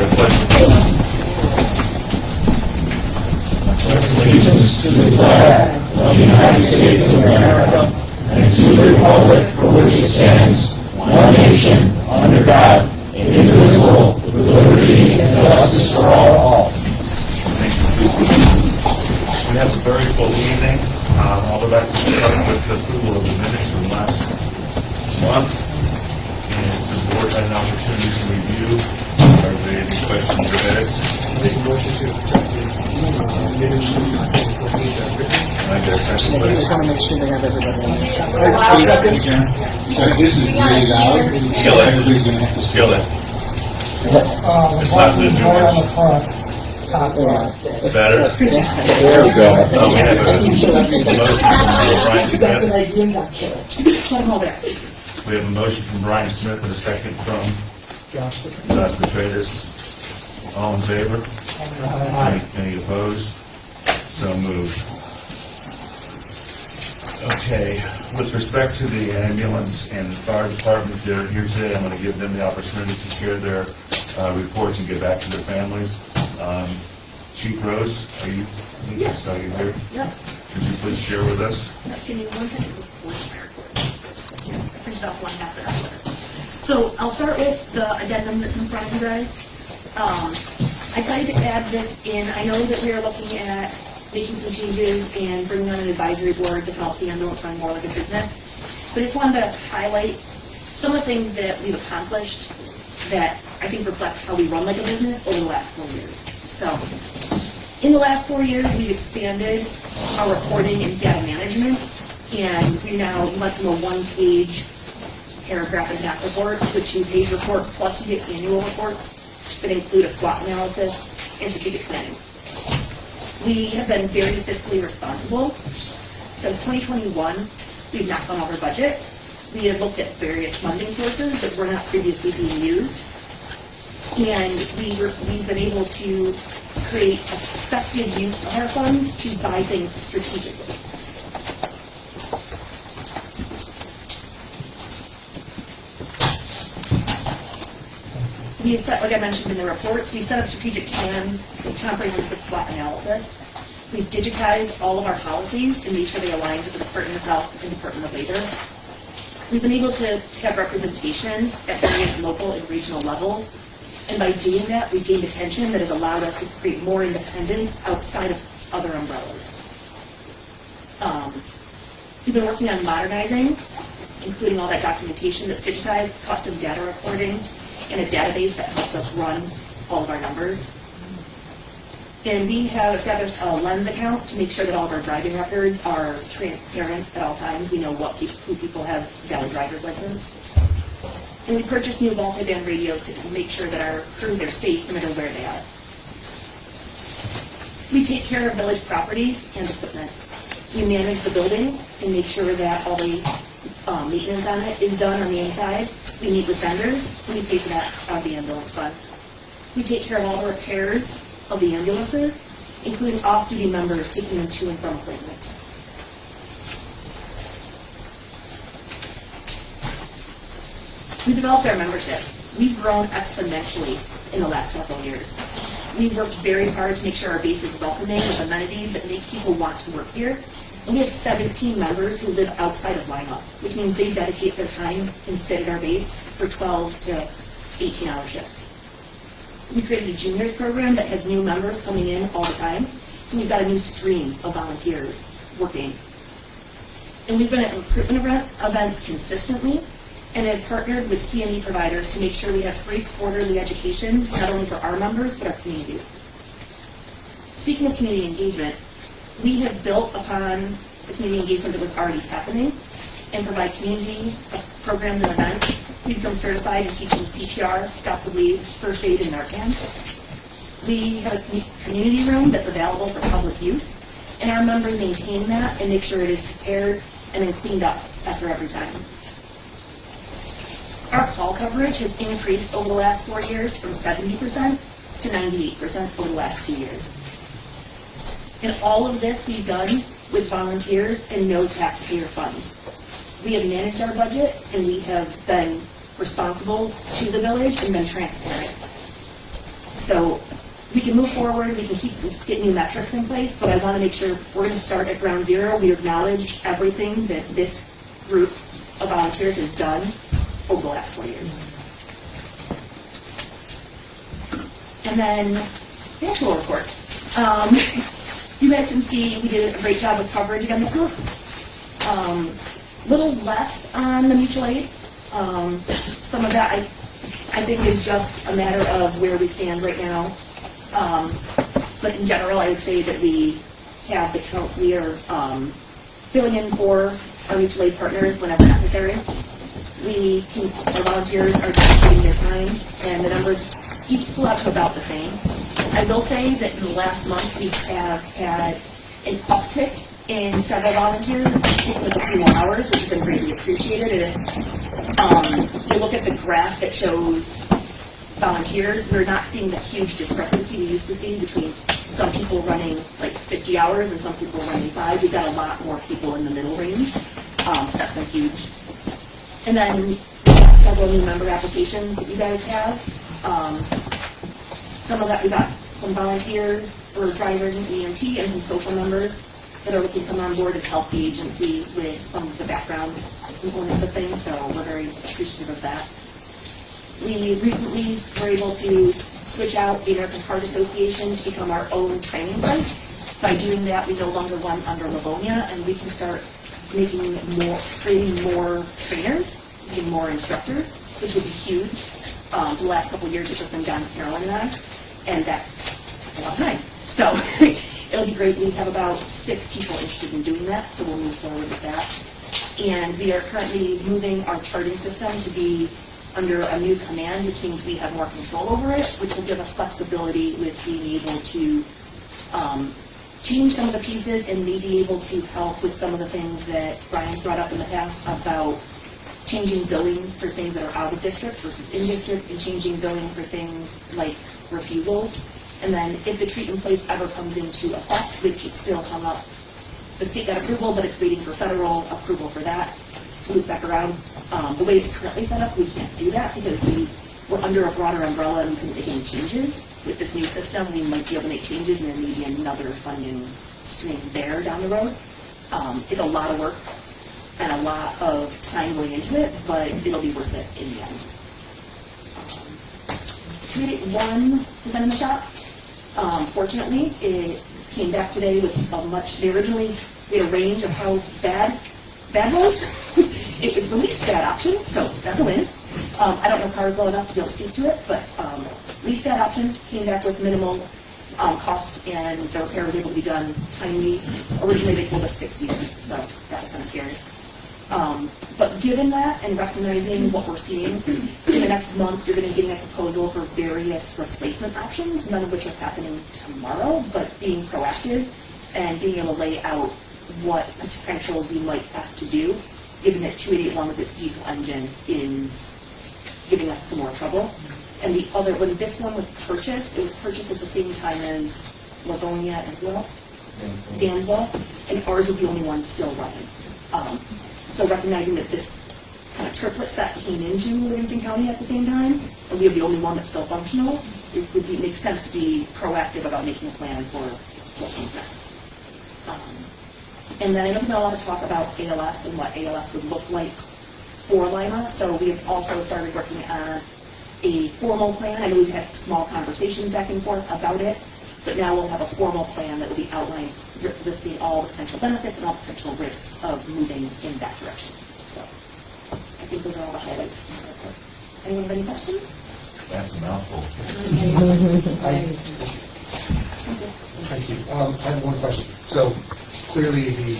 the pledge of allegiance. Allegiance to the flag of the United States of America and to the republic for which it stands, one nation, under God, indivisible, with liberty and justice for all. Thank you. We have a very full evening. I would like to start with the approval of the minutes from last month. And as the board had an opportunity to review, are there any questions or edits? I guess that's the I just want to make sure they have everybody on. This is really loud. Kill it. Everybody's going to have to Kill it. It's not the new one on the front. Better? There we go. Oh, we have a motion from Brian Smith. We have a motion from Brian Smith and a second from Josh Petratus. All in favor? Any opposed? So moved. Okay, with respect to the ambulance and fire department, they're here today. I'm going to give them the opportunity to share their reports and get back to their families. Chief Rose, are you? Yes. Are you here? Yep. Could you please share with us? Give me 1 second. This is my report. I printed off one after another. So I'll start with the addendum that's in front of you guys. I decided to add this in. I know that we are looking at making some changes and bringing on an advisory board to help the ambulance run more like a business. So I just wanted to highlight some of the things that we've accomplished that I think reflect how we run like a business over the last 4 years. So in the last 4 years, we've expanded our reporting and data management, and we now went from a one-page paragraph and a half report to a 2-page report, plus you get annual reports that include a SWOT analysis and strategic planning. We have been very fiscally responsible. Since 2021, we've knocked on our budget. We have looked at various funding sources that were not previously being used, and we've been able to create effective use of our funds to buy things strategically. We set, like I mentioned in the reports, we've set up strategic plans with comprehensive SWOT analysis. We've digitized all of our policies and made sure they align with the Department of Health and Department of Labor. We've been able to have representation at various local and regional levels. And by doing that, we've gained attention that has allowed us to create more independence outside of other umbrellas. We've been working on modernizing, including all that documentation that's digitized, custom data reporting, and a database that helps us run all of our numbers. And we have established a Lens account to make sure that all of our driving records are transparent at all times. We know who people have valid driver's license. And we purchased new multi-band radios to make sure that our crews are safe no matter where they are. We take care of village property and equipment. We manage the building and make sure that all the maintenance on it is done on the inside. We meet with vendors, and we pay for that out of the ambulance fund. We take care of all the repairs of the ambulances, including off-duty members taking them to and from appointments. We developed our membership. We've grown exponentially in the last several years. We've worked very hard to make sure our base is welcoming with amenities that make people want to work here. And we have 17 members who live outside of Lima, which means they dedicate their time and sit at our base for 12 to 18-hour shifts. We created a juniors program that has new members coming in all the time. So we've got a new stream of volunteers working. And we've been at recruitment events consistently, and have partnered with CME providers to make sure we have free quarterly education, not only for our members, but our community. Speaking of community engagement, we have built upon the community engagement that was already happening and provide community programs and events. We've become certified in teaching CPR, stop the bleed, first aid, and Narcan. We have a community room that's available for public use, and our members maintain that and make sure it is prepared and then cleaned up after every time. Our call coverage has increased over the last 4 years from 70% to 98% over the last 2 years. And all of this we've done with volunteers and no taxpayer funds. We have managed our budget and we have been responsible to the village and been transparent. So we can move forward, we can get new metrics in place, but I want to make sure we're going to start at ground zero. We acknowledge everything that this group of volunteers has done over the last 4 years. And then the actual report. You guys can see we did a great job with coverage again this month. Little less on the mutual aid. Some of that I think is just a matter of where we stand right now. But in general, I would say that we have we are filling in for our mutual aid partners whenever necessary. Our volunteers are dedicating their time, and the numbers each pull out to about the same. I will say that in the last month, we have had an uptick in several volunteers, with a few more hours, which has been greatly appreciated. And you look at the graph that shows volunteers, we're not seeing the huge discrepancy we used to see between some people running like 50 hours and some people running 5. We've got a lot more people in the middle range, so that's been huge. And then several new member applications that you guys have. Some of that, we got some volunteers for drivers and EMT and some social members that are looking to come on board and help the agency with some of the background components of things, so we're very appreciative of that. We recently were able to switch out the American Heart Association to become our own training site. By doing that, we no longer run under Livonia, and we can start creating more trainers, getting more instructors, which would be huge. The last couple of years, it's just been Don, Carolyn, and I, and that's a lot of time. So it'll be great. We have about 6 people interested in doing that, so we'll move forward with that. And we are currently moving our charting system to be under a new command, which means we have more control over it, which will give us flexibility with being able to change some of the pieces and maybe able to help with some of the things that Brian's brought up in the past about changing billing for things that are out of district versus in district, and changing billing for things like refusals. And then if the treat in place ever comes into effect, which it's still hung up, the state got approval, but it's waiting for federal approval for that to loop back around. The way it's currently set up, we can't do that because we're under a broader umbrella and we couldn't make any changes. With this new system, we might be able to make changes, and there may be another funding stream there down the road. It's a lot of work and a lot of time going into it, but it'll be worth it in the end. 281 has been in the shop. Fortunately, it came back today with we had a range of how bad was. It was the least bad option, so that's a win. I don't know cars well enough to be able to speak to it, but least bad option came back with minimal cost, and the repair was able to be done timely. Originally, they told us 6 weeks, so that was kind of scary. But given that and recognizing what we're seeing, in the next month you're going to be getting a proposal for various replacement options, none of which are happening tomorrow, but being proactive and being able to lay out what potentials we might have to do, given that 2881 with its diesel engine is giving us some more trouble. And when this one was purchased, it was purchased at the same time as Livonia and who else? Dansville, and ours is the only one still running. So recognizing that this kind of triplet set came into Livingston County at the same time, and we have the only one that's still functional, it would make sense to be proactive about making a plan for what comes next. And then I know there's not a lot of talk about ALS and what ALS would look like for Lima, so we have also started working on a formal plan. I know we've had small conversations back and forth about it, but now we'll have a formal plan that will be outlined, listing all the potential benefits and all potential risks of moving in that direction. So I think those are all the highlights. Anyone have any questions? That's a mouthful. Thank you. I have one question. So clearly the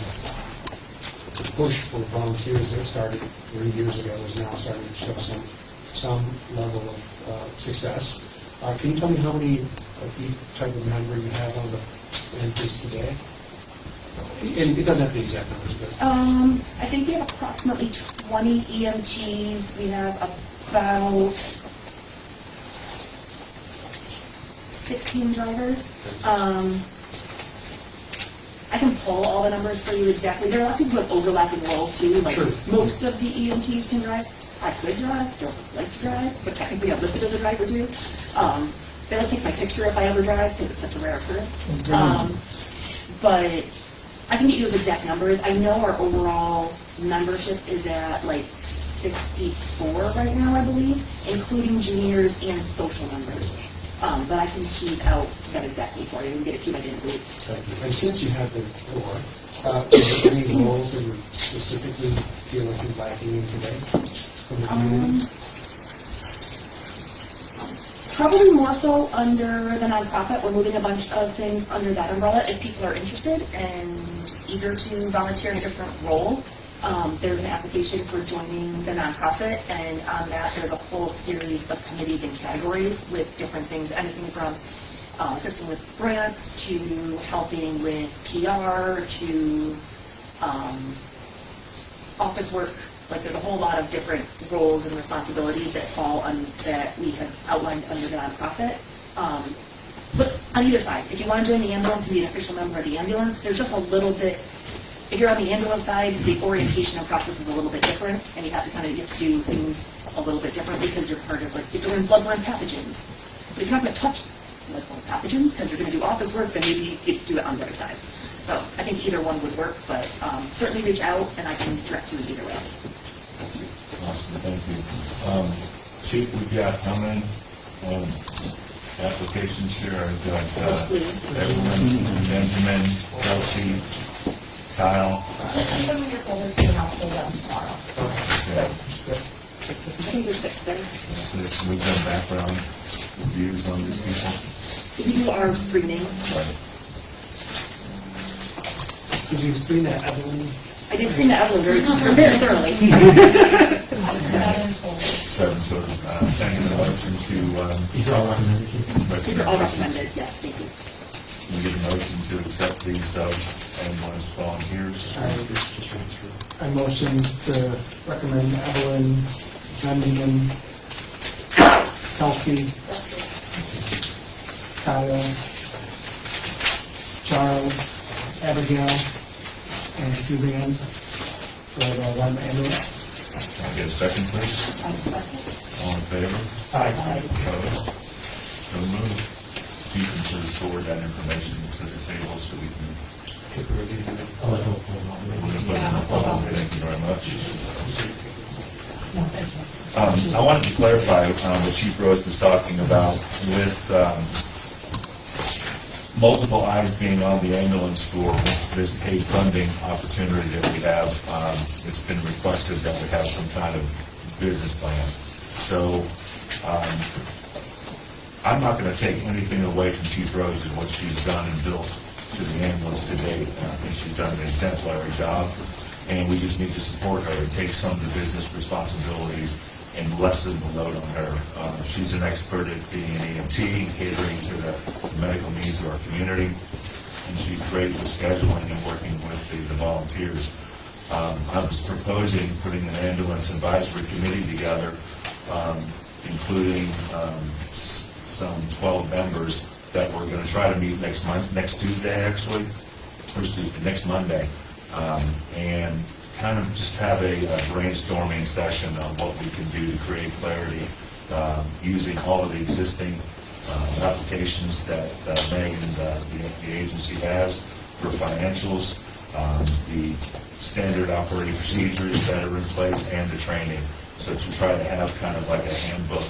push for volunteers that started 3 years ago is now starting to show some level of success. Can you tell me how many of each type of member you have on the entries today? And it doesn't have to be exact numbers, but I think we have approximately 20 EMTs. We have about 16 drivers. I can pull all the numbers for you exactly. There are lots of people with overlapping roles too. Like sure. Most of the EMTs can drive. I could drive, don't like to drive, but technically I'm listed as a driver too. They don't take my picture if I ever drive, because it's such a rare occurrence. But I can get you those exact numbers. I know our overall membership is at like 64 right now, I believe, including juniors and social members. But I can tease out that exactly for you and get it to you by the end of the week. Thank you. And since you have the floor, are there any roles that you specifically feel like you're lacking in today from the community? Probably more so under the nonprofit. We're moving a bunch of things under that umbrella. If people are interested and eager to volunteer in a different role, there's an application for joining the nonprofit, and on that there's a whole series of committees and categories with different things, anything from assisting with grants to helping with PR to office work. Like, there's a whole lot of different roles and responsibilities that fall on that we have outlined under the nonprofit. But on either side, if you want to join the ambulance and be an official member of the ambulance, there's just a little bit. If you're on the ambulance side, the orientation and process is a little bit different, and you have to kind of get to do things a little bit differently because you're part of, like, you're doing bloodborne pathogens. But if you're not going to touch bloodborne pathogens because you're going to do office work, then maybe you get to do it on the other side. So I think either one would work, but certainly reach out, and I can direct you in either way. Awesome, thank you. Chief, we've got how many applications here? I've got everyone, Benjamin, Kelsey, Kyle. Just put them in your folder so you have to fill them tomorrow. Okay. Six. I think there's 6 there. Six. We've done background reviews on these people. If you do our screening, Right. Did you screen that Evelyn? I did screen the Evelyn very thoroughly. 7 total. Thank you so much to, These are all recommended. These are all recommended, yes, thank you. we get a motion to accept these ambulance volunteers. I motion to recommend Evelyn, Benjamin, Kelsey, Kyle, Charles, Abigail, and Suzanne for the Lima ambulance. Can I get a second, please? All in favor? Opposed? So moved. You can please forward that information to the table so we can. We're gonna put it in the file. Thank you very much. I wanted to clarify what Chief Rose was talking about with multiple eyes being on the ambulance for this paid funding opportunity that we have. It's been requested that we have some kind of business plan. So I'm not going to take anything away from Chief Rose and what she's done and built to the ambulance to date. I think she's done an exemplary job, and we just need to support her and take some of the business responsibilities and lessen the load on her. She's an expert at being an EMT, catering to the medical needs of our community, and she's great with scheduling and working with the volunteers. I was proposing putting an ambulance advisory committee together, including some 12 members that we're going to try to meet next Tuesday, actually, or excuse me, next Monday, and kind of just have a brainstorming session on what we can do to create clarity using all of the existing applications that Meg and the agency has for financials, the standard operating procedures that are in place, and the training. So to try to have kind of like a handbook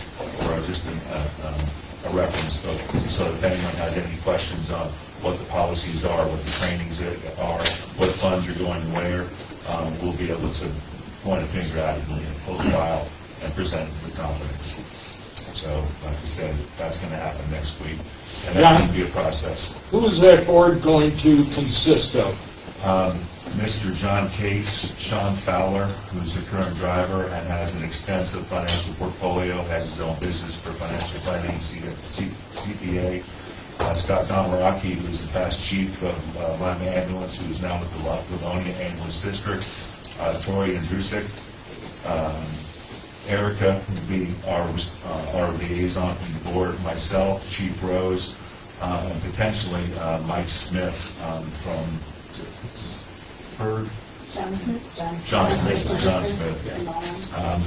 or just a reference book, so if anyone has any questions on what the policies are, what the trainings are, what funds are going where, we'll be able to point a finger at it and pull a file and present it with confidence. So, like I said, that's going to happen next week, and that's going to be a process. Who is that board going to consist of? Mr. John Cates, Sean Fowler, who's the current driver and has an extensive financial portfolio, has his own business for financial planning, CPA. Scott Domaraki, who's the past chief of Lima Ambulance, who's now with the Livonia Ambulance District. Tori Andrusik. Erica would be our liaison from the board, myself, Chief Rose, and potentially Mike Smith from John Smith,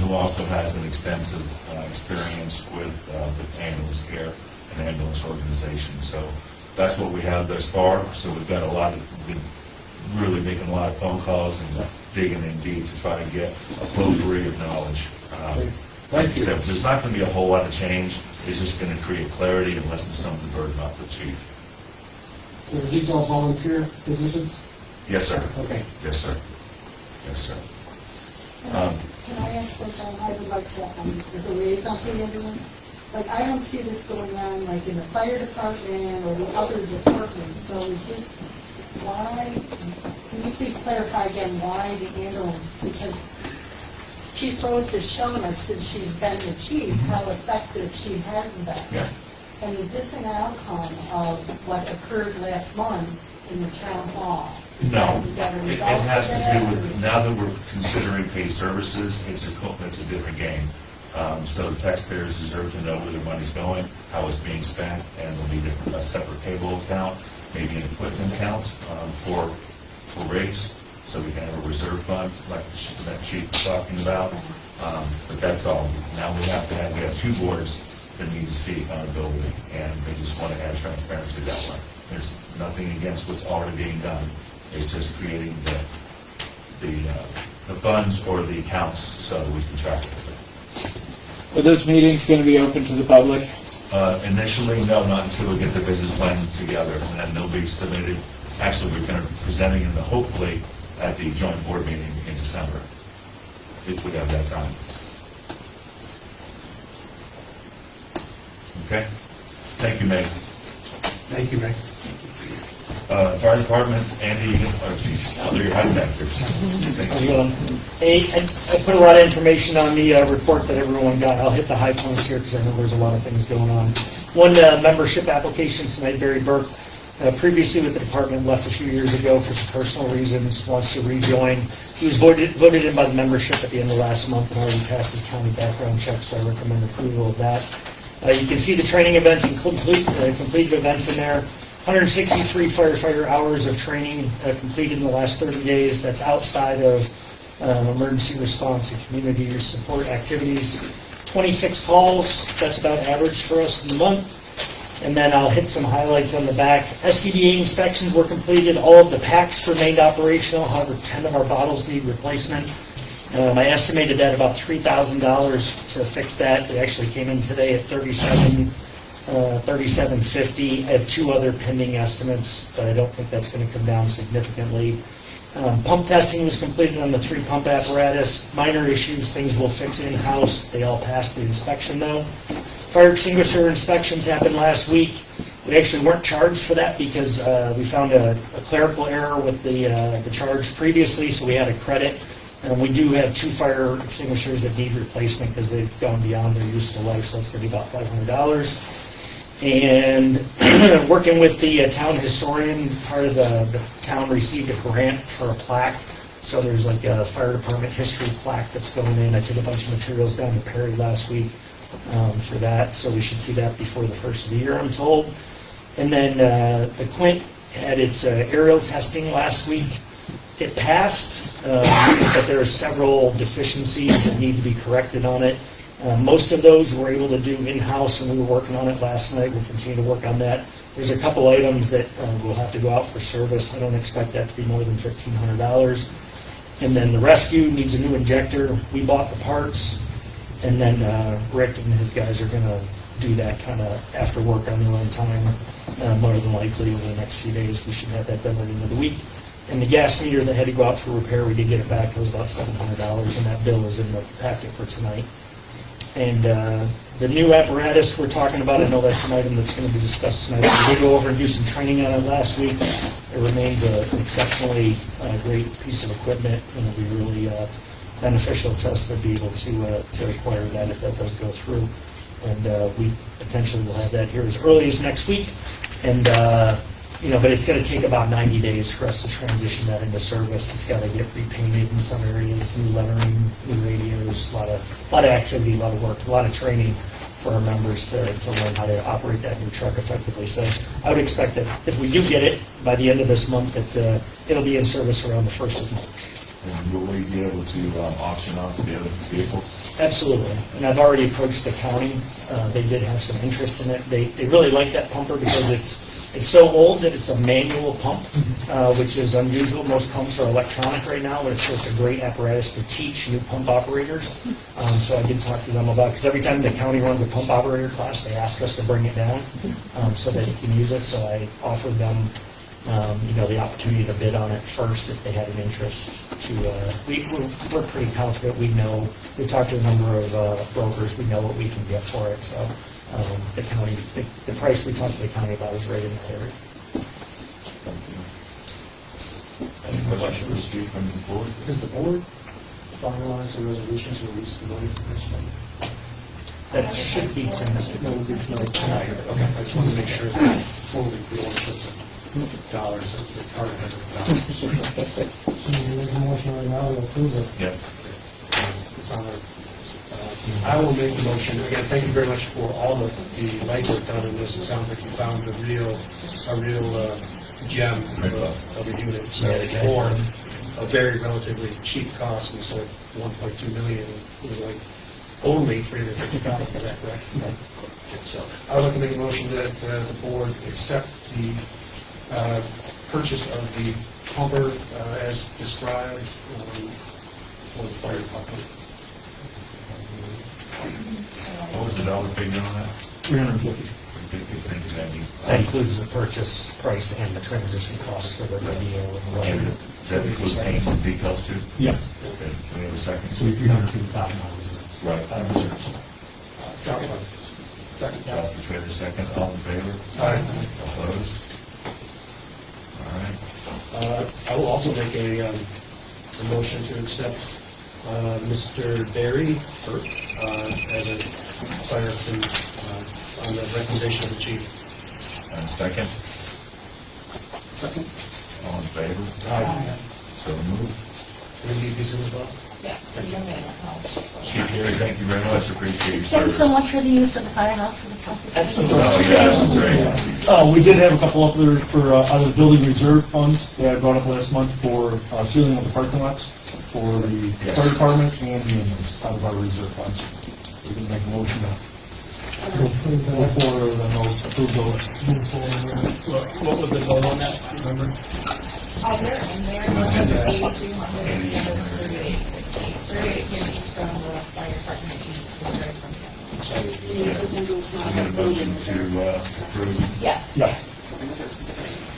who also has an extensive experience with ambulance care. an ambulance organization. So that's what we have thus far. So we've got been really making a lot of phone calls and digging in deep to try to get a potpourri of knowledge. Like I said, there's not going to be a whole lot of change. It's just going to create clarity and lessen some of the burden off the chief. So are these all volunteer positions? Yes, sir. Okay. Yes, sir. Yes, sir. Can I ask what I would like to, as a liaison to the ambulance? Like, I don't see this going on, like, in the fire department or the other departments, so is this, why, can you please clarify again why the ambulance? Because Chief Rose has shown us since she's been the chief how effective she has been. Yeah. And is this an outcome of what occurred last month in the town hall? No, Is that a it result of has to that, do or- with, now that we're considering paid services, it's a different game. So the taxpayers deserve to know where their money's going, how it's being spent, and there'll be a separate payroll account, maybe an equipment account for rates, so we can have a reserve fund like that chief was talking about. But that's all. Now we have two boards that need to see accountability, and they just want to add transparency that way. There's nothing against what's already being done. It's just creating the funds or the accounts so we can track it. Are those meetings going to be open to the public? Initially, no, not until we get the business plan together, and then they'll be submitted. Actually, we're going to be presenting them hopefully at the joint board meeting in December, if we have that time. Okay? Thank you, Meg. Thank you, Meg. Fire department, Andy, you're hiding back here. Thank you. Hey, I put a lot of information on the report that everyone got. I'll hit the high points here because I know there's a lot of things going on. One membership application tonight, Barry Burke, previously with the department, left a few years ago for some personal reasons, wants to rejoin. He was voted in by the membership at the end of last month and already passed his county background check, so I recommend approval of that. You can see the training events and completed events in there. 163 firefighter hours of training completed in the last 30 days. That's outside of emergency response and community support activities. 26 calls, that's about average for us in the month. And then I'll hit some highlights on the back. SCBA inspections were completed. All of the packs remained operational. However, 10 of our bottles need replacement. I estimated that about $3,000 to fix that. It actually came in today at $37.50. I have two other pending estimates, but I don't think that's going to come down significantly. Pump testing was completed on the 3 pump apparatus. Minor issues, things we'll fix in-house. They all passed the inspection though. Fire extinguisher inspections happened last week. We actually weren't charged for that because we found a clerical error with the charge previously, so we had a credit. And we do have 2 fire extinguishers that need replacement because they've gone beyond their useful life, so it's going to be about $500. And working with the town historian, part of the town received a grant for a plaque. So there's like a fire department history plaque that's going in. I took a bunch of materials down to Perry last week for that, so we should see that before the first of the year, I'm told. And then the Quint had its aerial testing last week. It passed, but there are several deficiencies that need to be corrected on it. Most of those we're able to do in-house, and we were working on it last night. We'll continue to work on that. There's a couple items that will have to go out for service. I don't expect that to be more than $1,500. And then the rescue needs a new injector. We bought the parts, and then Rick and his guys are going to do that kind of after work on their own time. More than likely over the next few days, we should have that done by the end of the week. And the gas meter that had to go out for repair, we did get it back. It was about $700, and that bill is in the packet for tonight. And the new apparatus we're talking about, I know that's an item that's going to be discussed tonight. We did go over and do some training on it last week. It remains an exceptionally great piece of equipment, and it'll be really beneficial to us to be able to acquire that if that does go through. And we potentially will have that here as early as next week. And but it's going to take about 90 days for us to transition that into service. It's got to get repainted in some areas, new lettering, new radios, a lot of activity, a lot of work, a lot of training for our members to learn how to operate that new truck effectively. So I would expect that if we do get it by the end of this month, that it'll be in service around the 1st of March. And will we be able to auction off the other vehicles? Absolutely, and I've already approached the county. They did have some interest in it. They really like that pumper because it's so old that it's a manual pump, which is unusual. Most pumps are electronic right now, but it's a great apparatus to teach new pump operators. So I did talk to them about, because every time the county runs a pump operator class, they ask us to bring it down so that you can use it. So I offered them the opportunity to bid on it first if they had an interest to, we're pretty confident we know, we've talked to a number of brokers, we know what we can get for it, so the county, the price we talked to the county about is right in that area. Any questions for Steve from the board? Does the board finalize the resolution to release the money from this fund? That should be tonight. No, tonight, okay, I just wanted to make sure that before we don't put the dollars, that the card has the dollars. So you make a motion right now to approve it. Yeah. It's on there. I will make a motion, again, thank you very much for all of the legwork done in this. It sounds like you found a real gem of a unit. So for a very relatively cheap cost, instead of $1.2 million, it was like only $350,000, is that correct? So I would like to make a motion that the board accept the purchase of the pumper as described for the fire department. What was the dollar figure on that? $350. That includes the purchase price and the transition cost for the radio and And whatever. does that include paint and decals too? Yes. Okay, can we have a second? So $350,000. Right. Second. Josh Petretta, second. All in favor? Aye. Opposed? All right. I will also make a motion to accept Mr. Berry as a fireman on the recommendation of the chief. And second? Second. All in favor? Aye. So moved. Can we leave these in as well? Yeah, you may have. Chief Gary, thank you very much. Appreciate your Thanks service. so much for the use of the firehouse for the company. Absolutely. Oh, yeah, great. We did have a couple up there for out of the building reserve funds that I brought up last month for sealing of the parking lots for the fire department and the ambulance out of our reserve funds. We can make a motion to go for approve those. What was the total on that, remember? Oh, there, and there was 8,200, and the other 3850 from the fire department, and right from the I get a motion to approve, Yes.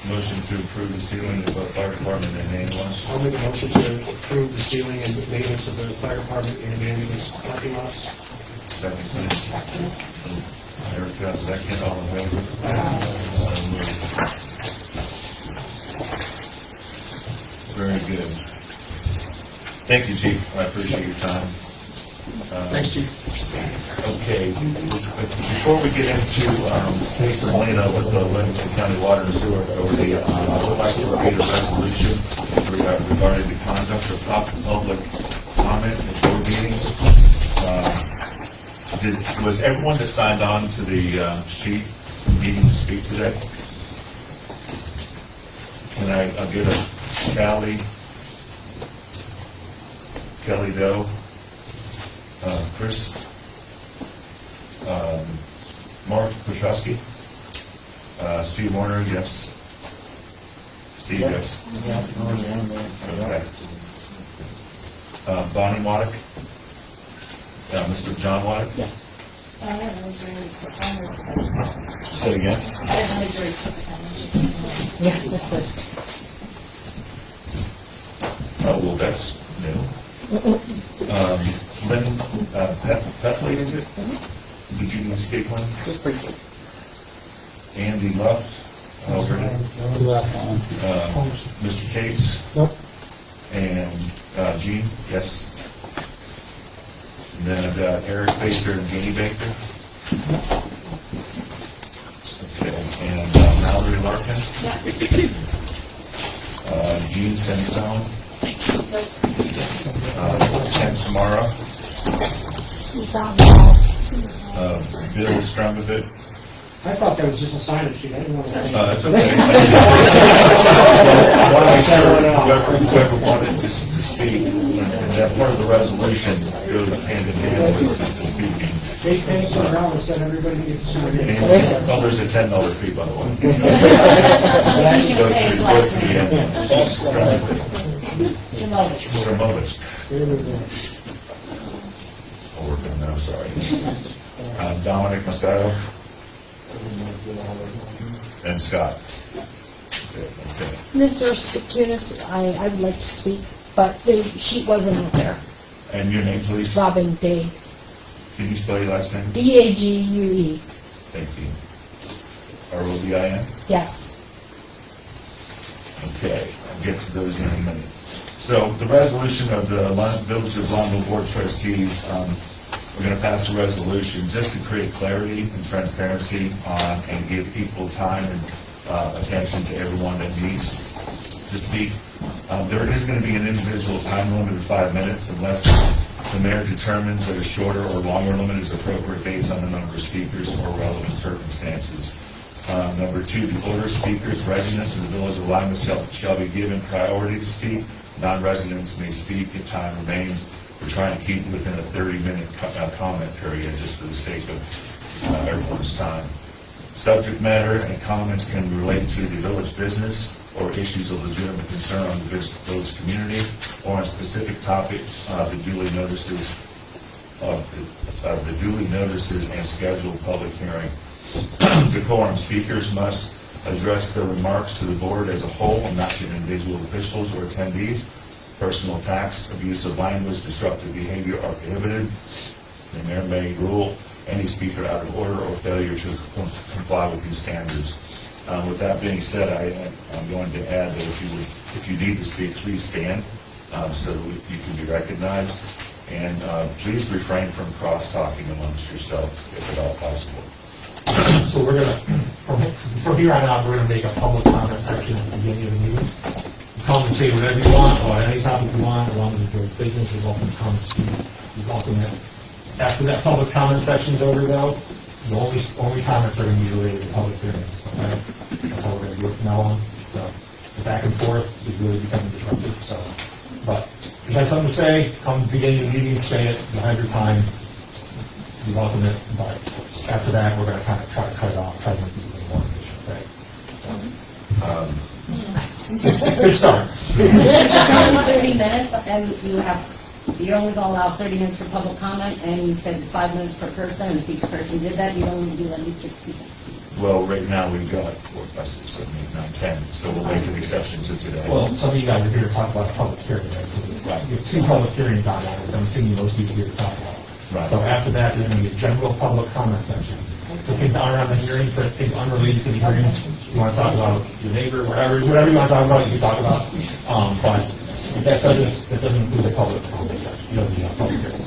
motion to approve the ceiling of the fire department and ambulance. I'll make a motion to approve the ceiling and maintenance of the fire department and ambulance parking lots. Second, please. Erica, second. All in favor? Very good. Thank you, Chief. I appreciate your time. Thanks, Chief. Okay, before we get into Mesa Molina with the Livingston County Water and Sewer Authority, I would like to read a resolution regarding the conduct of public comment at board meetings. Was everyone that signed on to the sheet needing to speak today? Can I'll get a Kelly Doe, Chris, Mark Kraszewski, Steve Werner, yes. Steve, yes. Okay. Bonnie Waddick, Mr. John Waddick. Yes. I didn't know Jerry took some. Say it again. I didn't know Jerry took some. Oh, well, that's new. Lynn, Bethany, is it? Did you speak, Lynn? Just briefly. Andy left already. Mr. Cates? Nope. And Gene? Yes. And then I've got Eric Baker and Jeannie Baker. Okay, and Mallory Larkin? Gene Sansone? Ken Samara? He's on the Bill Stramovit? I thought that was just a sign-up sheet, I didn't want to. It's okay. Whoever wanted to speak, and that part of the resolution goes hand in hand with the speaking. They paid some around and said everybody gets to And, oh, there's a $10 fee, by the way. Goes to the end. Shrimovich. I'll work on that, I'm sorry. Dominic Moscato. And Scott. Okay. Mr. Stukunis, I would like to speak, but the sheet wasn't out there. And your name, please? Robin Day, Can you spell your last name? D-A-G-U-E, Thank you. R-O-B-I-N? yes. Okay, I'll get to those in a minute. So the resolution of the Village of Lima Board of Trustees, we're going to pass a resolution just to create clarity and transparency and give people time and attention to everyone that needs to speak. There is going to be an individual time limit of 5 minutes unless the mayor determines that a shorter or longer limit is appropriate based on the number of speakers or relevant circumstances. Number 2, the order of speakers, residents of the Village of Lima shall be given priority to speak. Non-residents may speak if time remains. We're trying to keep within a 30-minute comment period just for the sake of everyone's time. Subject matter and comments can relate to the village business or issues of legitimate concern on the village community or on specific topic the duly notices and scheduled public hearing. Decorum: speakers must address their remarks to the board as a whole and not to individual officials or attendees. Personal attacks, abuse of language, disruptive behavior are prohibited. The mayor may rule any speaker out of order or failure to comply with these standards. With that being said, I'm going to add that if you need to speak, please stand so that you can be recognized. And please refrain from cross-talking amongst yourself if at all possible. So we're gonna, from here on out, we're gonna make a public comment section at the beginning of the meeting. Come and say whatever you want, or any topic you want, as long as it's your business, you're welcome to come and speak. You're welcome to. After that public comment section's over, though, the only comments are gonna be related to public hearings, okay? That's how we're gonna do it from now on. So, the back and forth is really becoming disruptive, so. But, if you have something to say, come to the beginning of the meeting, say it, you'll have your time. You're welcome to, but after that, we're gonna kind of try to cut it off, try to make this a little more efficient, okay? Good start. It's only 30 minutes, and you only gonna allow 30 minutes for public comment, and you said 5 minutes per person, and if each person did that, you'd only do at least 6 people. Well, right now, we've got 4, 5, 6, 7, 8, 9, 10, so we'll make an exception to today. Well, some of you guys are here to talk about the public hearing, right? So you have 2 public hearings on that, which I'm assuming most people are here to talk about. Right. So after that, there's gonna be a general public comment section. So things that aren't on the hearings, or things unrelated to the hearings, you wanna talk about your neighbor, whatever you wanna talk about, you can talk about. But that doesn't include the public comment section. You don't need a public hearing.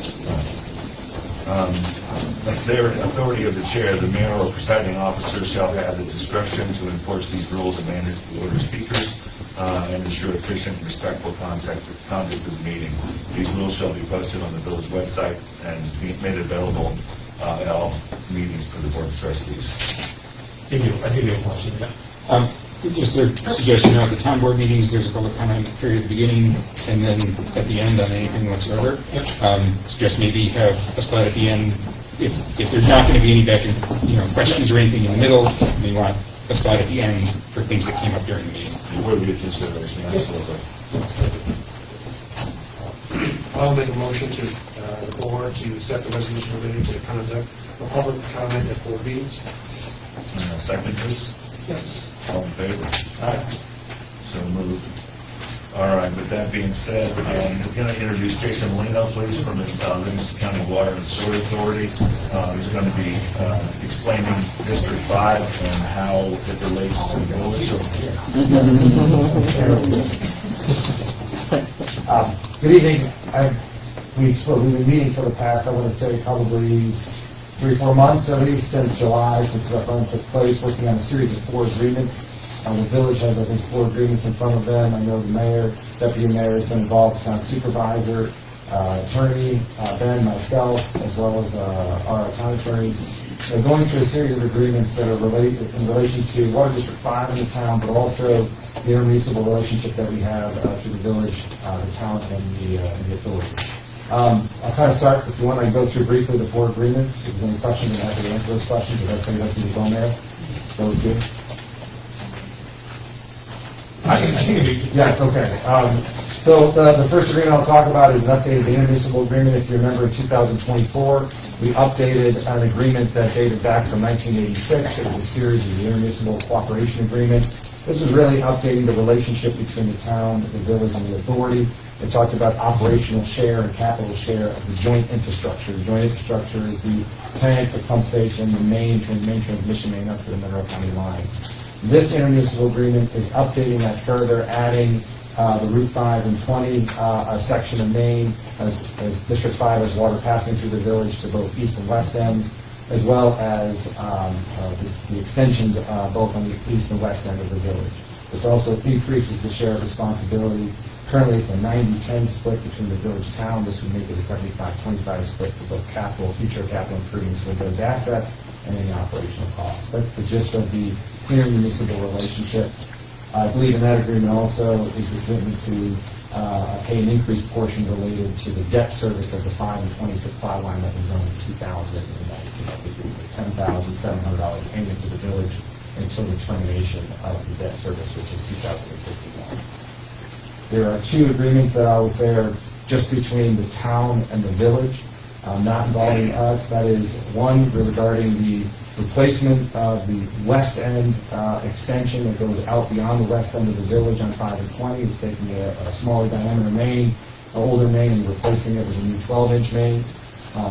The authority of the chair, the mayor or presiding officer shall have the discretion to enforce these rules and manage the order of speakers and ensure efficient and respectful conduct of the meeting. These rules shall be posted on the village website and be made available at all meetings for the board of trustees. I give you a question, yeah. Just a suggestion, at the town board meetings, there's a public comment period at the beginning and then at the end on anything whatsoever. Suggest maybe have a slide at the end. If there's not going to be any back and questions or anything in the middle, then you want a slide at the end for things that came up during the meeting. Would be a consideration, absolutely. I'll make a motion to the board to set the resolution relating to the conduct of public comment at board meetings. Second, please. Yes. All in favor? Aye. So moved. All right, with that being said, I'm going to introduce Jason Lino, please, from the Livingston County Water and Sewer Authority. He's going to be explaining District 5 and how it relates to the village. Good evening. We've been meeting for the past, I want to say, probably 3-4 months at least, since July, since the referendum took place, working on a series of 4 agreements. The village has, I think, 4 agreements in front of them. I know the mayor, deputy mayor has been involved, county supervisor, attorney, Ben, myself, as well as our county attorney. they're going through a series of agreements that are in relation to Water District 5 in the town, but also the intermunicipal relationship that we have to the village, the town, and the authority. I'll kind of start, if you want, I can go through briefly the 4 agreements. If there's any questions, I'm happy to answer those questions. If that's something that you go on there, that was good. I think it'd be. Yes, okay. So the first agreement I'll talk about is an updated intermunicipal agreement. If you remember, in 2024, we updated an agreement that dated back from 1986. It was a series of the intermunicipal cooperation agreement. This was really updating the relationship between the town, the village, and the authority. It talked about operational share and capital share of the joint infrastructure. The joint infrastructure is the tank, the pump station, the main transmission main up to the Monroe County line. This intermunicipal agreement is updating that further, adding the Route 5 and 20 a section of Maine, as District 5 has water passing through the village to both east and west ends, as well as the extensions both on the east and west end of the village. This also increases the share of responsibility. Currently, it's a 90-10 split between the village town. This would make it a 75-25 split for both future capital improvements for those assets and any operational costs. That's the gist of the intermunicipal relationship. I believe in that agreement also is the commitment to pay an increased portion related to the debt service of the 5 and 20 supply line that was done in 2019. I think it was a $10,700 payment to the village until the termination of the debt service, which is 2051. There are 2 agreements that I would say are just between the town and the village, not involving us. That is one regarding the replacement of the west end extension that goes out beyond the west end of the village on 5 and 20. It's taking a smaller diameter main, an older main, and replacing it with a new 12-inch main.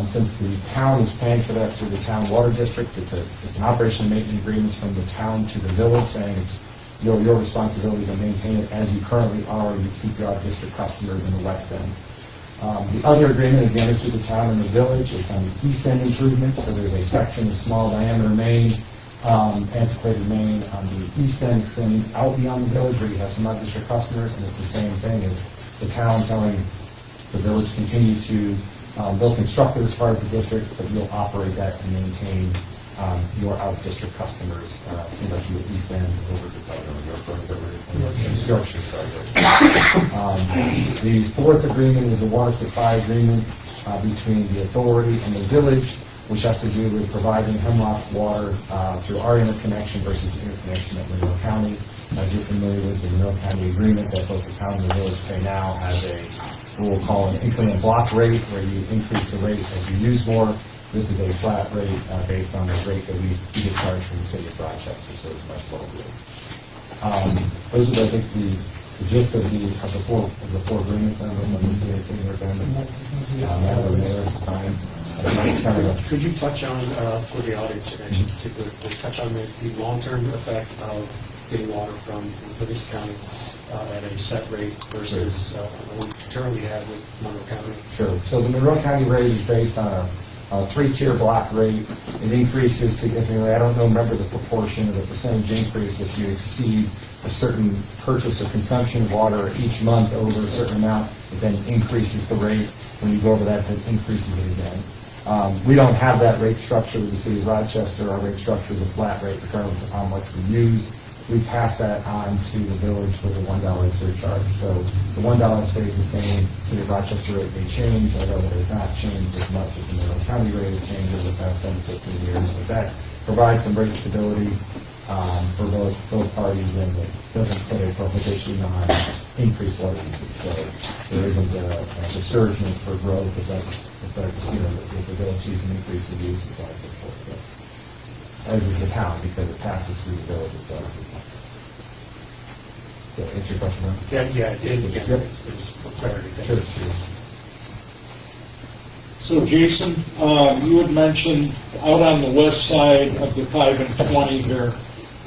Since the town is paying for that through the town water district, it's an operation and maintenance agreement from the town to the village, saying it's your responsibility to maintain it as you currently are. You keep your out-of-district customers in the west end. The other agreement, again, is to the town and the village. It's on the east end improvements, so there's a section of small diameter main, antiquated main on the east end extending out beyond the village where you have some out-of-district customers, and it's the same thing. It's the town telling the village continue to, they'll construct it as part of the district, but you'll operate that and maintain your out-of-district customers, pretty much your east end over to Yorkshire. The 4th agreement is a water supply agreement between the authority and the village, which has to do with providing Hemlock water through our interconnection versus the interconnection at Monroe County. As you're familiar with, the Monroe County agreement that both the town and the village pay now has what we'll call an increment block rate, where you increase the rate as you use more. This is a flat rate based on the rate that we get charged from the city of Rochester, so it's much lower rate. Those are, I think, the gist of the four agreements. I don't know if I'm missing anything or Madam Mayor, fine. Could you touch on, for the audience in particular, touch on the long-term effect of getting water from Livingston County at a set rate versus what we currently have with Monroe County? Sure. So the Monroe County rate is based on a 3-tier block rate. It increases significantly. I don't remember the proportion or the percentage increase if you exceed a certain purchase or consumption of water each month over a certain amount. It then increases the rate. When you go over that, it increases it again. We don't have that rate structure with the city of Rochester. Our rate structure is a flat rate regardless of how much we use. We pass that on to the village with a $1 surcharge. So the $1 stays the same. City of Rochester rate may change, although it has not changed as much as the Monroe County rate has changed over the past 10 to 15 years. But that provides some rate stability for both parties, and it doesn't put a prohibition on increased water usage. So there isn't a discouragement for growth if the village sees an increase in use and so on and so forth. So, as is the town, because it passes through the village as well. Does that answer your question, Ron? Yeah, it did. It was for clarity. Sure. So Jason, you had mentioned out on the west side of the 5 and 20 there,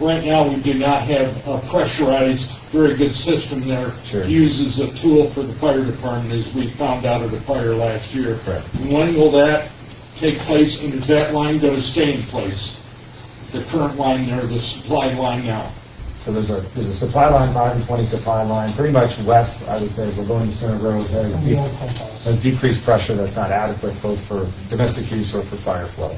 right now we do not have a pressurized, very good system there. Sure. Used as a tool for the fire department, as we found out of the fire last year. Correct. When will that take place, and is that line going to stay in place? The current line there, the supply line now? So there's a supply line, 5 and 20 supply line, pretty much west, I would say, Livingston Center Road has decreased pressure that's not adequate both for domestic use or for fire flow.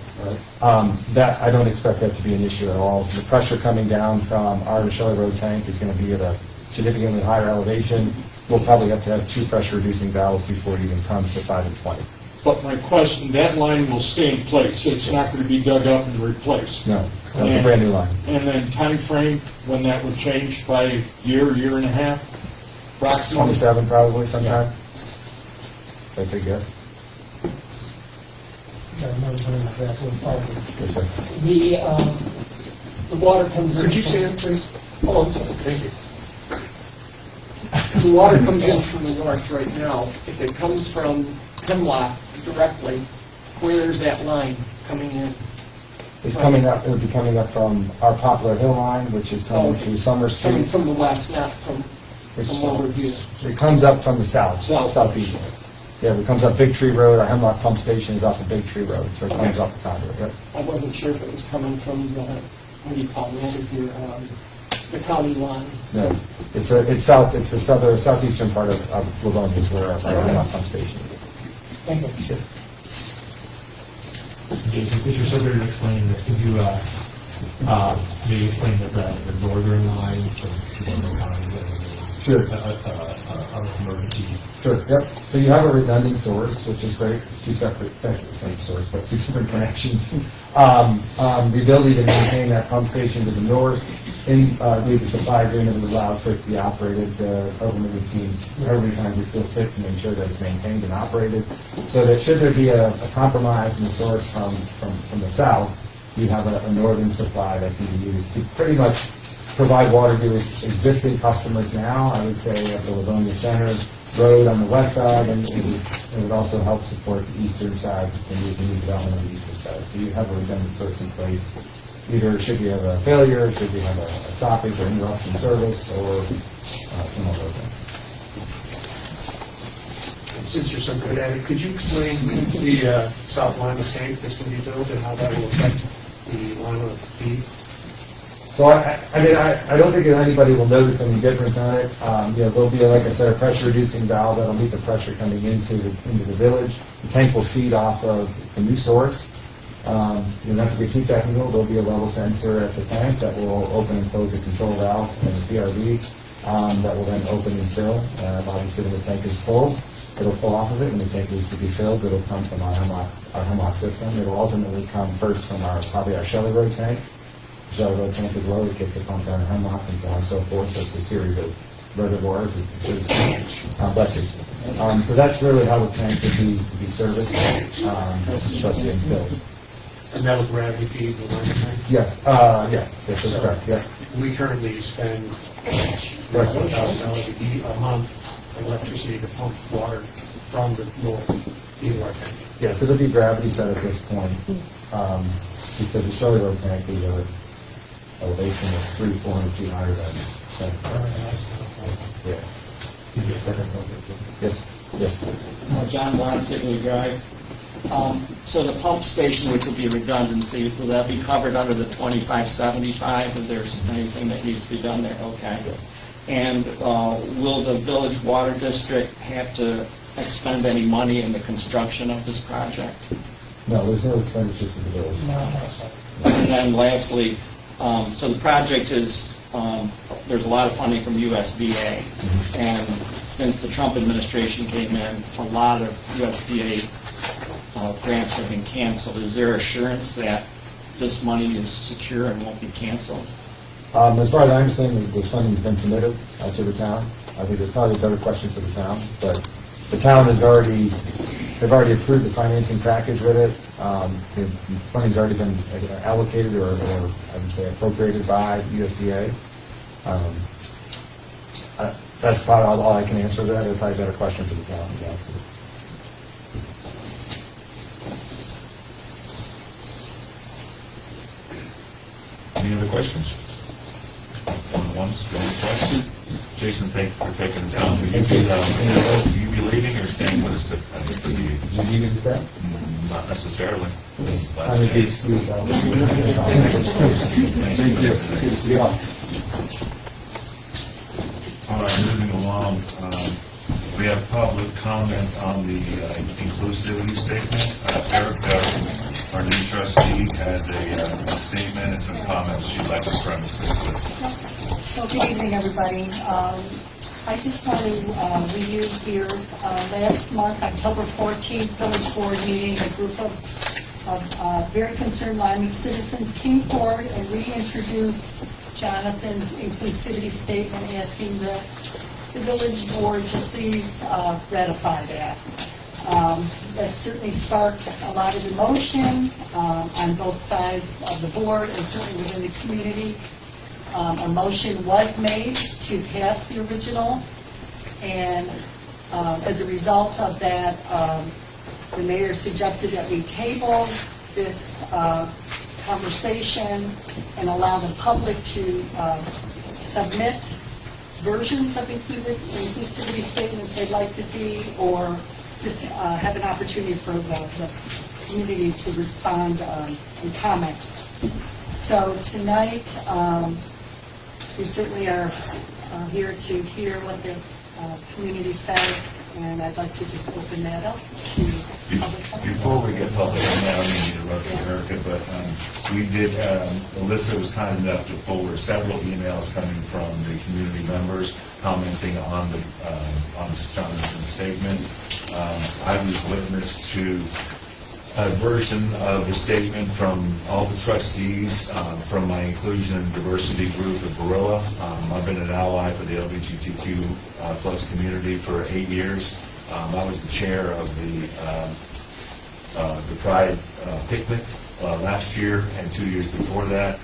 That, I don't expect that to be an issue at all. The pressure coming down from our Shelley Road tank is going to be at a significantly higher elevation. We'll probably have to have 2 pressure reducing valves before it even comes to 5 and 20. But my question, that line will stay in place, it's not going to be dug up and replaced? No, that's a brand new line. And then time frame when that would change by year and a half? Approximately? 27 probably sometime. That's a guess. Yes, sir. The water comes in. Could you say that, please? Oh, I'm sorry. Thank you. The water comes in from the north right now. If it comes from Hemlock directly, where is that line coming in? It's coming up, it'll be coming up from our Poplar Hill line, which is coming through Summer Coming Street. from the west, not from over here. It comes up from the southeast. Yeah, it comes up Big Tree Road. Our Hemlock pump station is off of Big Tree Road, so it comes off the conduit. Yep. I wasn't sure if it was coming from the, what do you call it, over here, the county line. No, it's the southeastern part of Livonia is where our Hemlock pump station is. Thank you. Jason, since you're so good at explaining this, could you maybe explain the northern line from Livonia County? Sure. Emergency. Sure, yep. So you have a redundant source, which is great. It's 2 separate, actually the same source, but 2 different connections. The ability to maintain that pump station to the north, the supply agreement that allows for it to be operated over many teams, every time we feel fit to make sure that it's maintained and operated. So that should there be a compromise in the source from the south, you have a northern supply that can be used to pretty much provide water to its existing customers now. I would say at the Livonia Center Road on the west side, and it would also help support the eastern side and the new development on the eastern side. So you have a redundant source in place. Either should we have a failure, should we have a stoppage or interruption service, or some other thing. Since you're so good at it, could you explain the south line of tank that's going to be built and how that will affect the line of feed? So I don't think that anybody will notice any difference on it. There'll be, like I said, a pressure reducing valve that'll meet the pressure coming into the village. The tank will feed off of the new source. Not to get too technical, there'll be a level sensor at the tank that will open and close a control valve and a CRV that will then open and fill. Obviously, when the tank is full, it'll pull off of it. When the tank needs to be filled, it'll come from our Hemlock system. It'll ultimately come first from probably our Shelley Road tank. The Shelley Road tank is low, it gets it pumped down to Hemlock and so on and so forth. So it's a series of reservoirs. Bless you. So that's really how the tank would be serviced, just being filled. And that will gravity feed the line of tank? Yes, that's correct, yeah. We currently spend less than $1,000 a month on electricity to pump water from the north into our tank. Yes, it'll be gravity fed at this point, because the Shelley Road tank is at an elevation of 300-400 feet higher than. Yeah. Yes. John Bond, Sigley Drive. So the pump station, which will be redundancy, will that be covered under the 2575 if there's anything that needs to be done there? Okay. And will the village water district have to expend any money in the construction of this project? No, there's no expenditures to the village. And then lastly, so the project is, there's a lot of funding from USDA, and since the Trump administration came in, a lot of USDA grants have been canceled. Is there assurance that this money is secure and won't be canceled? As far as I understand, the funding's been committed to the town. I think it's probably a better question for the town, but the town has they've already approved the financing package with it. The funding's already been allocated or I would say appropriated by USDA. That's probably all I can answer to that. It's probably a better question for the town, to be honest with you. Any other questions? Going once, going twice. Jason, thank you for taking the time. Will you be leaving or staying with us? Did you need me to stay? Not necessarily. I'm a good student. Thank you. Good to see you all. All right, moving along, we have public comment on the inclusivity statement. Erica, our new trustee, has a statement and some comments she'd like to premise this with. So good evening, everybody. I just want to renew here, last month, October 14th, village board meeting, a group of very concerned Lima citizens came forward and reintroduced Jonathan's inclusivity statement, asking the village board to please ratify that. That certainly sparked a lot of emotion on both sides of the board and certainly within the community. A motion was made to pass the original, and as a result of that, the mayor suggested that we table this conversation and allow the public to submit versions of inclusivity statements they'd like to see, or just have an opportunity for the community to respond and comment. So tonight, we certainly are here to hear what the community says, and I'd like to just open that up to public comment. Before we get public, I don't mean to interrupt you, Erica, but we did, Alyssa was kind enough to forward several emails coming from the community members commenting on Jonathan's statement. I was witness to a version of the statement from all the trustees from my inclusion and diversity group at Barilla. I've been an ally for the LGBTQ plus community for 8 years. I was the chair of the Pride picnic last year and 2 years before that.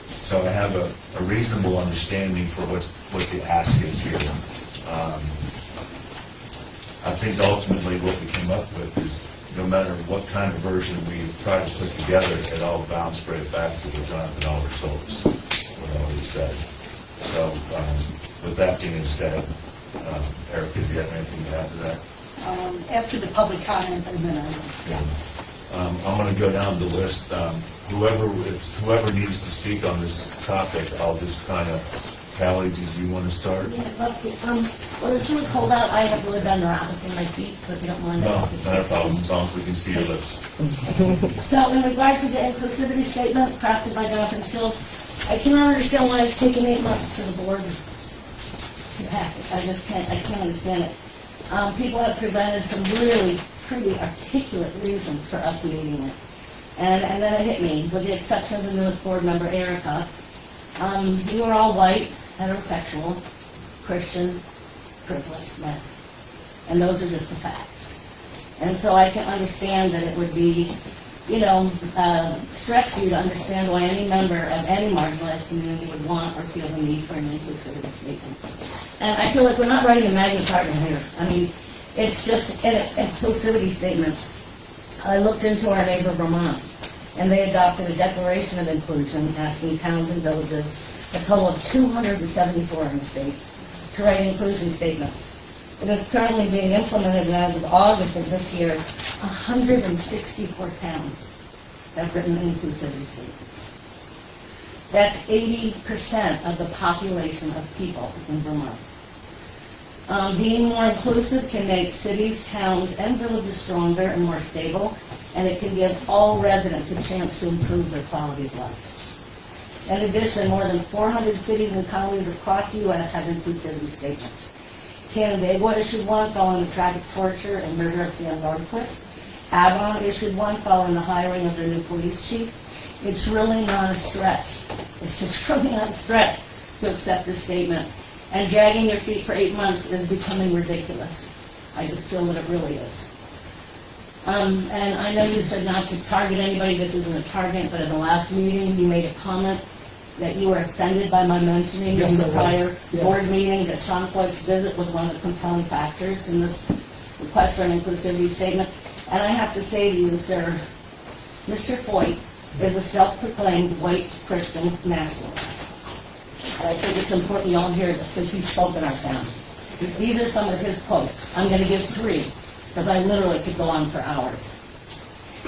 So I have a reasonable understanding for what the ask is here. I think ultimately what we came up with is no matter what kind of version we try to put together, it all bounds straight back to what Jonathan already told us, what I already said. So with that being said, Erica, do you have anything to add to that? After the public comment, and then I will. I'm going to go down the list. Whoever needs to speak on this topic, I'll just kind of, Callie, did you want to start? Yeah, well, it's really cold out. I have really bad neuropathy in my feet, so if you don't mind. No, not a problem, as long as we can see your lips. So in regards to the inclusivity statement crafted by Jonathan Schultz, I cannot understand why it's taken 8 months for the board to pass it. I can't understand it. People have presented some really pretty articulate reasons for us needing it. And then it hit me, with the exception of the newest board member, Erica. You are all white, heterosexual, Christian, privileged men. And those are just the facts. And so I can understand that it would be, stretch for you to understand why any member of any marginalized community would want or feel the need for an inclusivity statement. And I feel like we're not writing a Magna Carta here. I mean, it's just an inclusivity statement. I looked into our neighbor Vermont, and they adopted a declaration of inclusion asking towns and villages, a total of 274 in the state, to write inclusion statements. It is currently being implemented, and as of August of this year, 164 towns have written inclusivity statements. That's 80% of the population of people in Vermont. Being more inclusive can make cities, towns, and villages stronger and more stable, and it can give all residents a chance to improve their quality of life. In addition, more than 400 cities and counties across the U.S. have inclusivity statements. Canandaigua issued one following the tragic torture and murder of Sam Nordquist. Avon issued one following the hiring of their new police chief. It's really not a stretch. It's just really not a stretch to accept this statement. And dragging your feet for 8 months is becoming ridiculous. I just feel that it really is. And I know you said not to target anybody. This isn't a target, but at the last meeting, you made a comment that you were offended by my mentioning in the prior board meeting that Sean Foyt's visit was one of the compelling factors in this request for an inclusivity statement. And I have to say to you, sir, Mr. Foyt is a self-proclaimed white Christian nationalist. And I think it's important you all hear this because he spoke in our town. These are some of his quotes. I'm going to give 3 because I literally could go on for hours.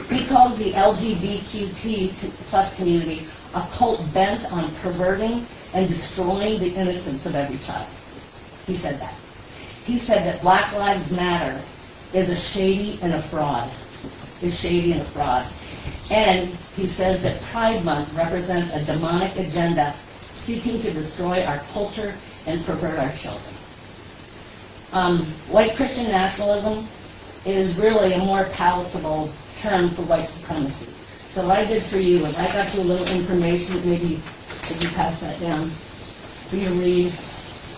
He calls the LGBTQ+ community a cult bent on perverting and destroying the innocence of every child. He said that. He said that Black Lives Matter is a shady and a fraud. And he says that Pride Month represents a demonic agenda seeking to destroy our culture and pervert our children. White Christian nationalism is really a more palatable term for white supremacy. So what I did for you is I got you a little information, maybe if you pass that down for you to read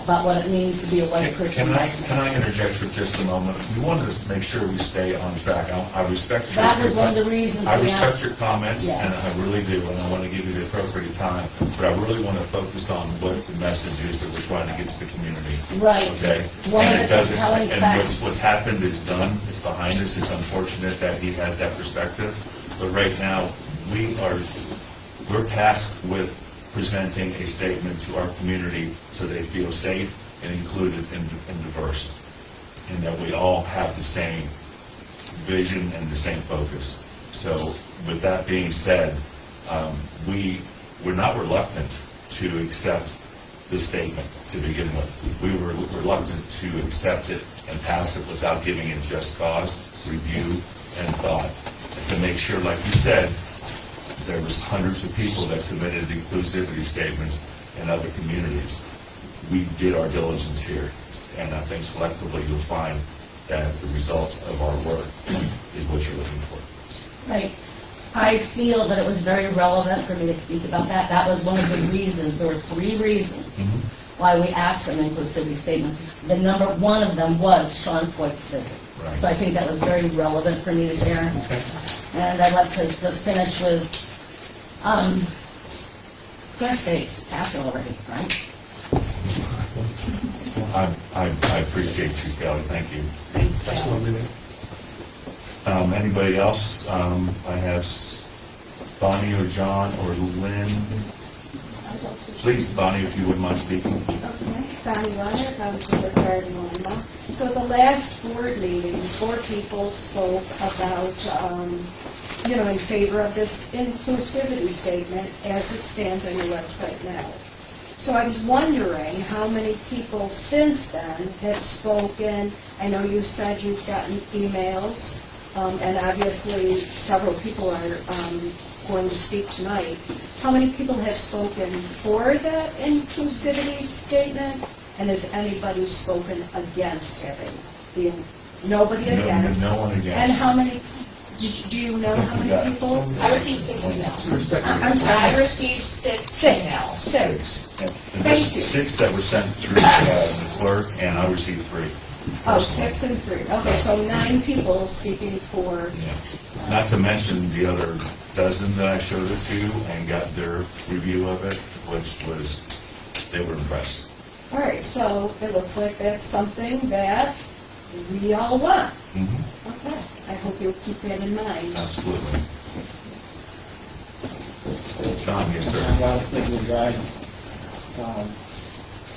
about what it means to be a white Christian. Can I interject for just a moment? We wanted to make sure we stay on track. I respect your... That was one of the reasons I we respect asked. your comments, Yes. and I really do, and I want to give you the appropriate time, but I really want to focus on what the message is that we're trying to get to the community. Right. Okay? One And of it the doesn't, compelling and facts. what's happened is done, it's behind us, it's unfortunate that he has that perspective, but right now, we're tasked with presenting a statement to our community so they feel safe and included and diverse, and that we all have the same vision and the same focus. So with that being said, we're not reluctant to accept this statement to begin with. We were reluctant to accept it and pass it without giving it just cause, review, and thought. And to make sure, like you said, there was hundreds of people that submitted inclusivity statements in other communities. We did our diligence here, and I think collectively you'll find that the result of our work is what you're looking for. Right. I feel that it was very relevant for me to speak about that. That was one of the reasons, there were 3 reasons why we asked for an inclusivity statement. The number one of them was Sean Foyt's visit. Right. So I think that was very relevant for me to share. And I'd like to just finish with, fair sakes, pass it already, right? I appreciate you, Kelly. Thank you. That's 1 minute. Anybody else? I have Bonnie or John or Lynn. Please, Bonnie, if you wouldn't mind speaking. Bonnie Werner, Councilor Garden, Lima. So the last board meeting, 4 people spoke about, in favor of this inclusivity statement as it stands on your website now. So I was wondering how many people since then have spoken. I know you said you've gotten emails, and obviously several people are going to speak tonight. How many people have spoken for that inclusivity statement, and has anybody spoken against having the, nobody against? No one against. And how many, do you know how many people? I received 6 emails. I'm sorry. I received 6 emails. 6. And Thank you. 6 that were sent through the clerk, and I received 3. Oh, 6 and 3. Okay, so 9 people speaking for. Yeah. Not to mention the other dozen that I showed it to and got their review of it, which was, they were impressed. All right, so it looks like that's something that we all want. Okay, I hope you'll keep that in mind. Absolutely. John, yes, sir. I'm Ron Signal Drive.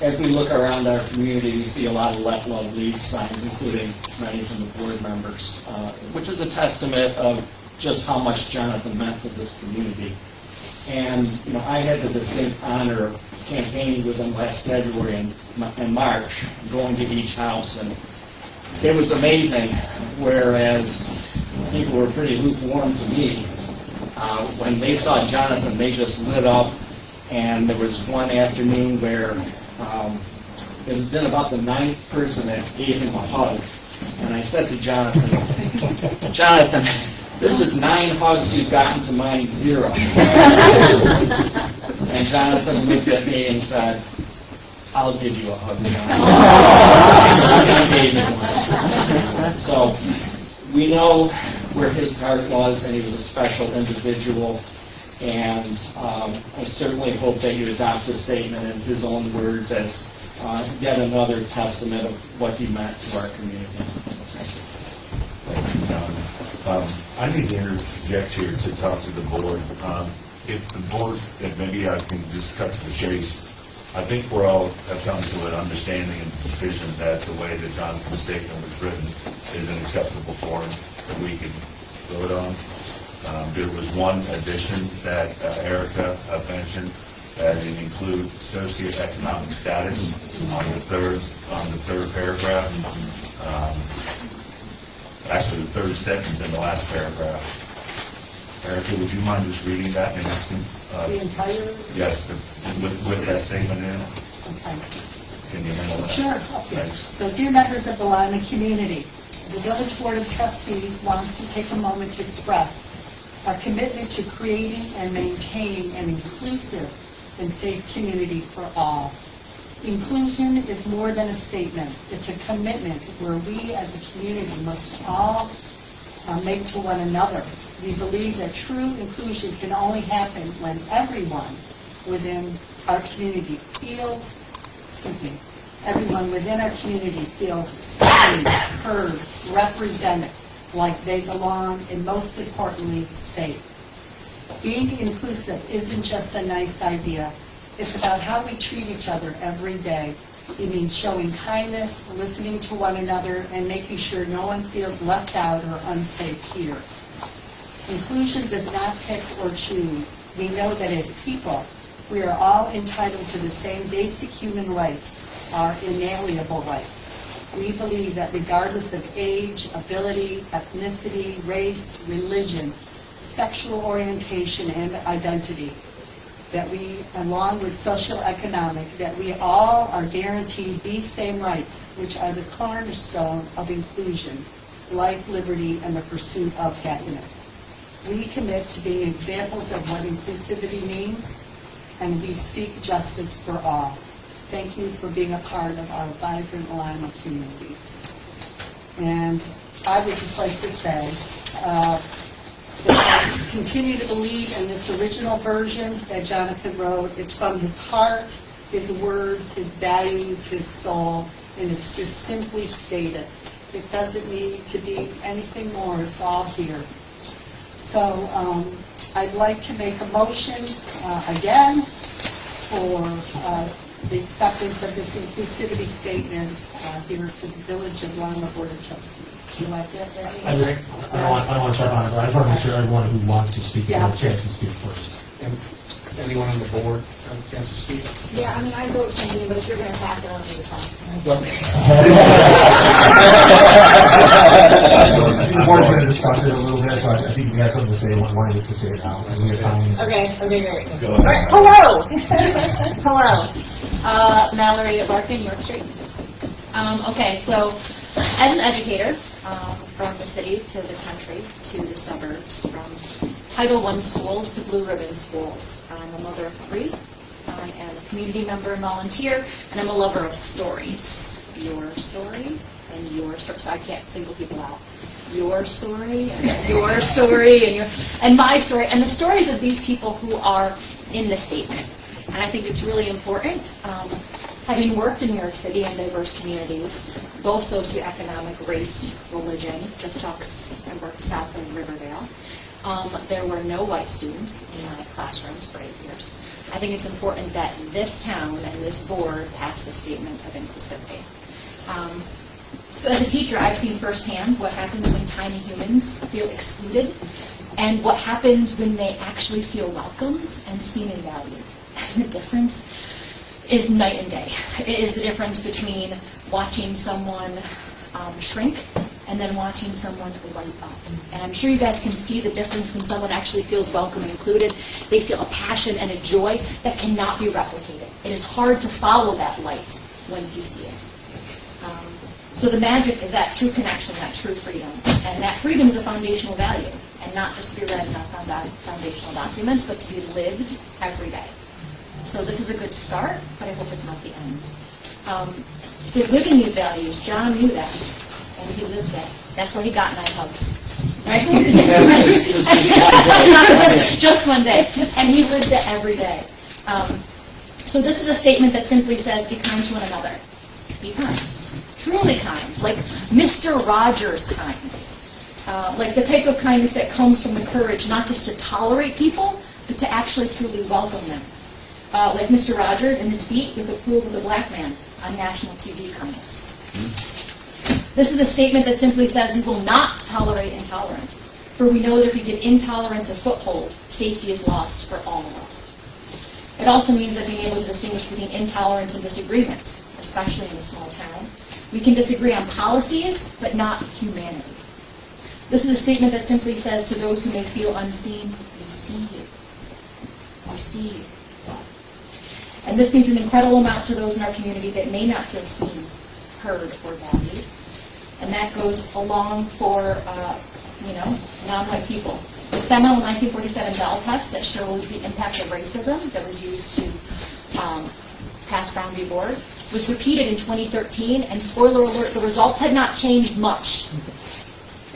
As we look around our community, we see a lot of Let Love Lead signs, including many from the board members, which is a testament of just how much Jonathan meant to this community. And, I had the distinct honor of campaigning with him last February and March, going to each house, and it was amazing, whereas people were pretty lukewarm to me. When they saw Jonathan, they just lit up, and there was one afternoon where it had been about the 9th person that gave him a hug, and I said to Jonathan, Jonathan, this is 9 hugs you've gotten to mine 0. And Jonathan looked at me and said, I'll give you a hug, Jonathan. He gave me one. So we know where his heart was, and he was a special individual. And I certainly hope that you adopt the statement in his own words as yet another testament of what he meant to our community. Thank you, John. I need to interject here to talk to the board. If the board, if maybe I can just cut to the chase, I think we're all have come to an understanding and decision that the way that Jonathan's statement was written is an acceptable form that we can vote on. There was one addition that Erica mentioned, that it include socioeconomic status on the third paragraph. Actually, the third sentence in the last paragraph. Erica, would you mind just reading that? And just, The entire? yes, with that statement in. Okay. Can you handle that? Sure. Thanks. So, dear members of the Lima community, the Village Board of Trustees wants to take a moment to express our commitment to creating and maintaining an inclusive and safe community for all. Inclusion is more than a statement. It's a commitment where we as a community must all make to one another. We believe that true inclusion can only happen when everyone within our community feels, everyone within our community feels seen, heard, represented, like they belong, and most importantly, safe. Being inclusive isn't just a nice idea. It's about how we treat each other every day. It means showing kindness, listening to one another, and making sure no one feels left out or unsafe here. Inclusion does not pick or choose. We know that as people, we are all entitled to the same basic human rights, our inalienable rights. We believe that regardless of age, ability, ethnicity, race, religion, sexual orientation, and identity, that we, along with socioeconomic, that we all are guaranteed these same rights, which are the cornerstone of inclusion, life, liberty, and the pursuit of happiness. We commit to being examples of what inclusivity means, and we seek justice for all. Thank you for being a part of our vibrant Lima community. And I would just like to say, I continue to believe in this original version that Jonathan wrote. It's from his heart, his words, his values, his soul, and it's just simply stated. It doesn't need to be anything more. It's all here. So I'd like to make a motion again for the acceptance of this inclusivity statement here for the Village of Lima Board of Trustees. Do I get that? I don't want to start on it, but I just want to make sure everyone who wants to speak has a chance to speak first. And anyone on the board have a chance to speak? Yeah, I mean, I wrote something, but if you're gonna pass it on to the phone. The board's going to discuss it a little bit, so I think you have something to say. Why don't you just say it now? And we have time. Okay, great. Go All right, ahead. hello. Mallory Larkin, York Street. Okay, so as an educator, from the city to the country to the suburbs, from Title I schools to Blue Ribbon schools, I'm a mother of 3. I am a community member and volunteer, and I'm a lover of stories. Your story and your story. So I can't single people out. Your story and your story and my story and the stories of these people who are in the statement. And I think it's really important, having worked in New York City and diverse communities, both socioeconomic, race, religion, just talks, I worked south of Riverdale. There were no white students in my classrooms for 8 years. I think it's important that this town and this board pass the statement of inclusivity. So as a teacher, I've seen firsthand what happens when tiny humans feel excluded and what happens when they actually feel welcomed and seen and valued. And the difference is night and day. It is the difference between watching someone shrink and then watching someone light up. And I'm sure you guys can see the difference when someone actually feels welcome and included. They feel a passion and a joy that cannot be replicated. It is hard to follow that light once you see it. So the magic is that true connection, that true freedom. And that freedom is a foundational value, and not just to be read in foundational documents, but to be lived every day. So this is a good start, but I hope it's not the end. So living these values, John knew that, and he lived that. That's why he got 9 hugs. Right? just one day. And he lived it every day. So this is a statement that simply says, be kind to one another. Be kind. Truly kind. Like Mr. Rogers kind. Like the type of kindness that comes from the courage not just to tolerate people, but to actually truly welcome them. Like Mr. Rogers in his feat with the pool with the black man on national TV kindness. This is a statement that simply says we will not tolerate intolerance, for we know that if we give intolerance a foothold, safety is lost for all of us. It also means that being able to distinguish between intolerance and disagreement, especially in a small town. We can disagree on policies, but not humanity. This is a statement that simply says to those who may feel unseen, we see you. We see you. And this means an incredible amount to those in our community that may not feel seen, heard, or valued. And that goes along for, non-white people. The seminal 1947 Bell test that showed the impact of racism that was used to pass Brown v. Board was repeated in 2013, and spoiler alert, the results had not changed much.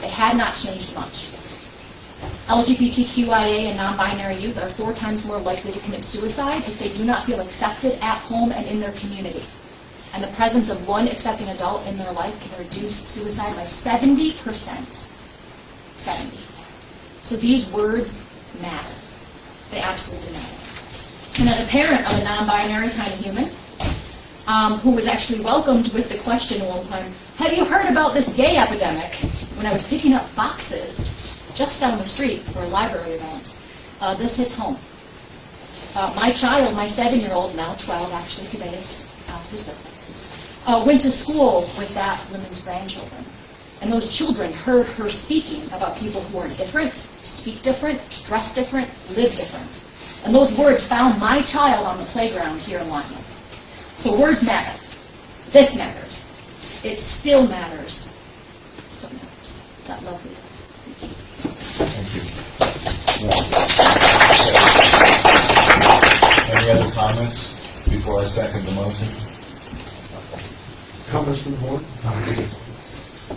They had not changed much. LGBTQIA and non-binary youth are 4 times more likely to commit suicide if they do not feel accepted at home and in their community. And the presence of one accepting adult in their life can reduce suicide by 70%. 70. So these words matter. They absolutely matter. And as a parent of a non-binary tiny human, who was actually welcomed with the question at one time, have you heard about this gay epidemic? When I was picking up boxes just down the street for a library event, this hits home. My child, my 7-year-old, now 12 actually, today is his birthday, went to school with that woman's grandchildren. And those children heard her speaking about people who are different, speak different, dress different, live different. And those words found my child on the playground here in Lima. So words matter. This matters. It still matters. It still matters. That lovely is. Thank you. Any other comments before I second the motion? Comments from the board?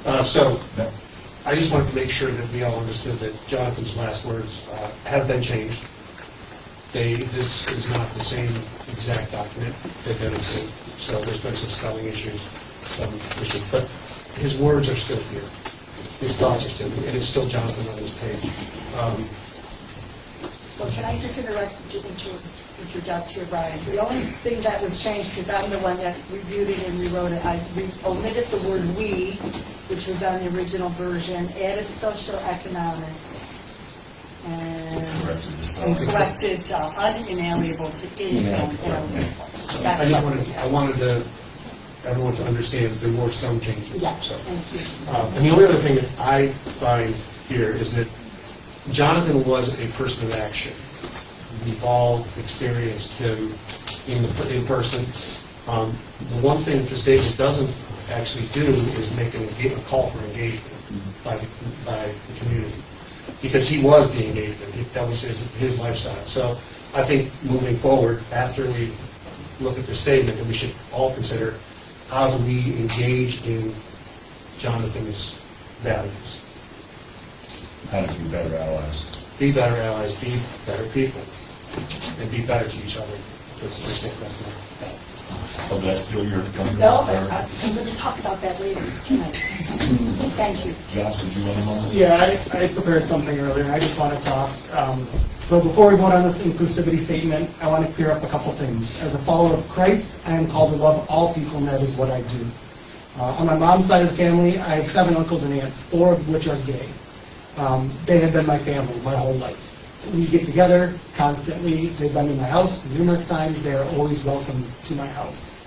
I just wanted to make sure that we all understood that Jonathan's last words have been changed. This is not the same exact document. They've been improved. So there's been some spelling issues, but his words are still here. His thoughts are still here, and it's still Jonathan on this page. Well, can I just interrupt you here, Brian? The only thing that was changed, because I'm the one that reviewed it and rewrote it, I omitted the word "we," which was on the original version, added socioeconomic, and corrected unalienable to inalienable. I wanted everyone to understand that there were some changes. Yes, So. thank you. And the only other thing that I find here is that Jonathan was a person of action. We've all experienced him in person. The one thing that this statement doesn't actually do is make a call for engagement by the community, because he was being engaged. That was his lifestyle. So I think moving forward, after we look at the statement, that we should all consider, how do we engage in Jonathan's values? How to be better allies. Be better allies, be better people, and be better to each other. Let's think about that. Oh, that's still your thunder? No, but I'm going to talk about that later tonight. Thank you. Josh, did you want to know? Yeah, I prepared something earlier, and I just want to talk. So before we vote on this inclusivity statement, I want to clear up a couple things. As a follower of Christ, I am called to love all people, and that is what I do. On my mom's side of the family, I have 7 uncles and aunts, 4 of which are gay. They have been my family my whole life. We get together constantly. They've been in my house numerous times. They are always welcome to my house.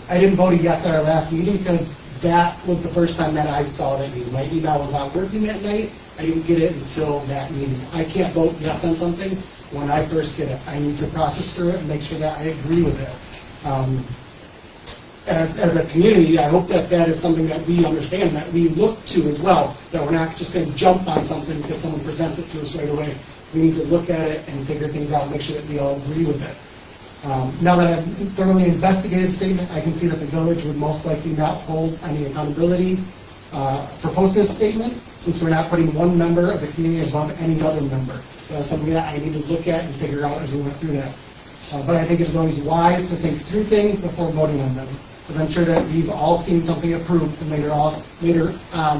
I didn't vote a yes at our last meeting because that was the first time that I saw that meeting. My email was not working that night. I didn't get it until that meeting. I can't vote yes on something when I first get it. I need to process through it and make sure that I agree with it. As a community, I hope that that is something that we understand, that we look to as well, that we're not just going to jump on something because someone presents it to us right away. We need to look at it and figure things out and make sure that we all agree with it. Now that I've thoroughly investigated the statement, I can see that the village would most likely not hold any accountability for posting this statement, since we're not putting one member of the community above any other member. That's something that I need to look at and figure out as we went through that. But I think it is always wise to think through things before voting on them, because I'm sure that we've all seen something approved and later on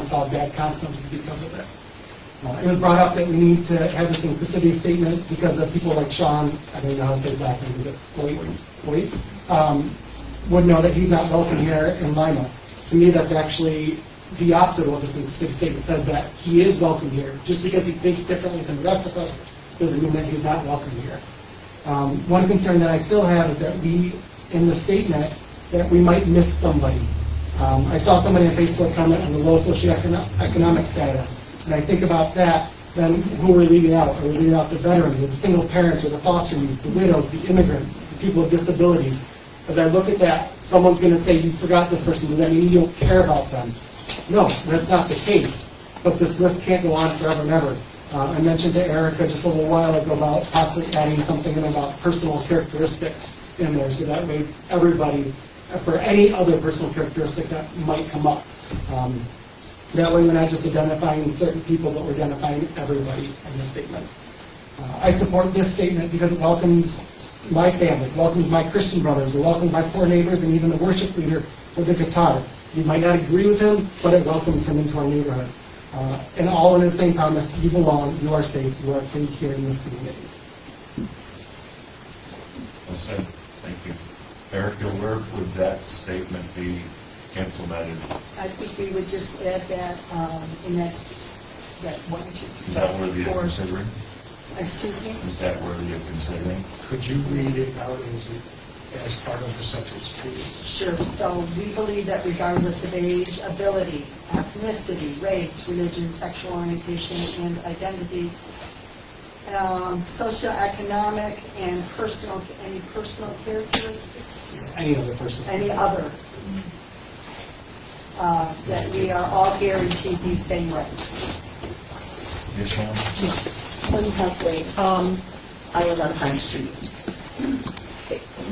saw bad consequences because of it. It was brought up that we need to have this inclusivity statement because of people like Sean, I don't know how to say his last name, is it Foyt? Would know that he's not welcome here in Lima. To me, that's actually the opposite of what this inclusivity statement says, that he is welcome here. Just because he thinks differently than the rest of us doesn't mean that he's not welcome here. One concern that I still have is that we, in the statement, that we might miss somebody. I saw somebody on Facebook comment on the low socioeconomic status, and I think about that, then who are we leaving out? Are we leaving out the veterans, or the single parents, or the foster youth, the widows, the immigrant, the people with disabilities? As I look at that, someone's going to say, you forgot this person, does that mean you don't care about them? No, that's not the case, but this list can't go on forever and ever. I mentioned to Erica just a little while ago about possibly adding something in about personal characteristic in there, so that way everybody, for any other personal characteristic that might come up. That way we're not just identifying certain people, but we're identifying everybody in this statement. I support this statement because it welcomes my family, welcomes my Christian brothers, it welcomes my poor neighbors, and even the worship leader with the guitar. You might not agree with him, but it welcomes him into our neighborhood. And all in the same promise, you belong, you are safe, you are free here in this community. Well said. Thank you. Erica, where would that statement be implemented? I think we would just add that, in that one. Is that worthy of considering? Excuse me? Is that worthy of considering? Could you read it out as part of the sentence, please? Sure. So we believe that regardless of age, ability, ethnicity, race, religion, sexual orientation, and identity, socioeconomic and any personal characteristics, Any other person. any other, that we are all guaranteed these same rights. Yes, ma'am? Lynn Huffley, I live on High Street.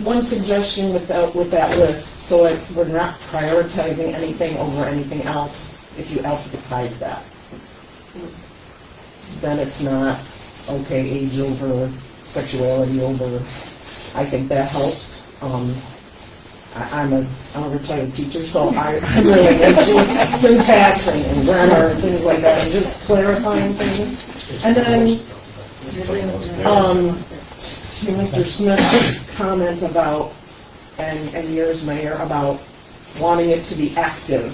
One suggestion with that list, so we're not prioritizing anything over anything else, if you alphabetize that. Then it's not, okay, age over, sexuality over. I think that helps. I'm a retired teacher, so I'm really into syntax and grammar and things like that, and just clarifying things. And then, to Mr. Smith's comment about, and yours, Mayor, about wanting it to be active.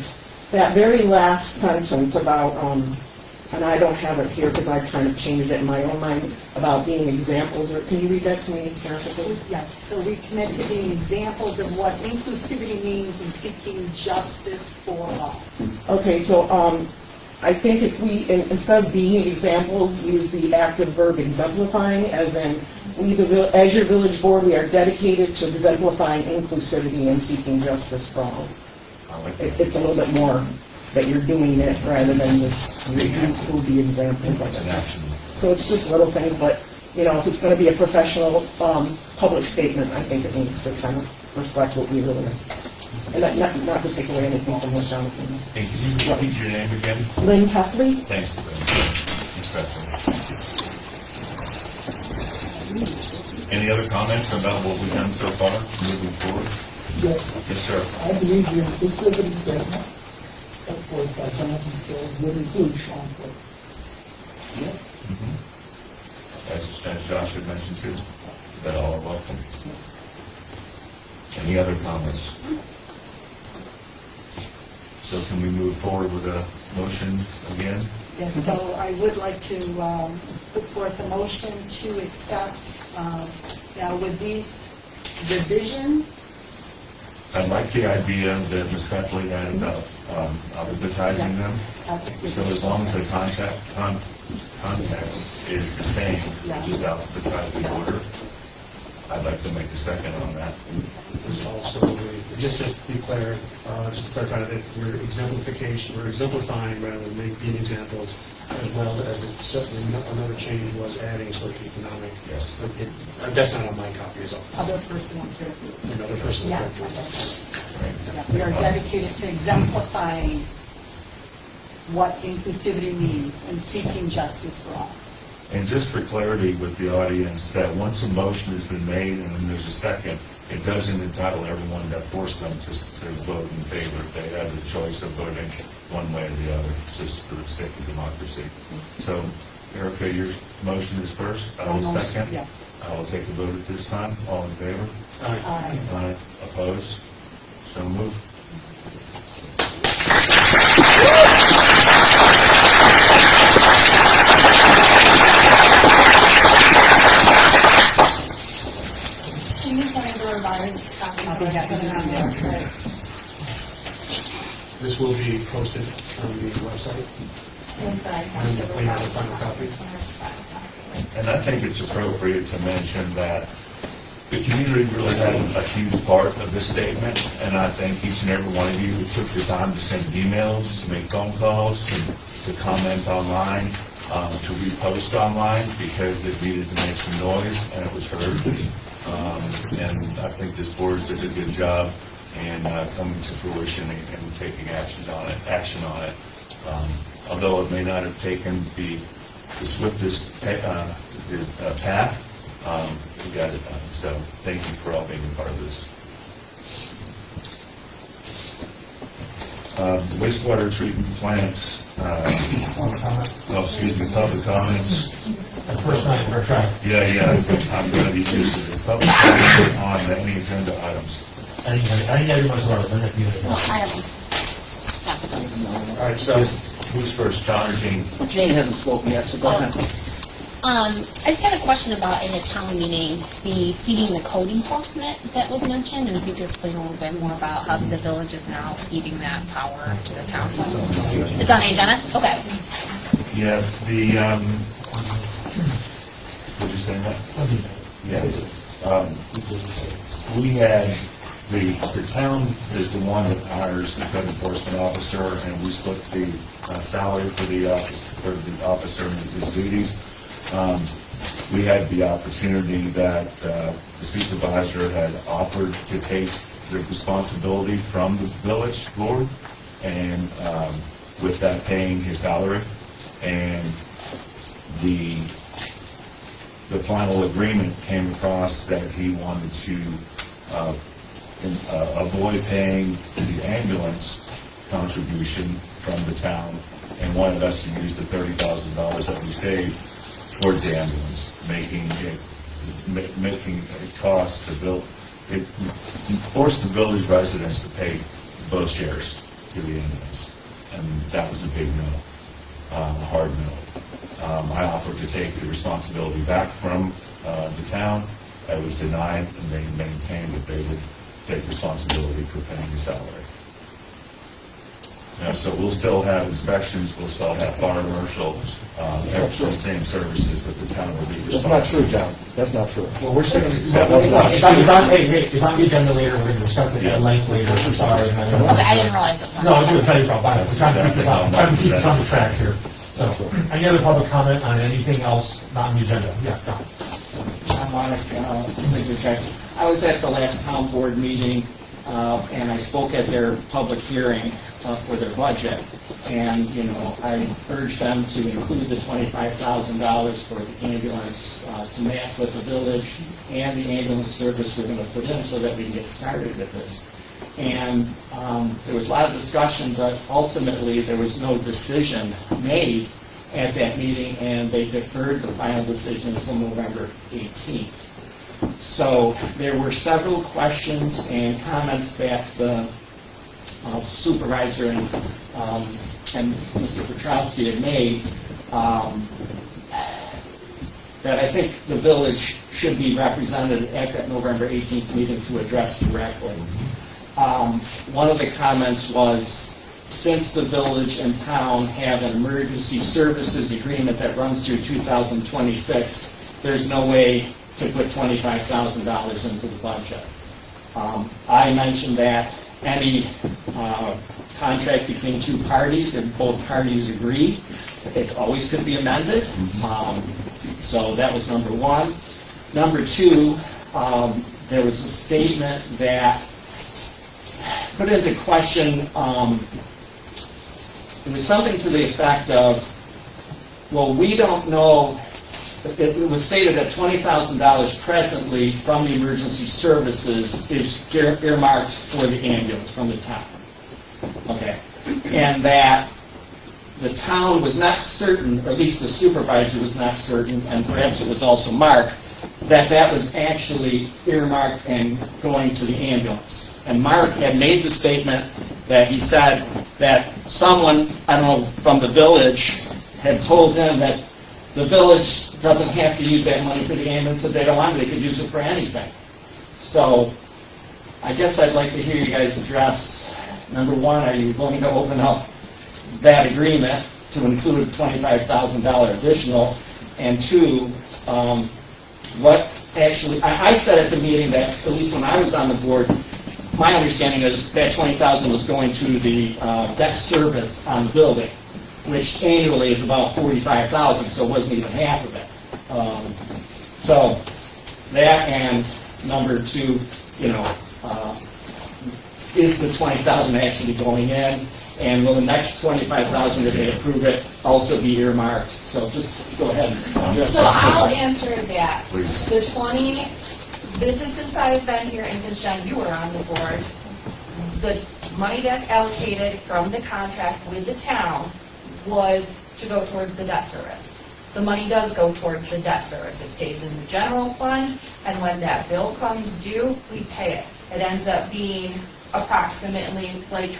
That very last sentence about, and I don't have it here because I kind of changed it in my own mind, about being examples, or can you read that to me, Erica, please? Yes, so we commit to being examples of what inclusivity means in seeking justice for all. Okay, so I think if we, instead of being examples, use the active verb exemplifying, as in, as your village board, we are dedicated to exemplifying inclusivity and seeking justice for all. It's a little bit more that you're doing it rather than just who the examples of it. So it's just little things, but if it's going to be a professional public statement, I think it needs to kind of reflect what we really are. And not to take away anything from what Jonathan. Hey, can you repeat your name again? Lynn Huffley. Thanks, Lynn. Any other comments about what we've done so far, moving forward? Yes. Yes, sir. I believe your inclusivity statement, put forth by Jonathan Stills, would include Sean Ford. Yep. As Josh had mentioned too, that all are welcome. Any other comments? So can we move forward with a motion again? Yes, so I would like to put forth a motion to accept, now with these revisions. I like the idea that Ms. Bentley had about advertising them. So as long as the contact is the same, which is alphabetized in order, I'd like to make a second on that. There's also, just to be clear, just to clarify that we're exemplifying rather than being examples, as well as certainly another change was adding socioeconomic. Yes. That's not on my copy, is all. Other personal characteristics. Another personal Yeah. characteristic. We are dedicated to exemplifying what inclusivity means and seeking justice for all. And just for clarity with the audience, that once a motion has been made and then there's a second, it doesn't entitle everyone to force them to vote in favor. They have the choice of voting one way or the other, just for the sake of democracy. So, Erica, your motion is first. I will second. Yes. I will take the vote at this time. All in favor? Aye. Aye. Opposed? So moved. I'll be happy to do that. This will be posted on the website. Inside. And we have a final copy. And I think it's appropriate to mention that the community really had a huge part of this statement, and I thank each and every one of you who took the time to send emails, to make phone calls, to comment online, to repost online, because it needed to make some noise, and it was heard. And I think this board did a good job in coming to fruition and taking action on it. Although it may not have taken the swiftest path, we got it done. So thank you for all being a part of this. Wastewater treatment plants. Public comments. First night, we're trying. Yeah, I'm going to be used to this. Public comments on any agenda items. I think everyone's learned, then if you. All right, so who's first, John or Jean? Jane hasn't spoken yet, so go ahead. I just had a question about in the town meeting, the ceding the code enforcement that was mentioned, and if you could explain a little bit more about how the village is now ceding that power to the town. It's on the agenda? Okay. Yeah, would you say that? Yeah. We had, the town is the one that hires the code enforcement officer, and we split the salary for the officer and his duties. We had the opportunity that the supervisor had offered to take the responsibility from the village board, and with that paying his salary. And the final agreement came across that he wanted to avoid paying the ambulance contribution from the town, and wanted us to use the $30,000 that we saved towards the ambulance, making it cost to build, it forced the village residents to pay both shares to the ambulance, and that was a big no, a hard no. I offered to take the responsibility back from the town. I was denied, and they maintained that they would take responsibility for paying the salary. So we'll still have inspections, we'll still have fire marshal, the same services, but the town will be responsible. That's not true, John. That's not true. Well, we're saying, That's not it's on the agenda later, we're going to discuss it at length later, I'm sorry. Okay, I didn't realize it. No, I was going to tell you about it, we're trying to keep this on the tracks here. So, any other public comment on anything else not on the agenda? Yeah, go. I'm Mark, I was at the last town board meeting, and I spoke at their public hearing for their budget. And, I urged them to include the $25,000 for the ambulance to match with the village and the ambulance service we're going to put in so that we can get started with this. And there was a lot of discussion, but ultimately there was no decision made at that meeting, and they deferred the final decision until November 18th. So there were several questions and comments that the supervisor and Mr. Petrowski had made that I think the village should be represented at that November 18th meeting to address directly. One of the comments was, since the village and town have an emergency services agreement that runs through 2026, there's no way to put $25,000 into the budget. I mentioned that any contract between two parties, and both parties agree, it always could be amended. So that was number one. Number two, there was a statement that put into question, it was something to the effect of, well, we don't know, it was stated that $20,000 presently from the emergency services is earmarked for the ambulance from the town. Okay. And that the town was not certain, or at least the supervisor was not certain, and perhaps it was also Mark, that that was actually earmarked and going to the ambulance. And Mark had made the statement that he said that someone, I don't know, from the village had told him that the village doesn't have to use that money for the ambulance if they don't want it, they could use it for anything. So I guess I'd like to hear you guys address, number one, are you going to open up that agreement to include $25,000 additional? And two, what actually, I said at the meeting that, at least when I was on the board, my understanding is that $20,000 was going to the debt service on the building, which annually is about $45,000, so it wasn't even half of it. So that, and number two, is the $20,000 actually going in? And will the next $25,000, if they approve it, also be earmarked? So just go ahead and address So that. I'll answer that. Please. The 20, this is since I've been here and since John, you were on the board, the money that's allocated from the contract with the town was to go towards the debt service. The money does go towards the debt service. It stays in the general fund, and when that bill comes due, we pay it. It ends up being approximately like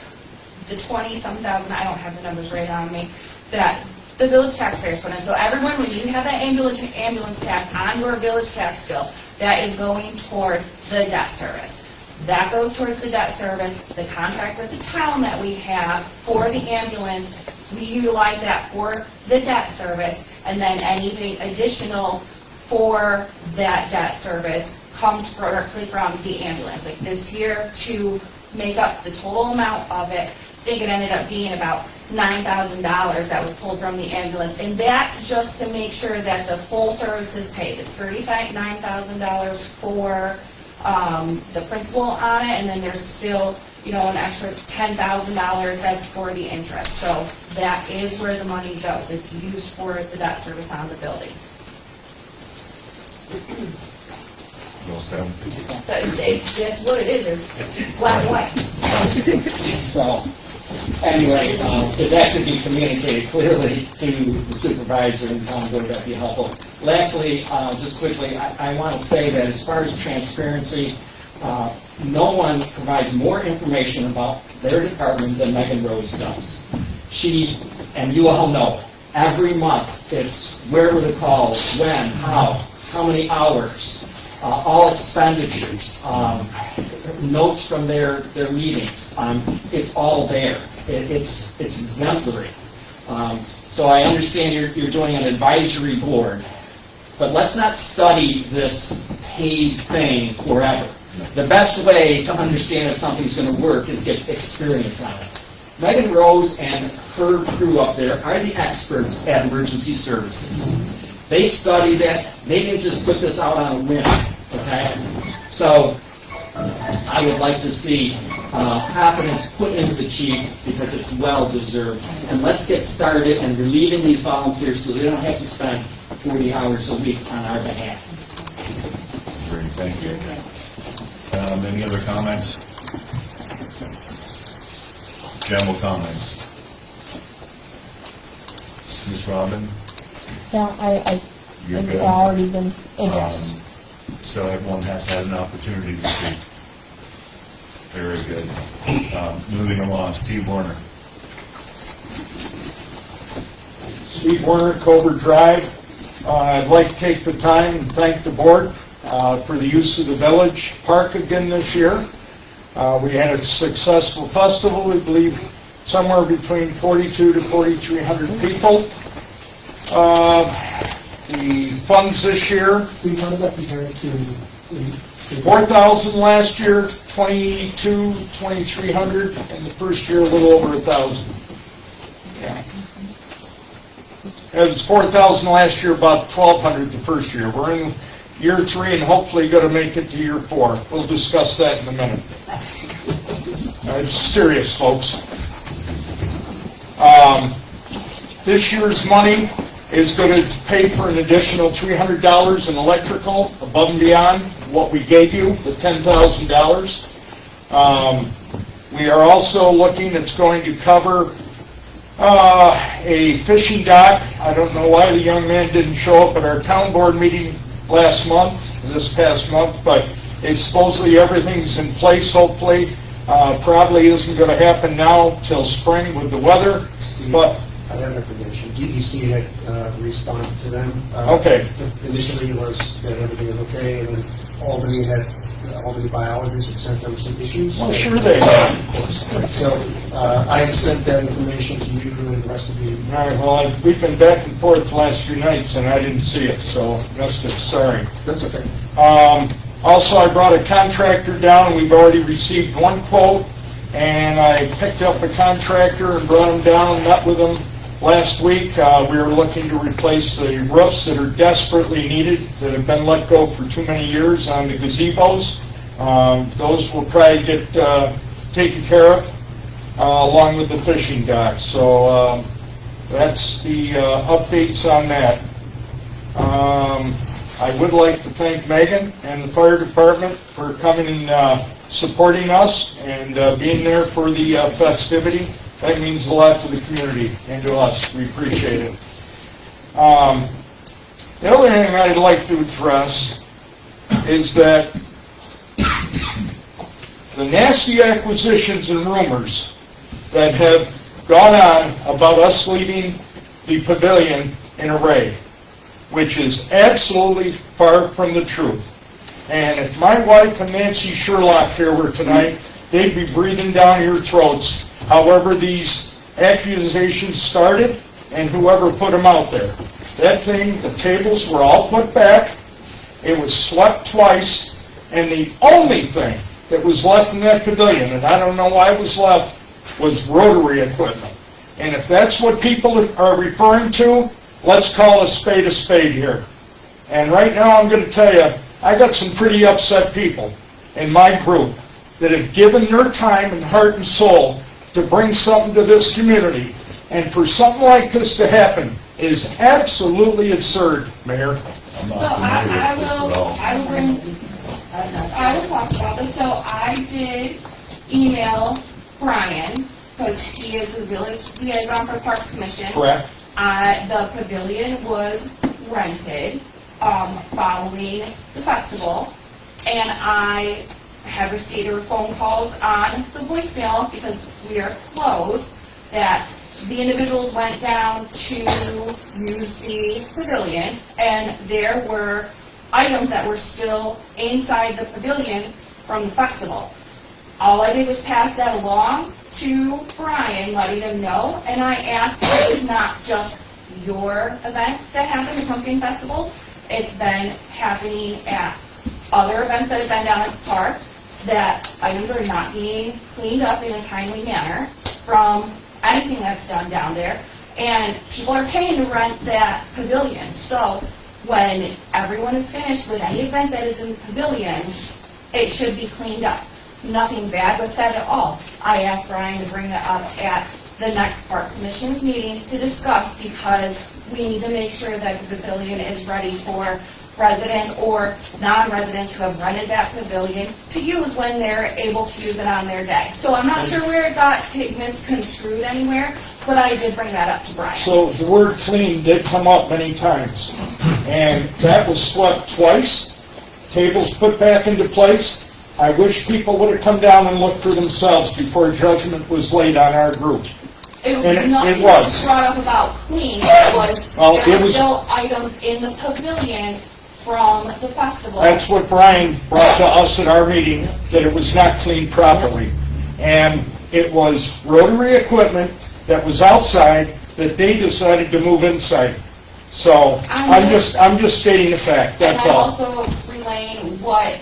the 20-some thousand, I don't have the numbers right on me, that the village taxpayers put in. So everyone, when you have that ambulance tax on your village tax bill, that is going towards the debt service. That goes towards the debt service. The contract with the town that we have for the ambulance, we utilize that for the debt service, and then anything additional for that debt service comes directly from the ambulance. Like this year, to make up the total amount of it, I think it ended up being about $9,000 that was pulled from the ambulance, and that's just to make sure that the full service is paid. It's $39,000 for the principal on it, and then there's still, an extra $10,000 that's for the interest. So that is where the money goes. It's used for the debt service on the building. That's what it is. It's black and white. So, anyway, if that could be communicated clearly to the supervisor and town board, that'd be helpful. Lastly, just quickly, I want to say that as far as transparency, no one provides more information about their department than Megan Rose does. She, and you all know, every month it's where were the calls, when, how many hours, all expenditures, notes from their meetings. It's all there. It's exemplary. So I understand you're doing an advisory board, but let's not study this paid thing forever. The best way to understand if something's going to work is get experience on it. Megan Rose and her crew up there are the experts at emergency services. They studied it. They didn't just put this out on a whim. Okay? So I would like to see confidence put into the chief because it's well deserved. And let's get started and relieving these volunteers so they don't have to spend 40 hours a week on our behalf. Great, thank you. Any other comments? General comments? Ms. Robin? Yeah, You're I've good? already been addressed. So everyone has had an opportunity to speak. Very good. Moving along, Steve Werner. Steve Werner, Cobra Drive. I'd like to take the time and thank the board for the use of the village park again this year. We had a successful festival. We believe somewhere between 4,200 to 4,300 people. The funds this year. Steve, how does that compare to? 4,000 last year, 2,300, and the first year a little over 1,000. Yeah. It was 4,000 last year, about 1,200 the first year. We're in year 3 and hopefully going to make it to year 4. We'll discuss that in a minute. It's serious, folks. This year's money is going to pay for an additional $300 in electrical above and beyond what we gave you, the $10,000. We are also looking, it's going to cover a fishing dock. I don't know why the young man didn't show up at our town board meeting this past month, but it's supposedly everything's in place, hopefully. Probably isn't going to happen now till spring with the weather, but I have information. DEC had responded to them. Okay. Initially was that everything was okay, and then Albany had all the biologists have sent them some issues. Well, sure they have. Of course. So I have sent that information to you and the rest of the. All right, well, we've been back and forth the last few nights, and I didn't see it, so that's good, sorry. That's okay. Also, I brought a contractor down, we've already received one quote, and I picked up a contractor and brought him down and met with him last week. We were looking to replace the roofs that are desperately needed, that have been let go for too many years on the gazebos. Those will probably get taken care of, along with the fishing docks. So that's the updates on that. I would like to thank Megan and the fire department for coming and supporting us and being there for the festivity. That means a lot to the community and to us. We appreciate it. The other thing I'd like to address is that the nasty acquisitions and rumors that have gone on about us leaving the pavilion in array, which is absolutely far from the truth. And if my wife and Nancy Sherlock here were tonight, they'd be breathing down your throats. However these accusations started and whoever put them out there. That thing, the tables were all put back, it was swept twice, and the only thing that was left in that pavilion, and I don't know why it was left, was rotary equipment. And if that's what people are referring to, let's call a spade here. And right now I'm going to tell you, I got some pretty upset people in my group that have given their time and heart and soul to bring something to this community. And for something like this to happen is absolutely absurd, Mayor. I will talk about this. So I did email Brian, because he is the village liaison for Parks Commission. Correct. The pavilion was rented following the festival, and I have received phone calls on the voicemail, because we are closed, that the individuals went down to use the pavilion, and there were items that were still inside the pavilion from the festival. All I did was pass that along to Brian, letting him know, and I asked, this is not just your event that happened, the Pumpkin Festival. It's been happening at other events that have been down at the park, that items are not being cleaned up in a timely manner from anything that's done down there, and people are paying to rent that pavilion. So when everyone is finished with any event that is in the pavilion, it should be cleaned up. Nothing bad was said at all. I asked Brian to bring that up at the next Park Commission's meeting to discuss, because we need to make sure that the pavilion is ready for residents or non-residents who have rented that pavilion to use when they're able to use it on their day. So I'm not sure where it got misconstrued anywhere, but I did bring that up to Brian. So the word clean did come up many times, and that was swept twice, tables put back into place. I wish people would have come down and looked for themselves before judgment was laid on our group. Nothing was brought up about clean. It was, there were still items in the pavilion from the festival. That's what Brian brought to us at our meeting, that it was not cleaned properly. And it was rotary equipment that was outside that they decided to move inside. So I'm just stating the fact, that's all. And I'm also relaying what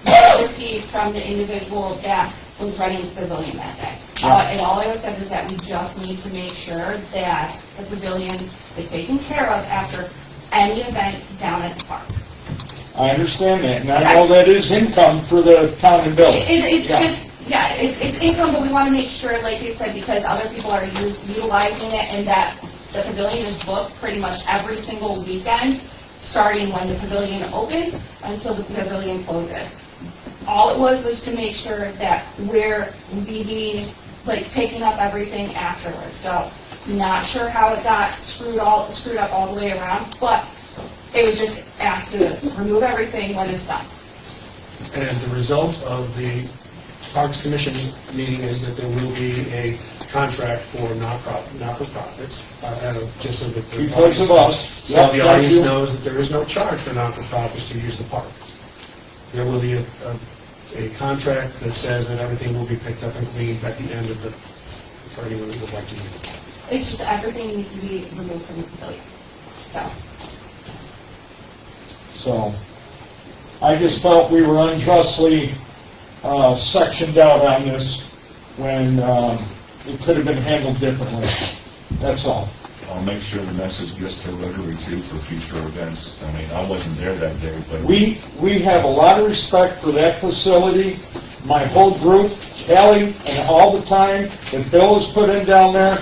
we received from the individual that was running the pavilion that day. And all I said is that we just need to make sure that the pavilion is taken care of after any event down at the park. I understand that, and I know that is income for the town and village. It's income, but we want to make sure, like you said, because other people are utilizing it, and that the pavilion is booked pretty much every single weekend, starting when the pavilion opens until the pavilion closes. All it was to make sure that we're leaving, picking up everything afterwards. So, not sure how it got screwed up all the way around, but it was just asked to remove everything when it's done. And the result of the Parks Commission meeting is that there will be a contract for not-for-profits, just so that because of us. So the audience knows that there is no charge for not-for-profits to use the park. There will be a a contract that says that everything will be picked up and cleaned at the end of the, for anyone who would like to use it. It's just everything needs to be removed from the pavilion, so. So, I just felt we were unjustly sectioned out on this when it could have been handled differently. That's all. I'll make sure the message gets to Rotary too for future events. I mean, I wasn't there that day, but. We have a lot of respect for that facility, my whole group, Kelly, and all the time that Bill has put in down there.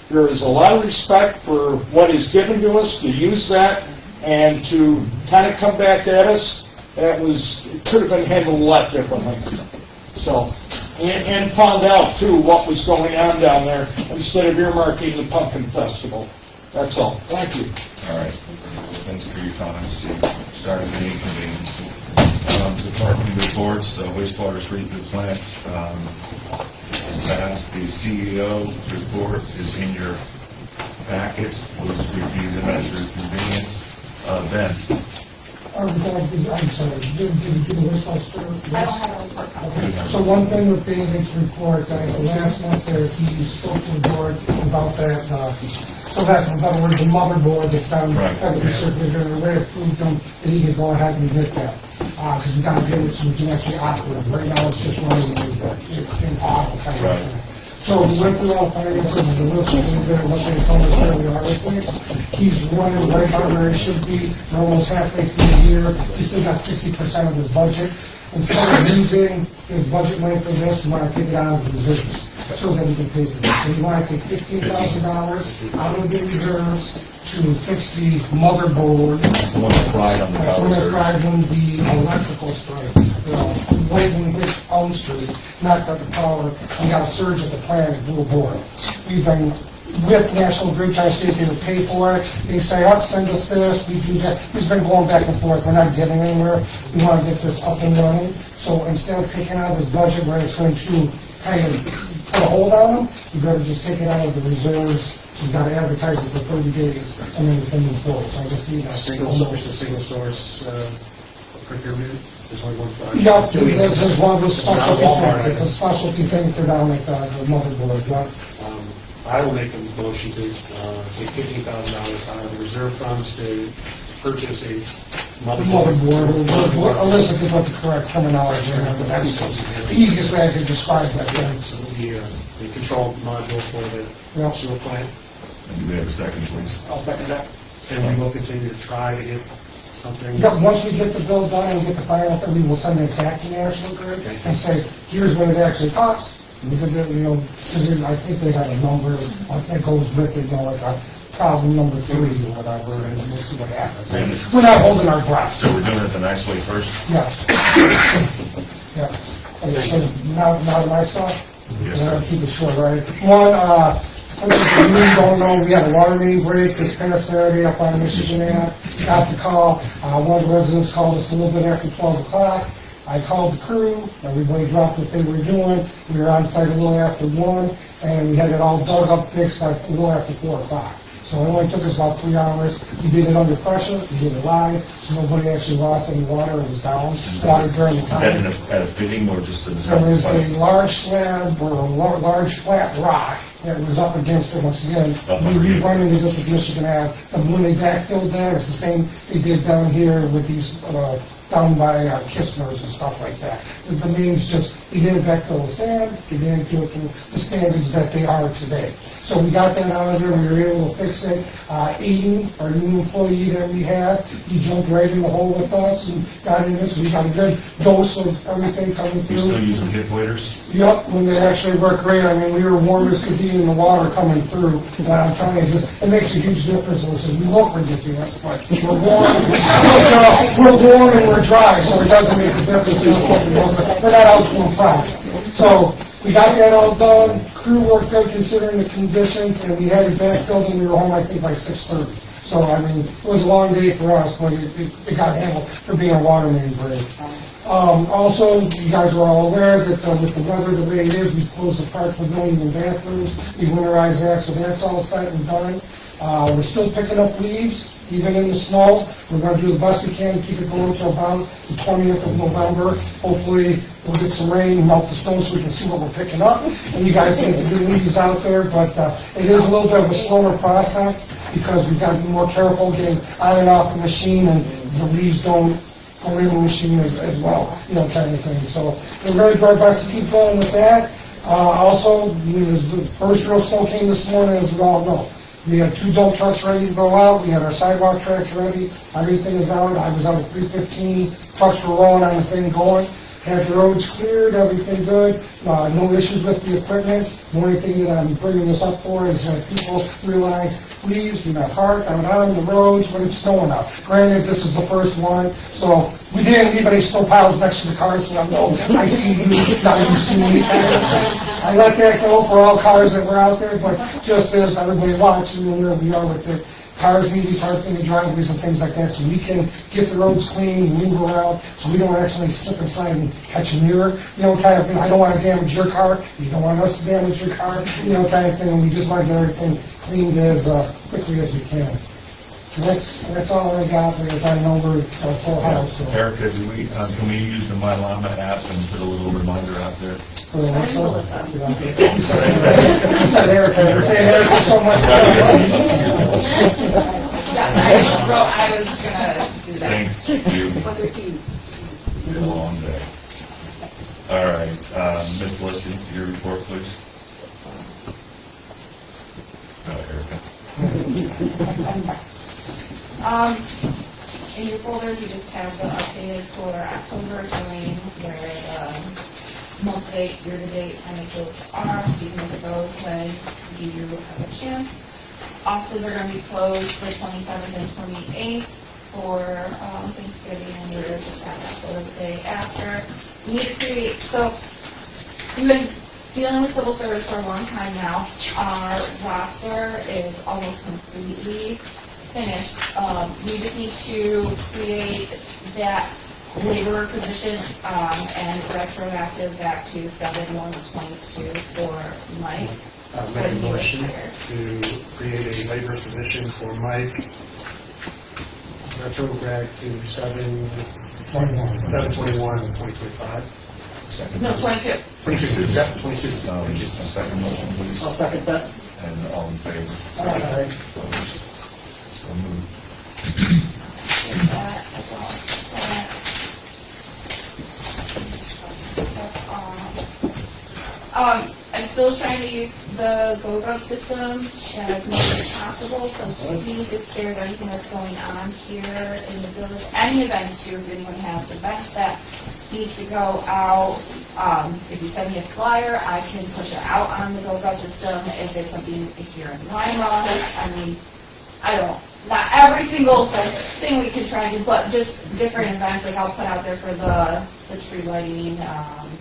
There is a lot of respect for what is given to us, to use that, and to kind of come back at us. It could have been handled a lot differently. So, and found out too what was going on down there instead of earmarking the pumpkin festival. That's all. Thank you. All right. Thanks for your comments, Chief. Sorry for the inconvenience. Department reports, wastewater treatment plant is passed. The CEO report is in your packet. Please review them at your convenience. Ben. I'm sorry, did you give the wastewater story? I don't have a report copy. Okay. So one thing with David's report, last month there, he spoke to the board about that, so that's, in other words, the motherboard that's down at the circulator, and they approved him, that he could go ahead and get that. Because we gotta get it so we can actually operate. Right now, it's just running in auto kind of thing. So we went through all finances, the list that we did, what they told us where we are with things. He's running right about where he should be. We're almost halfway through the year. He's still got 60% of his budget. Instead of using his budget money for this, we want to take it out of the reserves so that we can pay for this. So we want to take $15,000 out of the reserves to fix the motherboard. That's the one that fried on the That's the power one that surge. fried when the electrical strike. Right when we hit Elm Street, knocked out the power, we got a surge at the plant at Blue Board. We've been with National Grid trying to see if they would pay for it. They say, oh, send us this, we do that. We've been going back and forth. We're not getting anywhere. We want to get this up and running. So instead of taking out of his budget where it's going to kind of put a hold on him, we'd rather just take it out of the reserves. We've got to advertise it for 30 days and then we can move forward. So I just need that. Single source procurement. There's only one product. Yeah, there's one of those specialty things. It's a specialty thing for down at the motherboard, right? I will make a motion to take $15,000 out of the reserve funds to purchase a Motherboard. Alyssa could put the correct terminology in there, but that's the easiest way I could describe that. So the control module for the sewer plant. And do we have a second, please? I'll second that. And we will continue to try to get something. Yeah, once we get the bill done and get the final thing, we will send it back to National Grid and say, here's what it actually costs. We could, because I think they have a number that goes with it, like a problem number 3 or whatever, and we'll see what happens. We're not holding our breath. So we're doing it the nice way first? Yes. Yes. Okay, so now to my stuff? Yes, sir. Keep it short, right? One, for those of you who don't know, we had a water main break this past Saturday up on Michigan Ave. Got the call. One of the residents called us a little bit after 12 o'clock. I called the crew. Everybody dropped what they were doing. We were on site a little after 1, and we had it all dug up, fixed by a little after 4 o'clock. So it only took us about 3 hours. We did it under pressure. We did it live. So nobody actually lost any water. It was down. Water during the time. Is that at a fitting or just in the There was a large slab or a large flat rock that was up against it once again. We run into this with Michigan Ave. And when they backfilled that, it's the same they did down here with these, down by Kistner's and stuff like that. The name's just, they didn't backfill the sand, they didn't do it to the standards that they are today. So we got that out of there, we were able to fix it. Aiden, our new employee that we had, he jumped right in the hole with us and got in it, so we got a good dose of everything coming You're through. still using hip waders? Yep, when they actually work great. I mean, we were warm as could be in the water coming through. And I'm telling you, it makes a huge difference. Listen, we look ridiculous, but we're warm. We're warm and we're dry, so it doesn't make a difference. We're not out to fast. So we got that all done. Crew worked good considering the conditions, and we had it backfilled, and we were home, I think, by 6:30. So, I mean, it was a long day for us, but it got handled for being a water main break. Also, you guys are all aware that with the weather the way it is, we closed the park pavilion and bathrooms. We winterized that, so that's all set and done. We're still picking up leaves. even in the snow. We're gonna do the best we can to keep it going till about the 20th of November. Hopefully, we'll get some rain, melt the snow so we can see what we're picking up, and you guys get the good leaves out there, but it is a little bit of a slower process because we've got to be more careful getting on and off the machine, and the leaves don't go in the machine as well, kind of thing. So we're going to do our best to keep going with that. Also, the first real snow came this morning, as we all know. We had 2 dump trucks ready to go out. We had our sidewalk tracks ready. Everything is out. I was out at 3:15. Trucks were rolling on the thing going. Had the roads cleared, everything good. No issues with the equipment. The only thing that I'm bringing this up for is that people realize, please do not park out on the roads when it's snowing out. Granted, this is the first one, so we didn't leave any snow piles next to the cars, so I know I see you, now you see me. I let that go for all cars that were out there, but just as everybody watching, where we are with it. Cars need to be parked in the driveways and things like that, so we can get the roads clean, move around, so we don't actually slip inside and catch a mirror, kind of thing. I don't want to damage your car, you don't want us to damage your car, kind of thing, and we just want to get everything cleaned as quickly as we can. So that's all I got, because I know we're full house. So. Erica, can we use the My Llama app and put a little reminder out there? You said Erica, you're saying Erica so much. I was gonna do that. Thank you. Been a long day. All right, Miss Lissy, your report, please. Erica. In your folders, you just have the updated for October showing where the month-to-date, year-to-date financials are. You can look at those when you have a chance. Offices are going to be closed the 27th and 28th for Thanksgiving, and we're just have that for the day after. We need to create, so we've been dealing with civil service for a long time now. Our roster is almost completely finished. We just need to create that laborer position and retroactive back to 7/1/22 for Mike. Make a motion to create a labor position for Mike. Retro back to 7/21/2025. Second. No, 22. 22. Is that 22? A second motion, please. I'll second that. And all in favor? Aye. So moved. That's all set. I'm still trying to use the GoGov system as much as possible, so please, if there's anything that's going on here in the village, any events too, if anyone has events that need to go out, if you send me a flyer, I can push it out on the GoGov system. If it's something here in Lima, not every single thing we can try and do, but just different events, like I'll put out there for the tree lighting,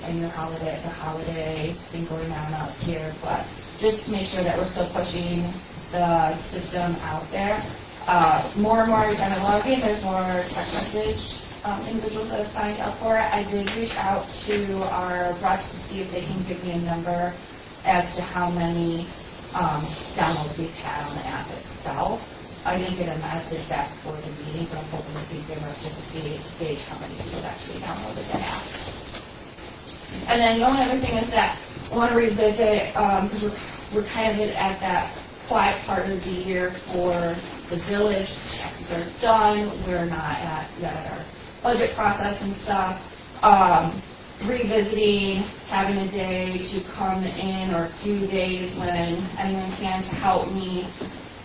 and the holiday thing going on out here, but just to make sure that we're still pushing the system out there. More and more every time I log in, there's more text message individuals that have signed up for it. I did reach out to our reps to see if they can give me a number as to how many downloads we've had on the app itself. I didn't get a message back before the meeting, but I'm hoping they can give us just to gauge how many people have actually downloaded the app. And then the only other thing is that I want to revisit, because we're kind of at that quiet part of the year for the village. Taxes are done. We're not yet at our budget process and stuff. Revisiting, having a day to come in, or a few days when anyone can, to help me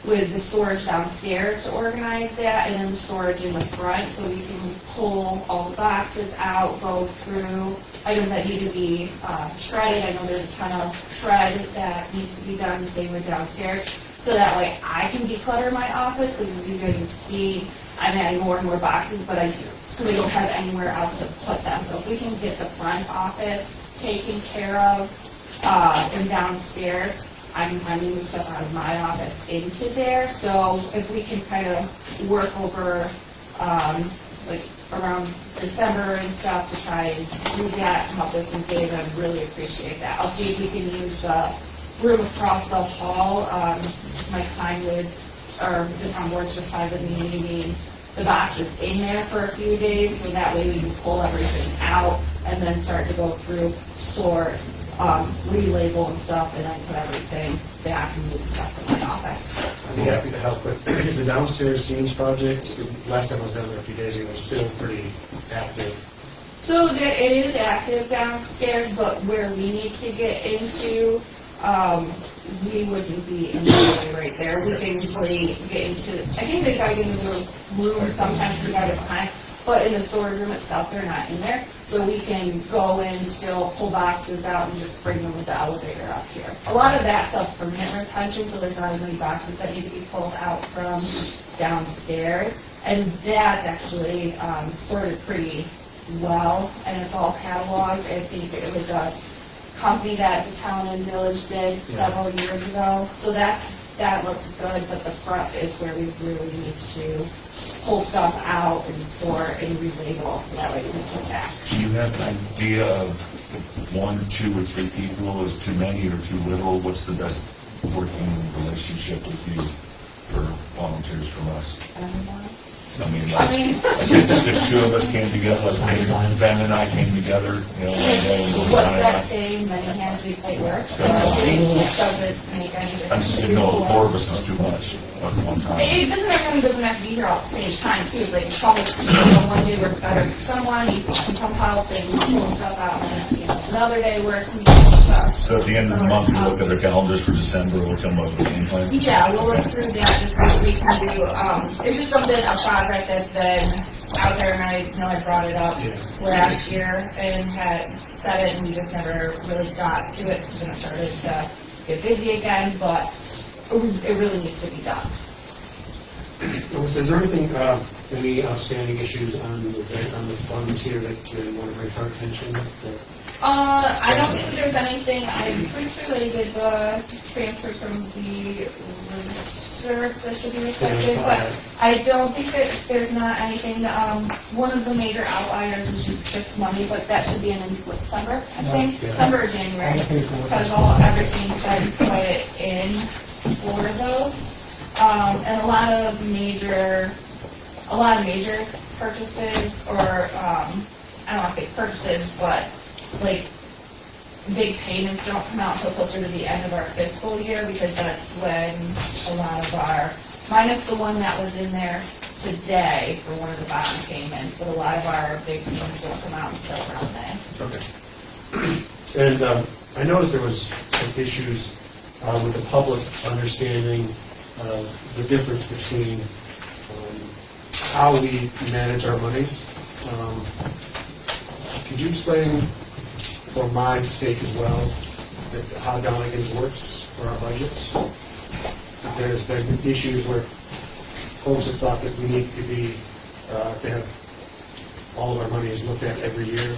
with the storage downstairs to organize that, and then the storage in the front, so we can pull all the boxes out, go through items that need to be shredded. I know there's a ton of shred that needs to be done the same way downstairs, so that way I can declutter my office, because as you guys have seen, I'm adding more and more boxes, but so we don't have anywhere else to put them. So if we can get the front office taken care of and downstairs, I'm trying to move stuff out of my office into there. So if we can kind of work over like around December and stuff to try and do that and help us in Dave, I'd really appreciate that. I'll see if we can use the room across the hall. This is my time with or the town board's just fine with me leaving the boxes in there for a few days, so that way we can pull everything out and then start to go through, sort, relabel and stuff, and then put everything back and move stuff in my office. I'd be happy to help, but is the downstairs scenes project, last time I was down there a few days ago, still pretty active? So it is active downstairs, but where we need to get into, we wouldn't be in the way right there. We can usually get into, I think they gotta get into the room sometimes, we gotta get behind, but in the storage room itself, they're not in there. So we can go in, still pull boxes out and just bring them with the elevator up here. A lot of that stuff's permanent retention, so there's not as many boxes that need to be pulled out from downstairs. And that's actually sorted pretty well, and it's all cataloged. I think it was a company that the town and village did several years ago. So that looks good, but the front is where we really need to pull stuff out and sort and relabel, so that way we can put it back. Do you have an idea of if 1, 2, or 3 people is too many or too little? What's the best working relationship with you for volunteers from us? I mean, if 2 of us came together, like Ben and I came together, you know, What's that saying, many hands make light work, so it doesn't make any difference. I just didn't know if 4 of us is too much at one time. Everyone doesn't have to be here all at the same time too, like a couple of people, one day works better for someone, you can come help and pull stuff out, and another day works and you pull stuff. So at the end of the month, we look at our calendars for December, we'll come up with a game plan? Yeah, we'll look through that just so we can do, it's just something, a project that's been out there, and I know I brought it up last year and had said it, and we just never really got to it because then it started to get busy again, but it really needs to be done. Is there anything, any outstanding issues on the funds here that you want to bring to our attention? I don't think there's anything, I'm pretty sure they did the transfers from the reserves that should be reflected, but I don't think that there's not anything, one of the major outliers is just fixed money, but that should be in December, I think, December or January, because everything's been put in for those. And a lot of major purchases, or I don't want to say purchases, but like big payments don't come out until closer to the end of our fiscal year, because that's when a lot of our, minus the one that was in there today for one of the bond payments, but a lot of our big payments don't come out until around May. Okay. And I know that there was some issues with the public understanding the difference between how we manage our monies. Could you explain, for my sake as well, how Donegan's works for our budgets? There's been issues where folks have thought that we need to be to have all of our money is looked at every year.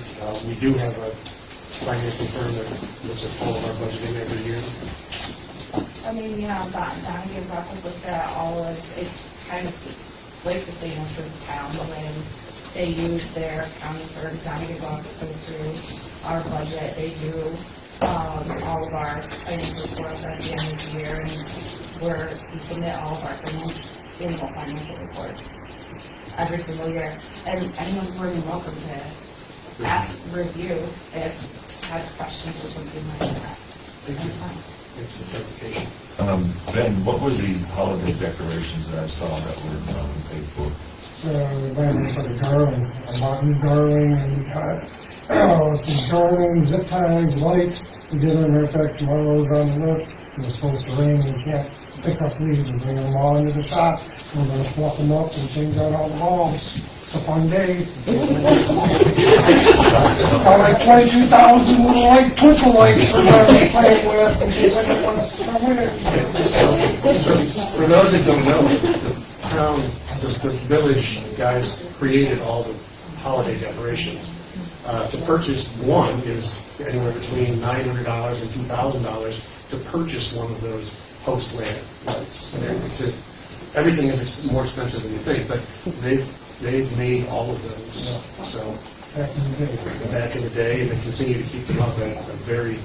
We do have a financing firm that looks at all of our budgeting every year. I mean, Donegan's office looks at all of, it's kind of like the same as for the town, but when they use their accounting firm, Donegan's office goes through our budget, they do all of our financial reports at the end of the year, and we submit all of our annual financial reports every single year. And anyone's more than welcome to ask, review, if has questions or something like that. Thank you. Thanks for clarification. Ben, what were the holiday decorations that I saw that were paid for? We went for the garland, a Martin garland, and we got some garlands, zip ties, lights. We did them, in fact, tomorrow's on the list. It was supposed to rain, and we can't pick up leaves and bring them all into the shop. We're going to fluff them up and change out all the bulbs. It's a fun day. Got like 22,000 little white twinkle lights for them to play with, in case anyone wants to come in. So, for those that don't know, the town, the village guys created all the holiday decorations. To purchase one is anywhere between $900 and $2,000 to purchase one of those post lights. Everything is more expensive than you think, but they've made all of those. So back in the day, and they continue to keep them up at a very,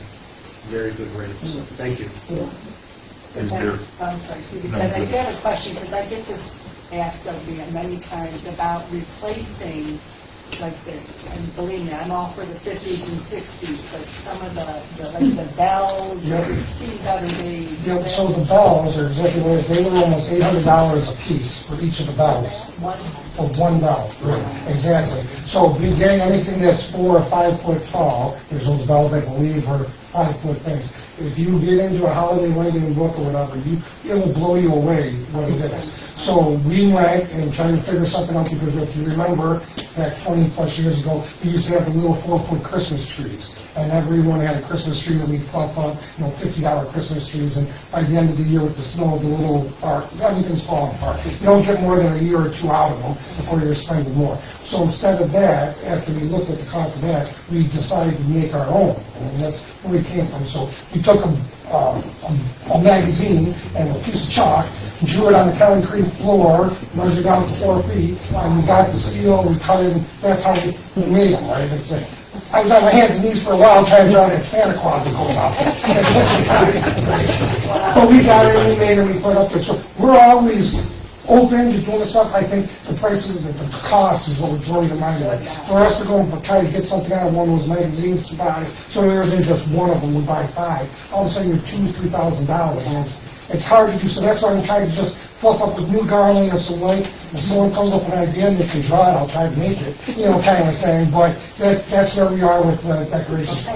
very good rate. So thank you. Is there- I'm sorry, Steve, No, but I good. do have a question, because I get this asked of me many times about replacing, like and believe me, I'm all for the 50s and 60s, but some of the bells, Yep. we've seen better days. Yep, so the bells are exactly what, they were almost $800 a piece for each of the bells. For one bell, right, exactly. So if you get anything that's 4 or 5 foot tall, there's those bells, I believe, are 5 foot things. If you get into a holiday lighting book or whatever, it will blow you away what it is. So we went and tried to figure something out, because if you remember, back 20 plus years ago, we used to have the little 4-foot Christmas trees. And everyone had a Christmas tree that we fluff up, $50 Christmas trees. And by the end of the year with the snow, the little part, everything's falling apart. You don't get more than a year or two out of them before you're spending more. So instead of that, after we looked at the cost of that, we decided to make our own. And that's where we came from. So we took a magazine and a piece of chalk, drew it on the concrete floor, measured out 4 feet, and we got the steel, we cut it, and that's how we made them, right? I was on my hands and knees for a while trying to draw that Santa Claus that goes out there. But we got it, and we made it, and we put it up there. So we're always open to doing stuff. I think the prices, the cost is what would blow your mind away. For us to go and try to get something out of one of those magazines to buy, so there isn't just one of them, we buy 5. All of a sudden you're $2,000-$3,000, and it's hard to do. So that's why I'm trying to just fluff up with new garland and some lights. If someone comes up with an idea and they can draw it, I'll try to make it, kind of thing. But that's where we are with decorations.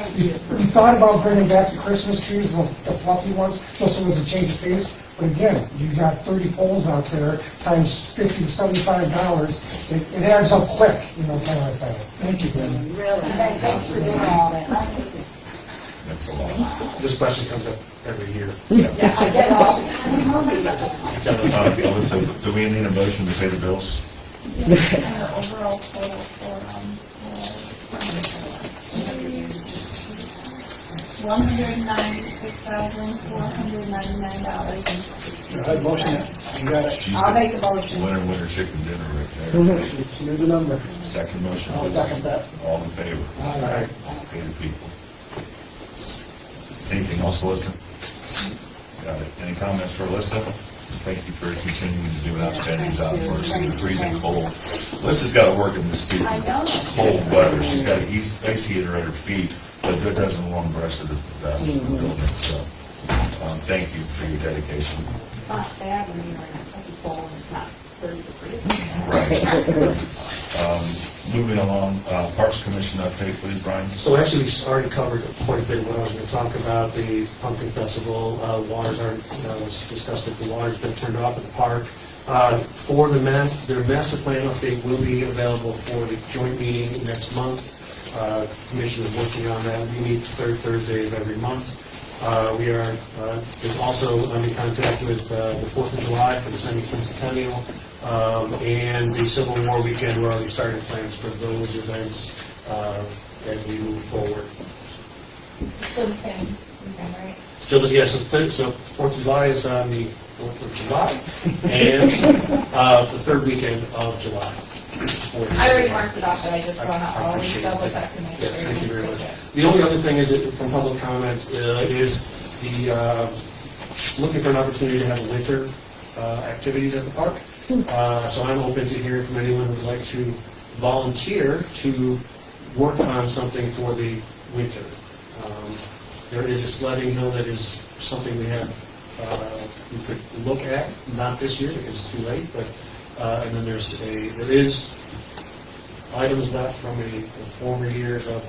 We thought about bringing back the Christmas trees, the fluffy ones, just so it was a change of pace. But again, you got 30 poles out there times $50 to $75. It adds up quick, kind of thing. Thank you, Ben. Really, thanks for doing all that. That's a lot. This question comes up every year. Yeah, I get all. Alyssa, do we need a motion to pay the bills? Overall total for, $196,499.60. Motion, you got it. I'll make the motion. Winter chicken dinner right there. She knew the number. Second motion. I'll please. second that. All in favor? Aye. Let's pay the people. Anything else, Alyssa? Got it. Any comments for Alyssa? Thank you for continuing to do an outstanding job for us in the freezing cold. Alyssa's got to work in this stupid cold weather. She's got a space heater at her feet, but that doesn't warm the rest of the building. So, thank you for your dedication. It's not bad when you're in a cold and it's not 30 degrees. Right. Moving along, Parks Commission update, please, Brian. So actually, we already covered quite a bit of what I was going to talk about, the pumpkin festival. Waters aren't, was discussed that the water's been turned off at the park. For their master plan update will be available for the joint meeting next month. The commission is working on that. We meet the third Thursday of every month. We are also in contact with the 4th of July for the semi-centennial. And the Civil War weekend, we're already starting plans for those events as we move forward. So the same weekend, right? So 4th of July is on the 4th of July, and the third weekend of July. I already marked it off, but I just want to always double check to make sure. Thank you very much. The only other thing is, from public comment, is the looking for an opportunity to have winter activities at the park. So I'm open to hearing from anyone who would like to volunteer to work on something for the winter. There is a sledding hill that is something we have, we could look at, not this year because it's too late, but, and then there is items left from the former years of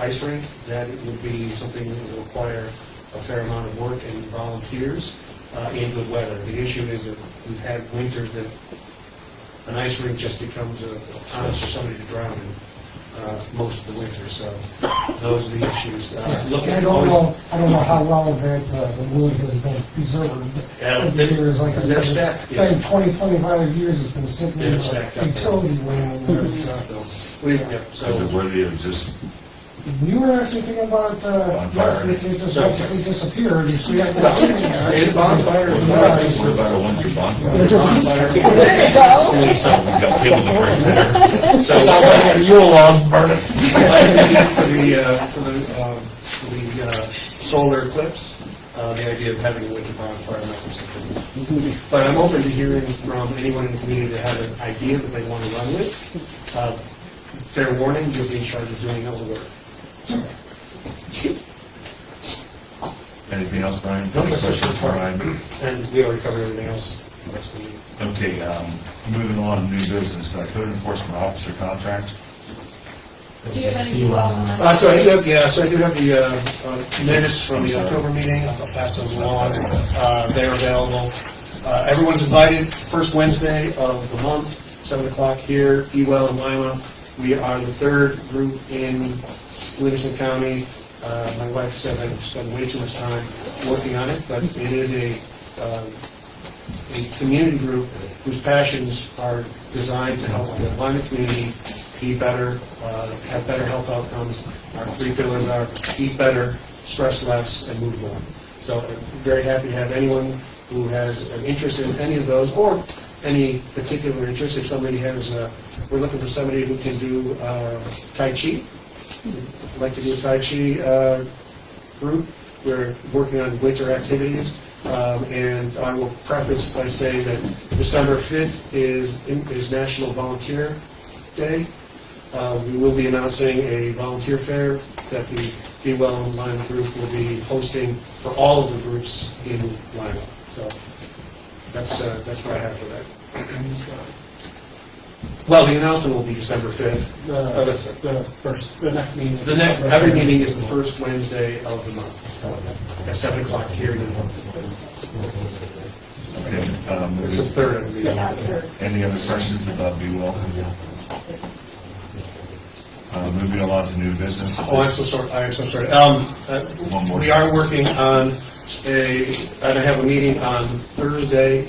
ice rink that would be something that would require a fair amount of work and volunteers in good weather. The issue is that we've had winters that an ice rink just becomes a pond for somebody to drown in most of the winter. So those are the issues. I don't know how well that the wood has been preserved. There's like a 20, 25 years it's been sitting in a utility room. Is it worthy of just We were actually thinking about it just magically disappeared. So we have to bonfire. What about a winter bonfire? There you go. So we've got people to work there. So you along, burn it. For the solar eclipse, the idea of having a winter bonfire. But I'm open to hearing from anyone in the community that has an idea that they want to run with. Fair warning, you'll be in charge of doing all the work. Anything else, Brian? No, that's Any questions it. for Brian? And we already covered everything else. Okay, moving on, new business, code enforcement officer contract. Do you have any? So I do have the minutes from the October meeting. I'll pass them along. They're available. Everyone's invited. First Wednesday of the month, 7 o'clock here, Ewell and Lima. We are the third group in Livingston County. My wife says I've spent way too much time working on it, but it is a community group whose passions are designed to help the Lima community be better, have better health outcomes. Our three pillars are eat better, stress less, and move more. So I'm very happy to have anyone who has an interest in any of those, or any particular interest. If somebody has, we're looking for somebody who can do Tai Chi. We'd like to do a Tai Chi group. We're working on winter activities. And I will preface by saying that December 5th is National Volunteer Day. We will be announcing a volunteer fair that the Be Well and Lima group will be hosting for all of the groups in Lima. So that's what I have for that. Well, the announcement will be December 5th. The next meeting. Every meeting is the first Wednesday of the month at 7 o'clock here in the morning. Okay, It's the third of the meeting. any other questions about Be Well? Moving along to new business. Oh, I'm so sorry. One more. We are working on and I have a meeting on Thursday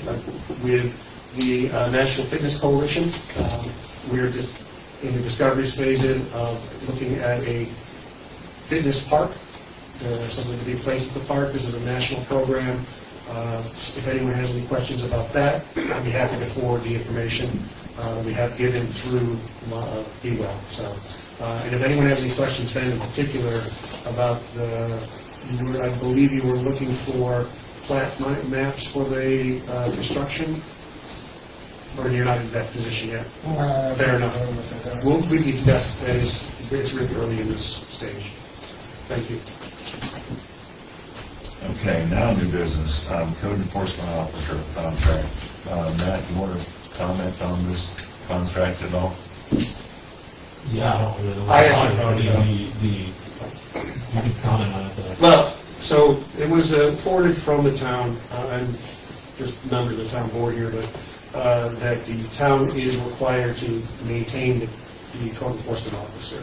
with the National Fitness Coalition. We're just in the discovery phases of looking at a fitness park, something to be placed at the park. This is a national program. If anyone has any questions about that, I'd be happy to forward the information we have given through Be Well. So, and if anyone has any questions, Ben, in particular, about I believe you were looking for plat maps for the construction, or you're not in that position yet? Fair enough. We need to test that. It's really early in this stage. Thank you. Okay, now new business, code enforcement officer contract. Matt, you want to comment on this contract at all? Yeah, I don't really know. You can comment on it. Well, so it was forwarded from the town, and just members of the town board here, but that the town is required to maintain the code enforcement officer.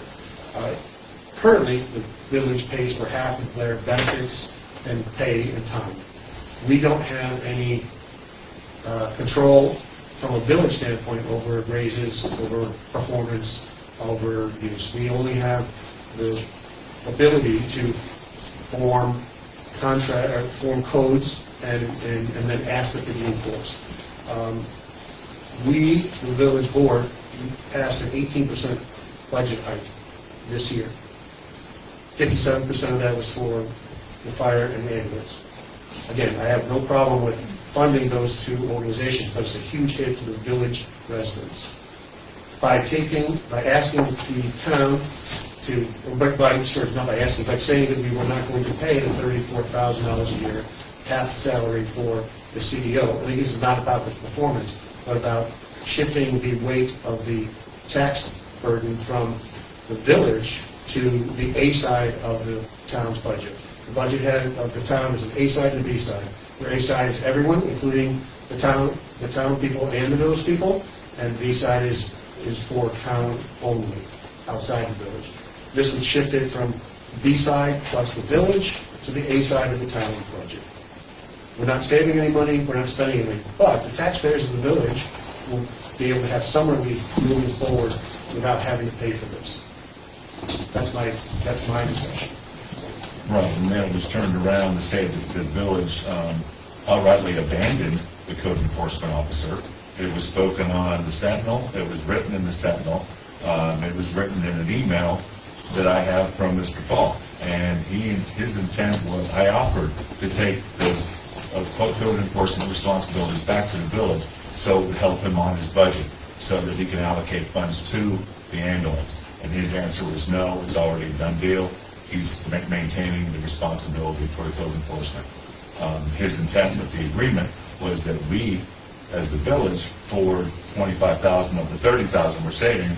Currently, the village pays for half of their benefits and pay and time. We don't have any control from a village standpoint over raises, over performance, over use. We only have the ability to form codes and then ask that they be enforced. We, the village board, passed an 18% budget hike this year. 57% of that was for the fire and the ambulance. Again, I have no problem with funding those two organizations, but it's a huge hit to the village residents. By asking the town by saying that we were not going to pay the $34,000 a year, half salary for the CEO. I think this is not about the performance, but about shifting the weight of the tax burden from the village to the A side of the town's budget. The budget of the town is an A side and a B side. The A side is everyone, including the town people and the village people, and the B side is for town only, outside the village. This would shift it from B side plus the village to the A side of the town budget. We're not saving any money, we're not spending anything, but the taxpayers of the village will be able to have some relief moving forward without having to pay for this. That's my discussion. Right, and then it was turned around to say that the village outrightly abandoned the code enforcement officer. It was spoken on the Sentinel, it was written in the Sentinel, it was written in an email that I have from Mr. Falk. And his intent was, I offered to take the code enforcement responsibilities back to the village, so it would help him on his budget, so that he can allocate funds to the ambulance. And his answer was no, it's already a done deal. He's maintaining the responsibility for the code enforcement. His intent with the agreement was that we, as the village, for $25,000 of the $30,000 we're saving,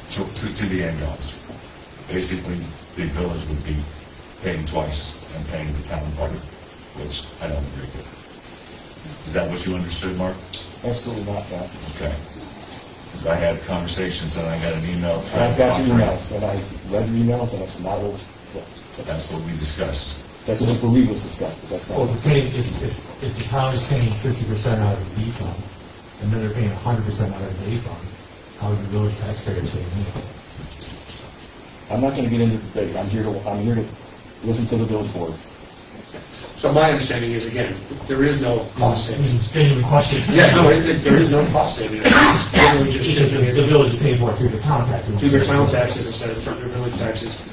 to the ambulance. Basically, the village would be paying twice and paying the town part, which I don't agree with. Is that what you understood, Mark? Absolutely not, yeah. Okay. I had conversations and I got an email. I've got your emails, and I read your emails, and that's not what was discussed. That's what we discussed. That's what we believe was discussed, but that's not. Well, if the town is paying 50% out of the B fund, and then they're paying 100% out of the A fund, how is the village taxpayer saving money? I'm not gonna get into the debate, I'm here to listen to the village board. So my understanding is, again, there is no cost savings. This is a genuine question. Yeah, no, there is no cost savings. It's generally just shifting it The village is paying for it through the town taxes. through their town taxes instead of through their village taxes.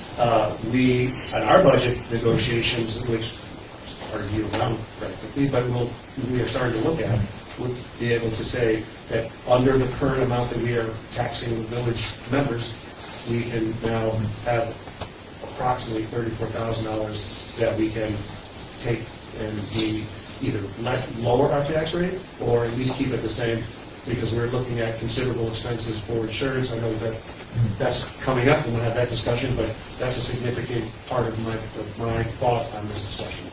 We, at our budget negotiations, which are year-round practically, but we are starting to look at, would be able to say that under the current amount that we are taxing the village members, we can now have approximately $34,000 that we can take and be either lower our tax rate or at least keep it the same, because we're looking at considerable expenses for insurance. I know that's coming up, and we'll have that discussion, but that's a significant part of my thought on this discussion.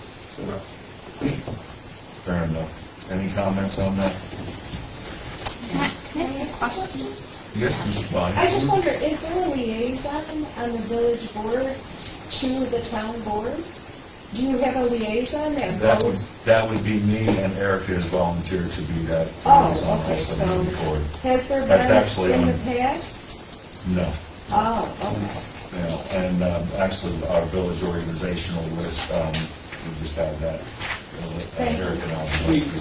Fair enough. Any comments on that? Can I ask a question? Yes, Mr. Body. I just wonder, is there a liaison on the village board to the town board? Do you have a liaison that goes? That would be me, and Erica has volunteered to be that. Oh, liaison okay, also so moving forward. has there That's actually been in on- the past? No. Oh, okay. Yeah, and actually, our village organizational list, we just have that. Erica and I.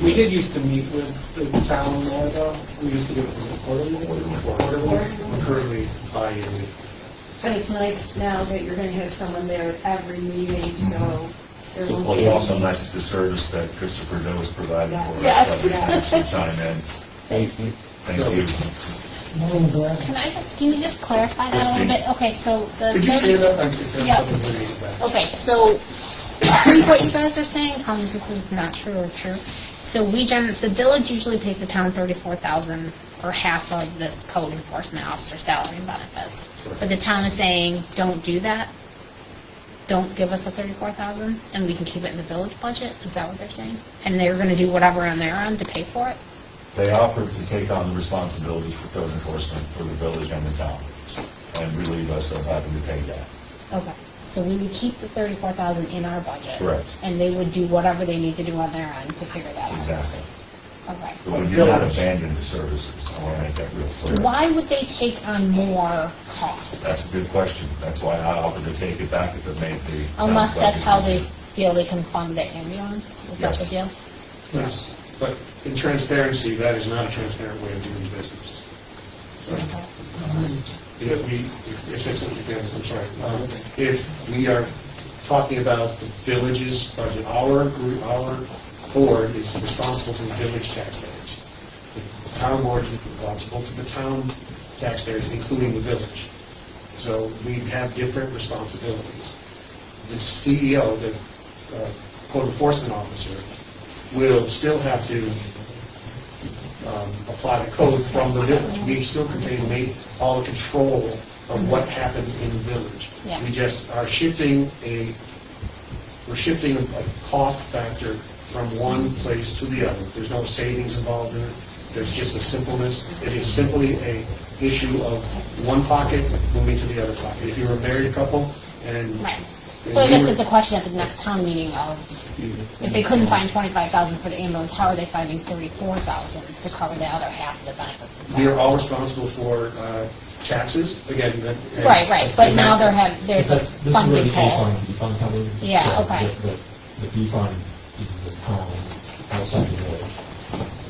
We did used to meet with the town more though. We used to do it quarterly. We're currently bi-yearly. But it's nice now that you're gonna have someone there at every meeting, so there will Well, be. it's also nice at the service that Christopher Doe is providing for us. Yes. That we can chime in. Thank you. Can you just clarify that a little bit? Okay, so the. Could you stand up? Yeah. Okay, so I think what you guys are saying, tell me if this is not true or true. So the village usually pays the town $34,000 or half of this code enforcement officer salary and benefits. But the town is saying, don't do that. Don't give us the $34,000 and we can keep it in the village budget. Is that what they're saying? And they're going to do whatever on their end to pay for it? They offered to take on the responsibilities for code enforcement for the village and the town, and relieve us of having to pay that. Okay, so we would keep the $34,000 in our budget. Correct. And they would do whatever they need to do on their end to figure that out. Exactly. Okay. But we do not abandon the services. I want to make that real clear. Why would they take on more cost? That's a good question. That's why I offered to take it back if it made the. Unless town's that's budget how easier. they feel they can fund the ambulance? Is that the Yes. deal? Yes, but in transparency, that is not a transparent way of doing business. So, if we are talking about the village's budget, our board is responsible to the village taxpayers. The town board is responsible to the town taxpayers, including the village. So we have different responsibilities. The CEO, the code enforcement officer, will still have to apply the code from the village. We still maintain all the control of what happens in the village. Yeah. We just are shifting a cost factor from one place to the other. There's no savings involved in it. There's just a simpleness. It is simply a issue of one pocket moving to the other pocket. If you're a married couple and Right. So I guess it's a question at the next town meeting of, if they couldn't find $25,000 for the ambulance, how are they finding $34,000 to cover the other half of the benefits? we are all responsible for taxes, again. Right, but now there's a This is where funding the A hole. fund, B fund come in. Yeah, So okay. The B fund is the town outside the village,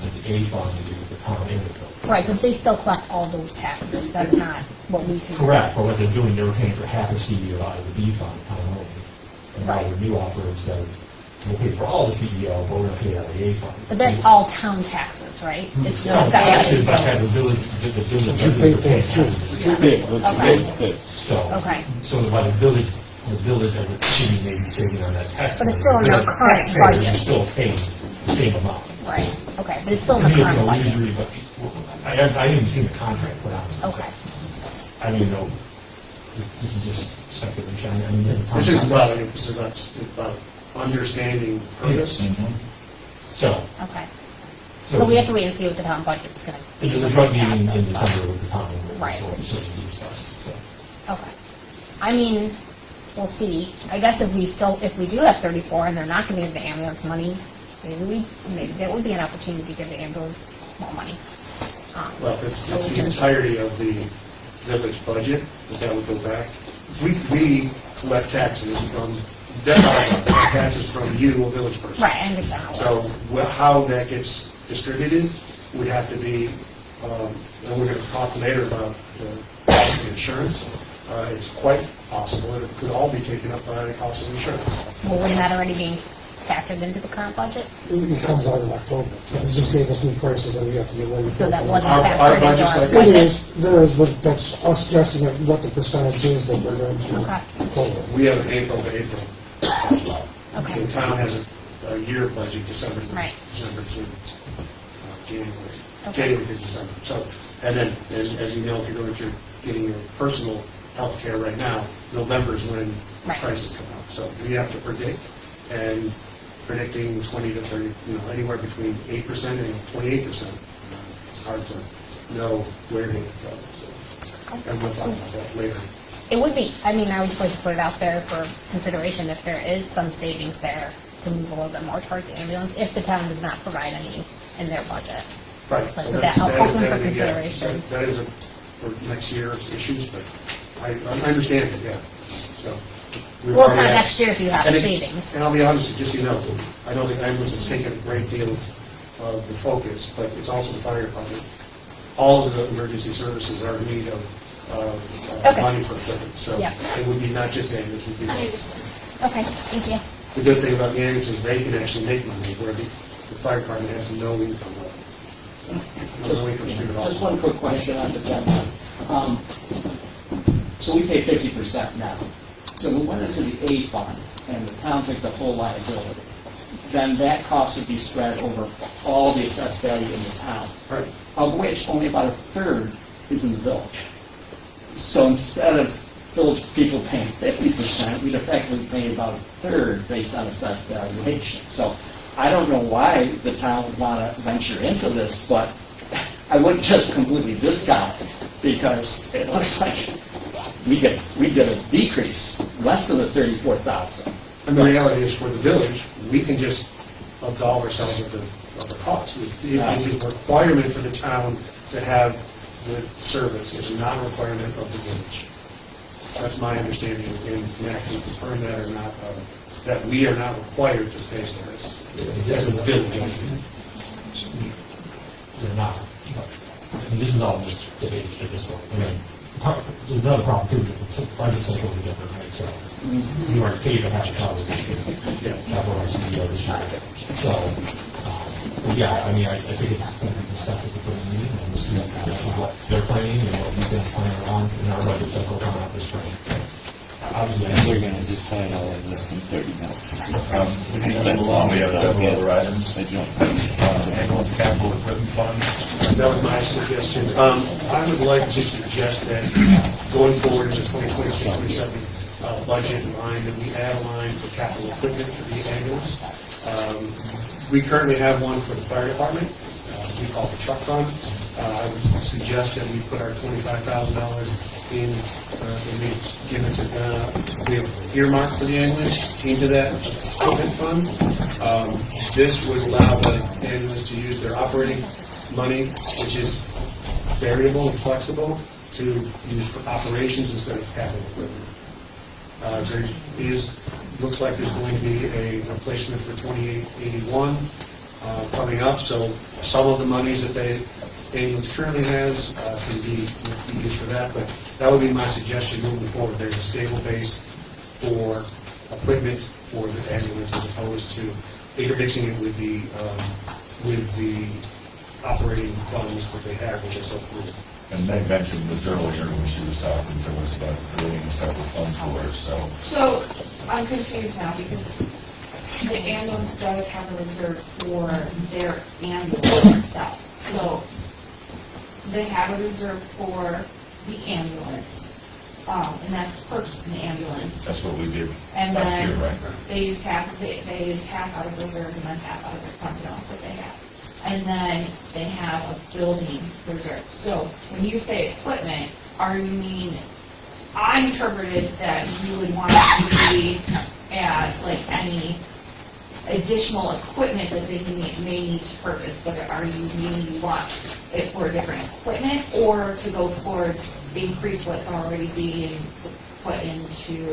and the A fund is the town in the village. Right, but they still collect all those taxes. That's not what we can. Correct, but what they're doing, they're paying for half a CDO out of the B fund, town only. now the new offer says, we'll pay for all the CEO, but we're gonna pay out of the A fund. But that's all town taxes, right? It's No, not taxes, but separate. have the village You pay for it too. Okay. So, Okay. so by the village as a city may be saving on that tax. But it's still in their current Taxpayers are budget. still paying the same amount. Right, okay, but it's still To in the me, it's current no budget. usury, but I didn't even see the contract put out. Okay. I don't even know, this is just speculation, I mean, there's a This is contract. about understanding purpose. So, Okay. So we have to wait and see what the town budget's gonna be. the joint meeting in December with the town. Right. So it's just discussed, so. Okay. I mean, we'll see. I guess if we do have 34 and they're not gonna give the ambulance money, maybe that would be an opportunity to give the ambulance more money. Well, it's the entirety of the village budget, that would go back. We collect taxes from, that's all, taxes from you, a village person. Right, I understand how it So works. how that gets distributed would have to be, and we're gonna talk later about cost of insurance. It's quite possible that it could all be taken up by the cost of insurance. Well, wouldn't that already be factored into the current budget? It comes out in October. They just gave us new prices and we have to get ready. So that wasn't Our factored into budget's our like- budget? There is, but that's us guessing at what the percentage is that we're going to Okay. pull. We have an April to April. Okay. The town has a year budget, December to Right. December to January, Okay. January to December. So, and then, and as you know, if you're going to getting your personal health care right now, November is when Right. prices come out. So we have to predict, and predicting 20 to 30, anywhere between 8% and 28%. It's hard to know where to go. So, and we'll talk about that later. It would be, I mean, I would just like to put it out there for consideration if there is some savings there to move a little bit more towards the ambulance, if the town does not provide any in their budget. Right. Just like So put that's- that that is- open for that is- yeah, consideration. That is for next year's issues, but I understand it, yeah. So. we've Well, it's already not asked- next year if you have and it- savings. And I'll be honest, just so you know, I don't think ambulance has taken a great deal of the focus, but it's also the fire department. All of the emergency services are in need of Okay. money for equipment, so Yeah. it would be not just ambulance, it would be I both. understand. Okay, thank you. The good thing about the ambulance is they can actually make money, where the fire department has no income. No income stream at all. Just one quick question on this, John. So we pay 50% now. So we went into the A fund and the town took the whole liability. Then that cost would be spread over all the assessed value in the town. Right. Of which only about a third is in the village. So instead of village people paying 50%, we'd effectively pay about a third based on assessed valuation. So I don't know why the town would want to venture into this, but I wouldn't just completely discount it, because it looks like we get a decrease, less than the 34,000. And the reality is, for the village, we can just absolve ourselves of the cost. It is a requirement for the town to have the service, it's not a requirement of the village. That's my understanding, and Matt can confirm that or not, that we are not required to pay for this as a village. They're not. I mean, this is all just debate at this point. I mean, there's another problem too, that the budget's a little different, right? So you aren't paid to have a college this year. Capital our CEO this year. So, but yeah, I mean, I think it's going to be discussed at the board meeting, and we'll see what they're planning and what we've been planning on in our budget cycle coming out this spring. Obviously, We're going to decide all of this in 30 minutes. We have several other items. Ambulance capital equipment fund. That was my suggestion. I would like to suggest that going forward into 2026-27 budget line, that we add a line for capital equipment for the ambulance. We currently have one for the fire department, we call it the truck fund. I would suggest that we put our $25,000 in, and we give it to, we have earmarked for the ambulance into that equipment fund. This would allow the ambulance to use their operating money, which is variable and flexible, to use for operations instead of capital equipment. There looks like there's going to be a replacement for 2881 coming up, so some of the monies that the ambulance currently has can be used for that, but that would be my suggestion moving forward. There's a stable base for equipment for the ambulance as opposed to intermixing it with the operating funds that they have, which are so cool. And Meg mentioned this earlier when she was talking to us about creating a separate fund for it, so. So, I'm confused now because the ambulance does have a reserve for their ambulance itself. So, they have a reserve for the ambulance, and that's purchasing the ambulance. That's what we did And last then year, right? they used half out of reserves and then half out of their fund balance that they have. And then they have a building reserve. So when you say equipment, are you mean, I interpreted that you would want it to be as like any additional equipment that they may need to purchase, but are you meaning you want it for different equipment or to go towards increase what's already being put into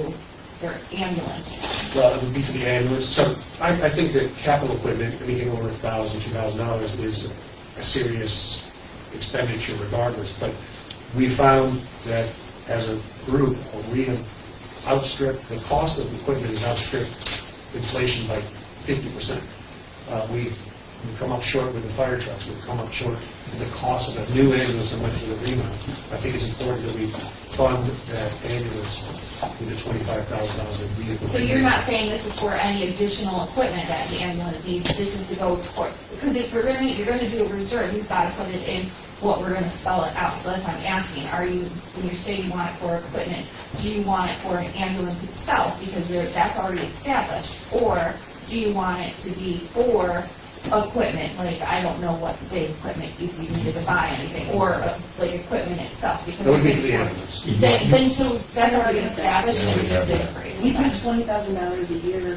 their ambulance? Well, it would be for the ambulance. So I think that capital equipment, anything over $1,000, $2,000 is a serious expenditure regardless. But we found that as a group, we have outstripped, the cost of the equipment has outstripped inflation by 50%. We've come up short with the fire trucks. We've come up short with the cost of a new ambulance that went to the Lima. I think it's important that we fund that ambulance with a $25,000 vehicle. So you're not saying this is for any additional equipment that the ambulance needs, this is to go toward, because if you're gonna do a reserve, you've gotta put it in what we're gonna spell it out, so that's what I'm asking, when you say you want it for equipment, do you want it for an ambulance itself, because that's already established, or do you want it to be for equipment, like, I don't know what big equipment, if you needed to buy anything, or like equipment itself, because That would be if for the it's ambulance. then so that's already established and it just increased. We put $20,000 a year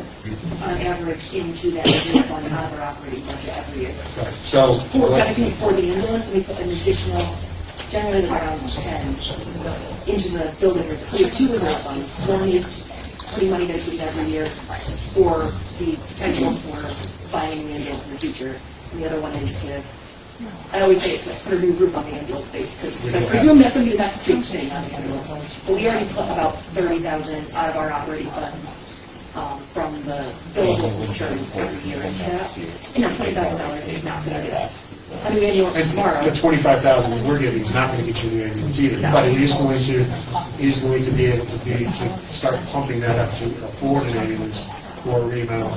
on average into that reserve fund out of our operating budget every year. Right. So, Technically for the ambulance, we put an additional, generally around 10 into the building reserve. So we have two reserve funds. One is putting money dedicated every year for the potential for buying an ambulance in the future. And the other one is to, I always say it's to put a new roof on the ambulance base, because I presume that's going to be the next big thing on the ambulance. But we already put about $30,000 out of our operating funds from the billable insurance every year into that. And that $20,000 is not going to get us a new ambulance tomorrow. the $25,000 that we're getting is not going to get you a new ambulance either, but it is going to be able to start pumping that up to afford an ambulance or a remount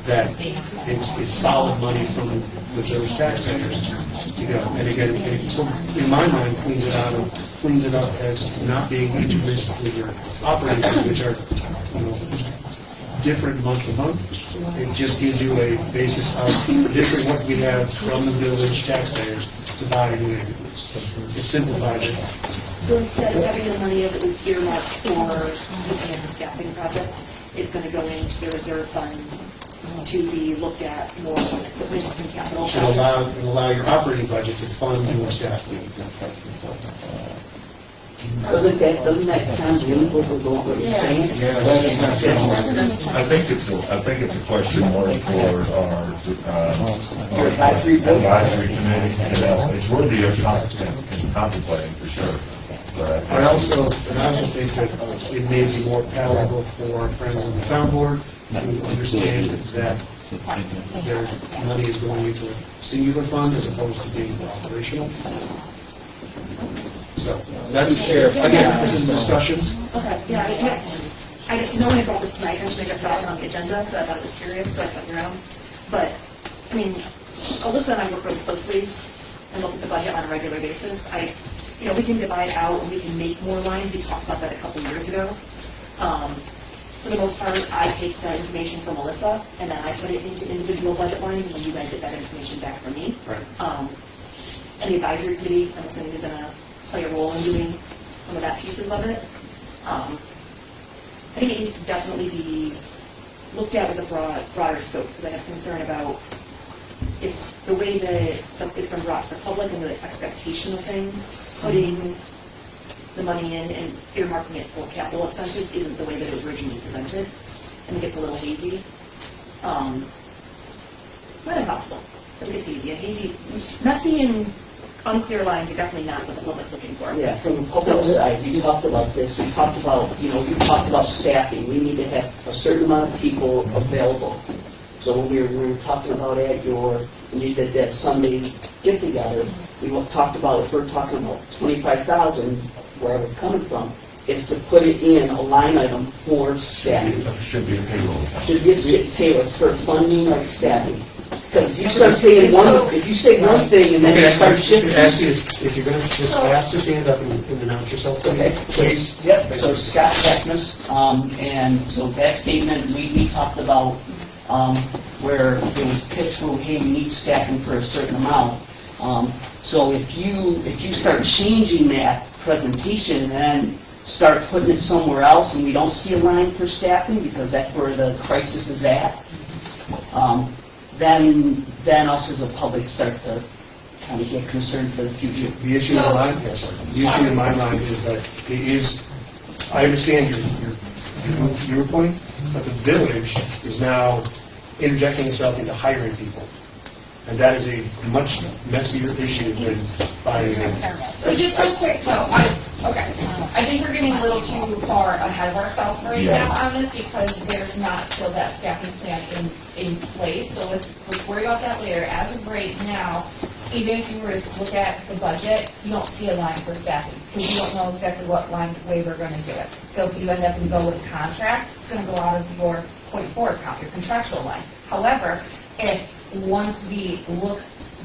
that it's solid money from the village taxpayers to go. And again, so in my mind, cleans it up as not being intermixed with your operating budget, which are, different month to month. It just gives you a basis of, this is what we have from the village taxpayers to buy a new ambulance. It simplifies it. So instead of having the money as it was earmarked for looking at the staffing project, it's going to go into the reserve fund to be looked at more on equipment and capital. And allow your operating budget to fund your staffing. Doesn't that kind of link what we're going, what you're saying? Yeah, I think it's a question more for our advisory committee. It's worthy of contemplating for sure. But I also think that it may be more palatable for our friends on the town board to understand that their money is going into a singular fund as opposed to being operational. So that's, again, this is a discussion. Okay, yeah, I guess no one had brought this to my attention, I just saw it on the agenda, so I thought it was curious, so I stuck around. But, I mean, Alyssa and I work really closely and look at the budget on a regular basis. We can divide out and we can make more lines, we talked about that a couple years ago. For the most part, I take that information from Alyssa, and then I put it into individual budget lines, and then you guys get that information back from me. Right. And the advisory committee, I'm assuming, is gonna play a role in doing some of that pieces of it. I think it needs to definitely be looked at with a broader scope, because I have concern about if the way that it's been brought to the public and the expectation of things, putting the money in and earmarking it for capital expenses isn't the way that it was originally presented. I think it's a little hazy. Not impossible. I think it's hazy. Messy and unclear lines are definitely not what the public's looking for. Yeah, from the public side, we talked about this, we talked about staffing, we need to have a certain amount of people available. So when we were talking about at when you did that Sunday get-together, we talked about, if we're talking about 25,000, where I was coming from, is to put it in a line item for staffing. Should be a payroll account. Should be a payroll for funding like staffing. Because if you start saying if you say one thing and then you start shifting. Actually, if you're going to just ask to stand up and announce yourself, please. Yep, so Scott Beckness, and so that statement, we talked about where it was pitched for, hey, we need staffing for a certain amount. So if you start changing that presentation and then start putting it somewhere else and we don't see a line for staffing because that's where the crisis is at, then us as a public start to kind of get concerned for the future. The issue in my mind is that it is, I understand your point, but the village is now interjecting itself into hiring people. And that is a much messier issue than buying an So just real quick though, I think we're getting a little too far ahead of ourselves right now on this because there's not still that staffing plan in place. So let's worry about that later. As of right now, even if you were to look at the budget, you don't see a line for staffing because you don't know exactly what way we're going to do it. So if you end up and go with a contract, it's going to go out of your .4 account, your contractual line. However, if once we look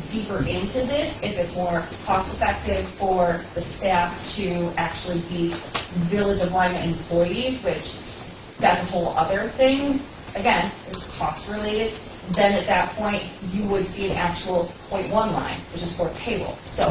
deeper into this, if it's more cost effective for the staff to actually be Village of Lima employees, which that's a whole other thing, again, it's cost related, then at that point you would see an actual .1 line, which is for payroll. So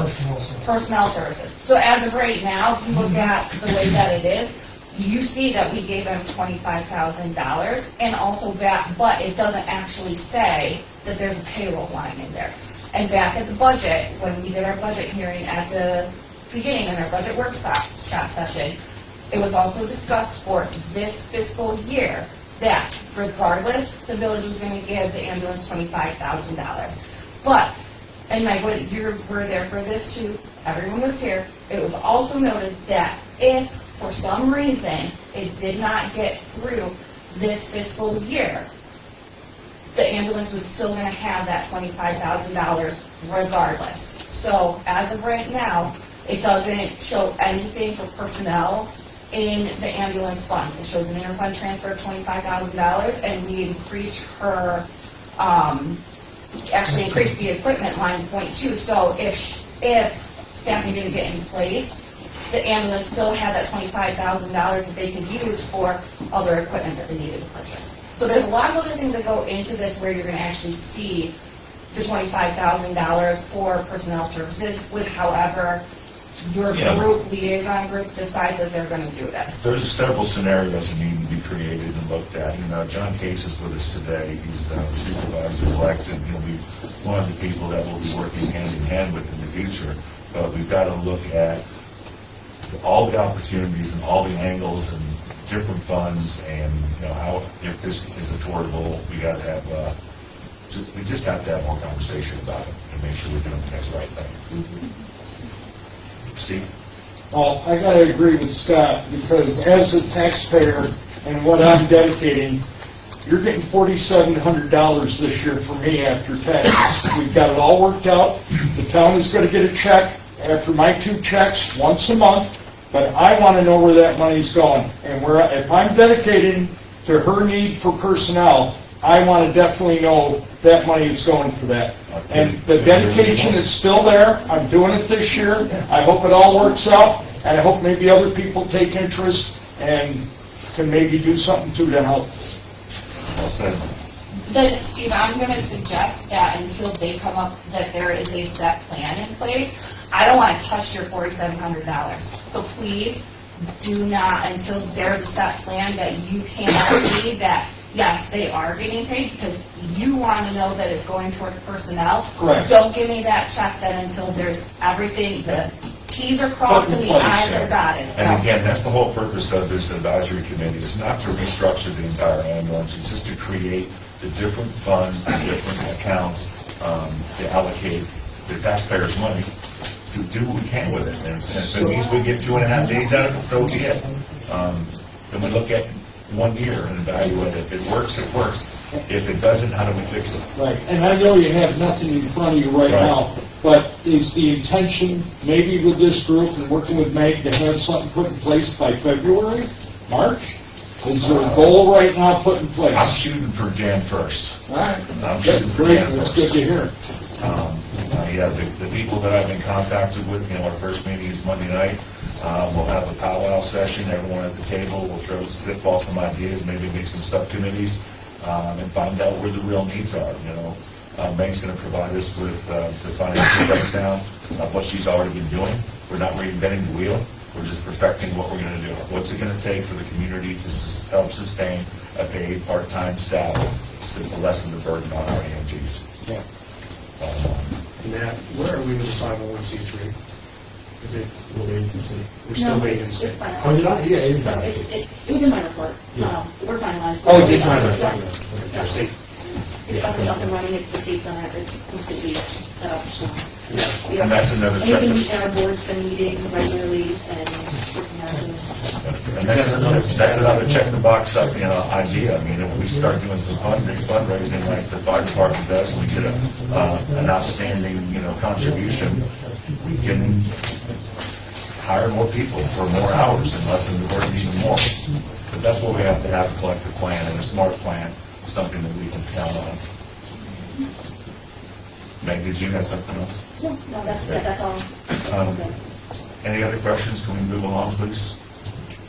personnel services. So as of right now, if you look at the way that it is, you see that we gave them $25,000 and also but it doesn't actually say that there's a payroll line in there. And back at the budget, when we did our budget hearing at the beginning in our budget workshop session, it was also discussed for this fiscal year that regardless, the village was going to give the ambulance $25,000. But, and you were there for this too, everyone was here, it was also noted that if for some reason it did not get through this fiscal year, the ambulance was still going to have that $25,000 regardless. So as of right now, it doesn't show anything for personnel in the ambulance fund. It shows an interfund transfer of $25,000, and we increased her, actually increased the equipment line .2. So if staffing didn't get in place, the ambulance still had that $25,000 that they could use for other equipment that they needed to purchase. So there's a lot of other things that go into this where you're going to actually see the $25,000 for personnel services with however your liaison group decides that they're going to do this. There's several scenarios that need to be created and looked at. John Case is with us today. He's the supervisor-elect, and he'll be one of the people that we'll be working hand in hand with in the future. But we've got to look at all the opportunities and all the angles and different funds, and how, if this is affordable, we got to have we just have to have more conversation about it and make sure we're doing the next right thing. Steve? Well, I gotta agree with Scott, because as a taxpayer and what I'm dedicating, you're getting $4,700 this year for me after taxes. We've got it all worked out. The town is gonna get a check after my 2 checks once a month. But I want to know where that money's going. And if I'm dedicating to her need for personnel, I want to definitely know that money is going for that. And the dedication is still there. I'm doing it this year. I hope it all works out. And I hope maybe other people take interest and can maybe do something too to help. Well said. Then, Steve, I'm going to suggest that until they come up, that there is a set plan in place. I don't want to touch your $4,700. So please do not, until there's a set plan that you can see that, yes, they are getting paid, because you want to know that it's going towards personnel. Correct. Don't give me that check then until there's everything, the T's are crossed and the I's are dotted. So. And again, that's the whole purpose of this advisory committee. It's not to restructure the entire ambulance, it's just to create the different funds, the different accounts, to allocate the taxpayers' money to do what we can with it. And if it means we get 2.5 days out of it, so be it. Then we look at 1 year and evaluate it. If it works, it works. If it doesn't, how do we fix it? Right, and I know you have nothing in front of you right now, but is the intention, maybe with this group and working with Meg, to have something put in place by February, March? Is there a goal right now put in place? I'm shooting for Jan 1st. All right. I'm shooting for Great, Jan 1st. that's good to hear. Yeah, the people that I've been contacted with, our first meeting is Monday night. We'll have a powwow session, everyone at the table, we'll spitball some ideas, maybe make some subcommittees, and find out where the real needs are, Meg's gonna provide us with the financial breakdown of what she's already been doing. We're not reinventing the wheel, we're just perfecting what we're gonna do. What's it gonna take for the community to help sustain a paid part-time staff to lessen the burden on our AMGs? Yeah. Matt, where are we with the 501c3? Is it, we're still waiting to see. It's fine. Oh, you're not, yeah, it's No, not. it was in my report. Yeah. We're finalized. Oh, it did finalize. Yeah. State. It's finally up and running, the state's on it, it's completely set up, so. And that's another check. And our board's been meeting regularly and working on things. And that's another check the box up, idea. I mean, if we start doing some fundraising like the fire department does, we get an outstanding, contribution, we can hire more people for more hours and lessen the burden even more. But that's what we have to have, a collective plan and a smart plan, something that we can count on. Meg, did you have something else? No, that's all. Okay. Any other questions? Can we move along, please?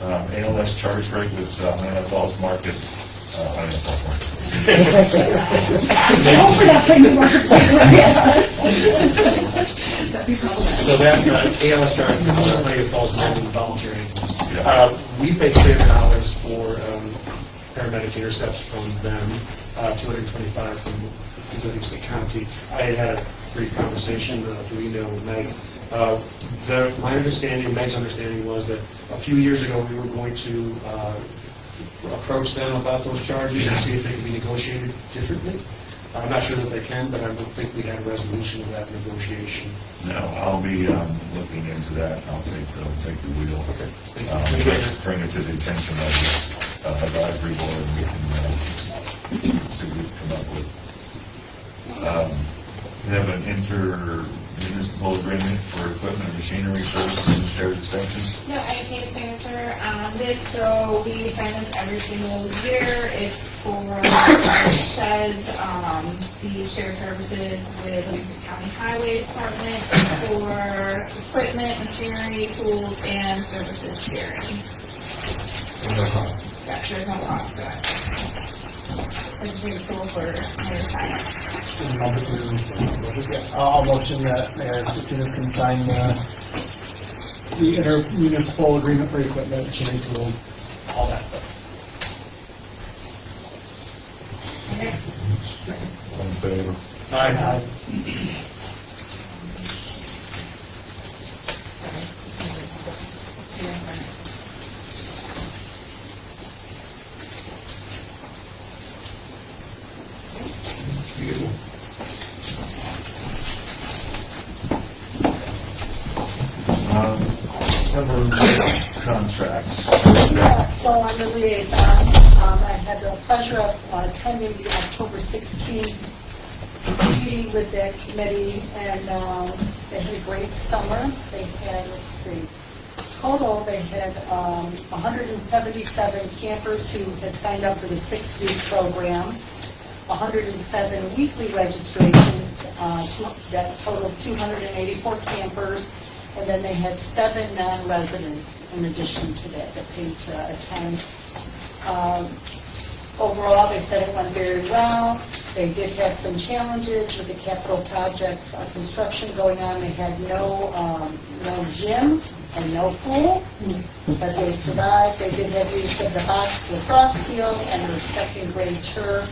ALS charge rate with Honeyland Falls Market. Honeyland Falls Market. Hopefully not putting the marketplace right at us. So that ALS charge, Honeyland Falls Market, volunteer ambulance. We pay $300 for paramedic intercepts from them, $225 from Livingston County. I had a brief conversation through email with Meg. My understanding, Meg's understanding was that a few years ago we were going to approach them about those charges and see if they could be negotiated differently. I'm not sure that they can, but I don't think we had a resolution of that negotiation. No, I'll be looking into that. I'll take the wheel. Okay. Bring it to the attention of the advisory board, and we can see what we can come up with. We have an inter-municipal agreement for equipment, machinery, services, and shared extensions. Yeah, I just need a signature on this, so we sign this every single year. It's for, it says, the shared services with Livingston County Highway Department for equipment, machinery, tools, and services sharing. Yeah, there's no cost to it. It's pretty cool for my sign. I'll motion that Mayor Stupidus can sign the inter-municipal agreement for equipment, machinery, tools, all that stuff. All in favor? Aye. Summer contracts. Yeah, so I'm the liaison. I had the pleasure of attending the October 16th meeting with that committee, and they had a great summer. They had, total, they had 177 campers who had signed up for the 6-week program, 107 weekly registrations, that totaled 284 campers. And then they had 7 non-residents in addition to that paid to attend. Overall, they said it went very well. They did have some challenges with the capital project construction going on. They had no gym and no pool, but they survived. They did have use of the box lacrosse field and their second-grade turf.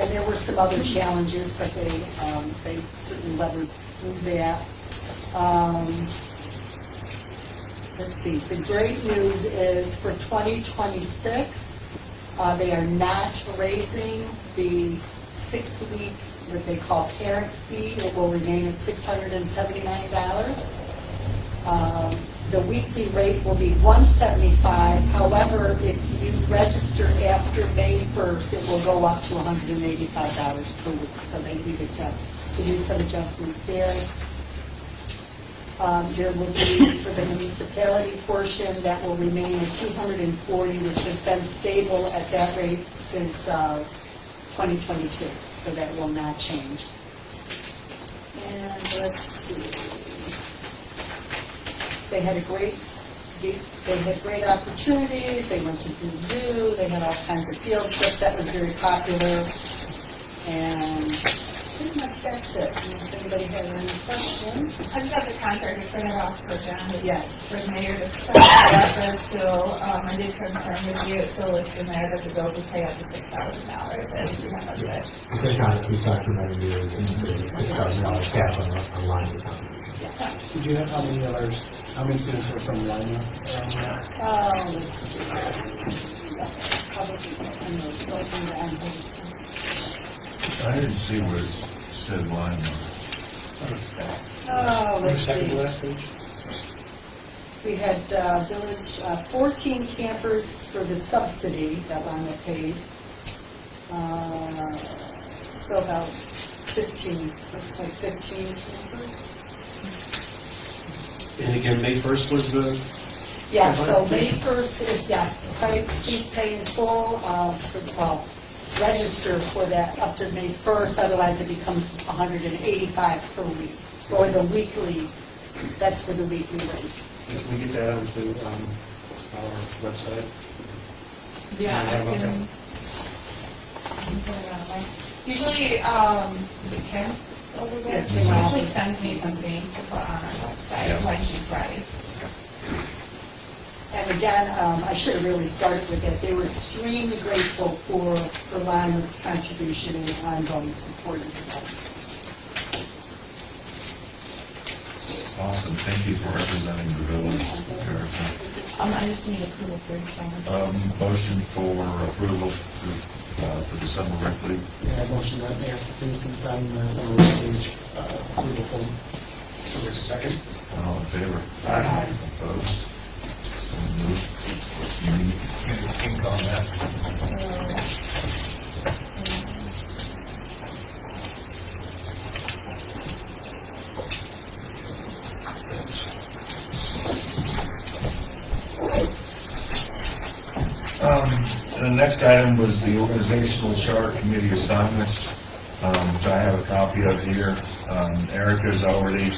And there were some other challenges, but they certainly levered through that. Let's see, the great news is for 2026, they are not raising the 6-week, what they call parent fee. It will remain at $679. the weekly rate will be $175. However, if you register after May 1st, it will go up to $185 per week. So they needed to do some adjustments there. There will be, for the municipality portion, that will remain at $240, which has been stable at that rate since 2022. So that will not change. And let's see. They had great opportunities. They went to the zoo. They had all kinds of field trips. That was very popular. And pretty much that's it. Does anybody have any questions? I just have the contract to print it off for John. Yes. For the mayor to sign that, but still, I did confirm with you, it's still listed in there that the bills will pay up to $6,000 as we have budget. The same kind of, we talked about a year, $6,000 cap on line account. Did you have how many students were from Lima? I didn't see where it said Lima. Let's Second to see. last page. We had village 14 campers for the subsidy that Lima paid. So about 15, looks like 15 campers. And again, May 1st was the... Yeah, so May 1st is, yes, please pay in full, register for that up to May 1st, otherwise it becomes $185 per week. Or the weekly, that's for the weekly rate. Can we get that onto our website? Yeah, I Okay. can put it on there. Usually, is it Kim over there? Yeah, She Kim. usually sends me something to put on our website when she's ready. And again, I should have really started with that. They were extremely grateful for Lima's contribution and ongoing support of the village. Awesome, thank you for representing the village, Erica. I just need approval for the summer. Motion for approval for the summer rec league. Yeah, motion that mayor please can sign the summer wage approval form. There's a second. All in favor? Aye. Opposed? So moved. You need ink on that. The next item was the organizational chart committee assignments, which I have a copy of here. Erica's already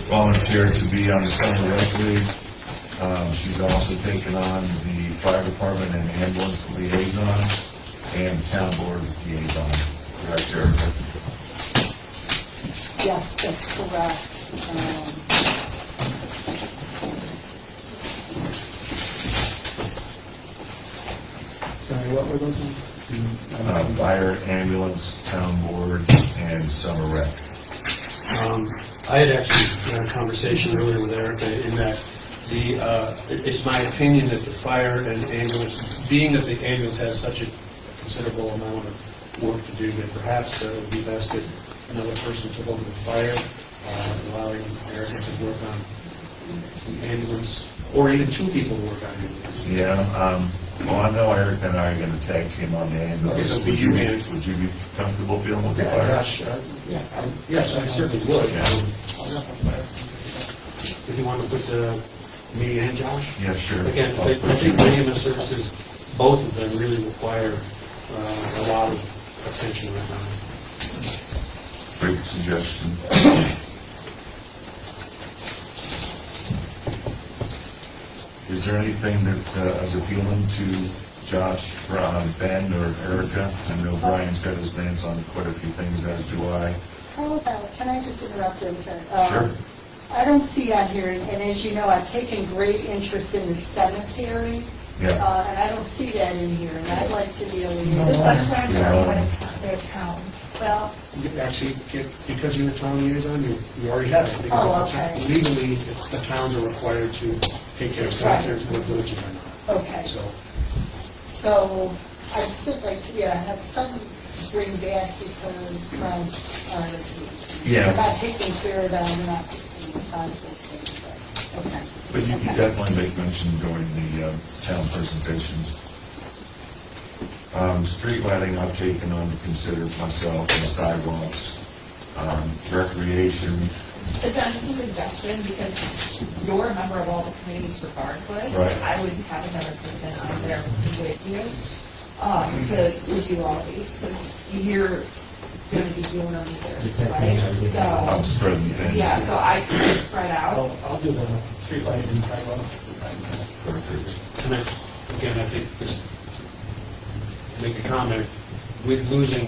volunteered to be on the summer rec league. She's also taken on the fire department and ambulance liaison and the town board liaison. Correct, Erica? Yes, that's correct. Sorry, what were those ones? Fire, ambulance, town board, and summer rec. I had actually had a conversation earlier with Erica in that it's my opinion that the fire and ambulance, being that the ambulance has such a considerable amount of work to do, that perhaps it would be best if another person took over the fire, allowing Erica to work on the ambulance, or even two people to work on ambulance. Yeah, well, I know Erica and I are gonna tag team on the ambulance. Okay, so Would you be comfortable feeling with the Yeah, fire? gosh, yes, I certainly would. Yeah. If you want to put me and Josh? Yeah, sure. Again, I think the EMS services, both of them really require a lot of attention right now. Great suggestion. Is there anything that is appealing to Josh, Ben, or Erica? I know Brian's got his hands on quite a few things, as do I. How about, can I just interrupt you? I'm sorry. Sure. I don't see on here, and as you know, I've taken great interest in the cemetery. Yeah. And I don't see that in here, and I'd like to be able to. The cemetery's Yeah. already their town. Well, Actually, because you're the town liaison, you already have it. Because Oh, the town- okay. legally, the towns are required to take care of cemeteries, what villages are not. okay. So, So I'd still like to, have something to bring back because Yeah. we're not taking care of them, we're not responsible for them. Okay. But you can definitely make mention during the town presentations. Street lighting I've taken on to consider myself, and sidewalks, recreation. John, just a suggestion, because you're a member of all the committees regardless, Right. I would have another person on there with you, to do all these, because you're gonna be doing them either, right? So, I'm spreading thin. yeah, so I can spread out. I'll do the street lighting and sidewalks. Perfect. And again, I think just make a comment, with losing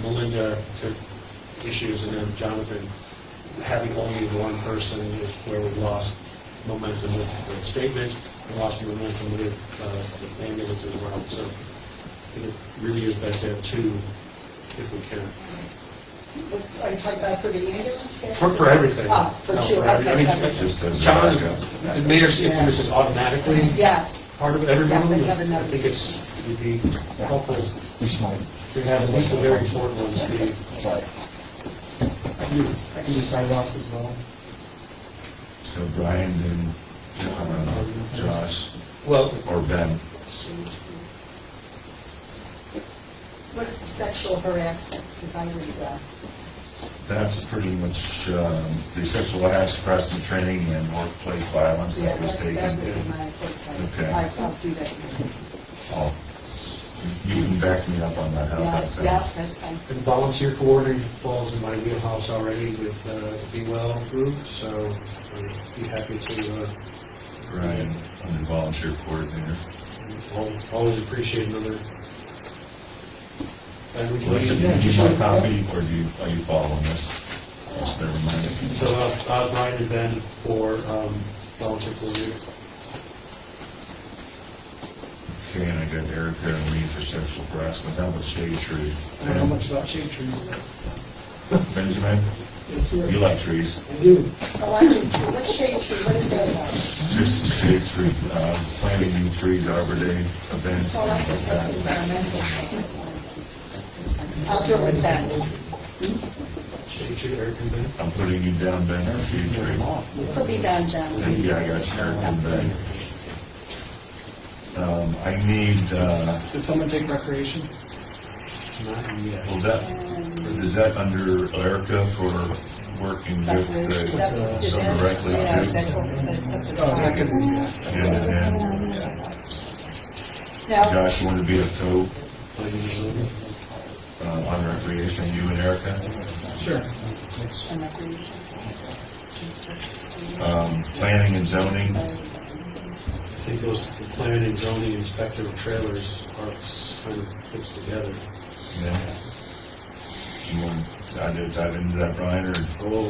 Melinda to issues and then Jonathan, having only one person is where we've lost momentum with the statement and lost momentum with the ambulance as well. So I think it really is best to have two if we can. Are you talking about for the ambulance? For everything. Oh, for No, two, for every- I mean, okay. Just as a John, backup. it made us implement this automatically. Yes. Part of every Yeah, one. we never know. I think it would be helpful to have at least the very important ones be. I can do sidewalks as well. So Brian and Josh, Well, or Ben. What's sexual harassment? Because I read that. That's pretty much the sexual harassment training and workplace violence Yeah, that was that taken. would be my important. Okay. I'll do that. You can back me up on that, how's that sound? Yeah, that's fine. And volunteer coordinator falls in my wheelhouse already with the Be Well group, so I'd be happy to, Brian, I'm the volunteer coordinator. always appreciate another. Listen, do you want a copy, or are you following this? Never mind. So Brian and Ben for volunteer coordinator. Okay, and I got Erica and me for sexual harassment. How about shade tree? I don't know much about shade trees. Benjamin? Yes, sir. You like trees? I do. Oh, I do too. What's shade tree? What is that about? Just shade tree, planting new trees, Arbor Day events, Oh, things like that's that. environmental. I'll do it with that. Shade tree, Eric and Ben. I'm putting you down, Ben, for shade tree. Put me down, John. Yeah, I got you, Eric and Ben. I need, Did someone take recreation? Not yet. is that under Erica for working with some directly too? Oh, that could be, And Now, Josh, you want to be a co on recreation, you and Erica? Sure. Planning and zoning, I think those planning, zoning, inspector of trailers are kind of fixed together. yeah. You want to dive into that, Brian, or?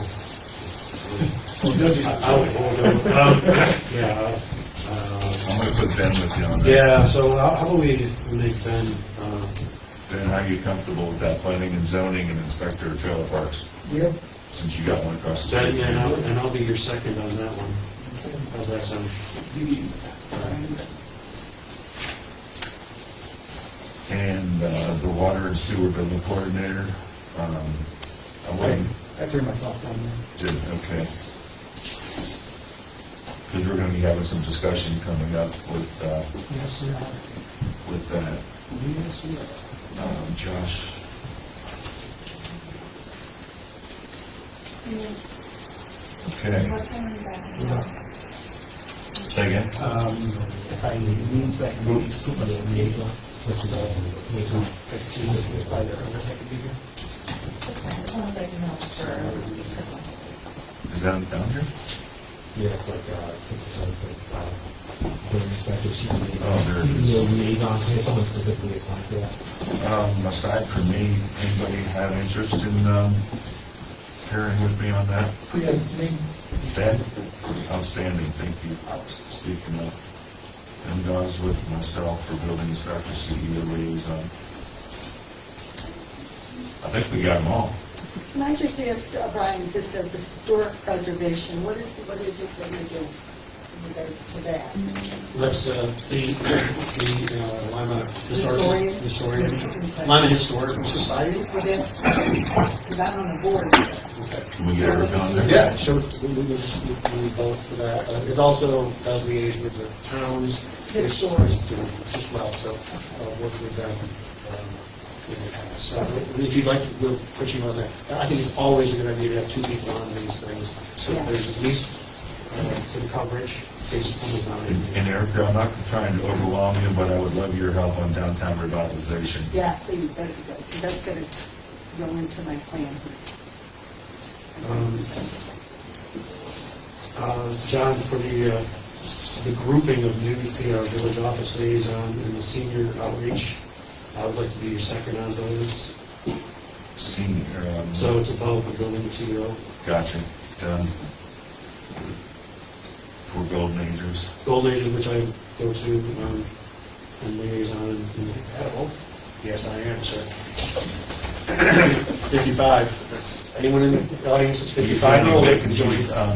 Yeah. I'm gonna put Ben with you on that. Yeah, so how about we make Ben, Ben, are you comfortable with that, planning and zoning and inspector of trailer parks? Yep. Since you got one across the Ben, street. and I'll be your second on that one. How's that sound? And the water and sewer building coordinator, I'm waiting. I threw myself down there. Okay. Because we're gonna be having some discussion coming up with, Yes, we are. with that. Yes, we are. Josh. Okay. Say again? If I need that group, somebody in the liaison, which is all liaison, if Tuesday is by there, unless I could be here. Is that down here? Yeah, it's like, 6% of, the inspector, Oh, there it is. CEO liaison, someone specifically applying for that. Aside from me, anybody have interest in, pairing with me on that? Yes, me. Ben? Outstanding, thank you. Speaking of. And goes with myself for building inspector, CEO liaison. I think we got them all. can I just ask Brian, this says historic preservation, what is it that you do? regards to that? That's the Lima Historian, Lima Historical Society. Because I'm on the board. Can we get her down there? Yeah, sure, we both for that. It also does liaise with the towns. Historians as well, so work with them in the past. So if you'd like, we'll put you on there. I think it's always a good idea to have two people on these things, so there's at least some coverage. And Erica, I'm not trying to overwhelm you, but I would love your help on downtown revitalization. Yeah, please, that'd be good, because that's gonna go into my plan. John, for the grouping of new PR village office liaison and the senior outreach, I would like to be your second on those. Senior. So it's above the building CEO. Gotcha. Done. For Golden Agers. Golden Agers, which I go to, and liaison. Yes, I am, sir. 55. Anyone in the audience that's 55 or older? Vacancies on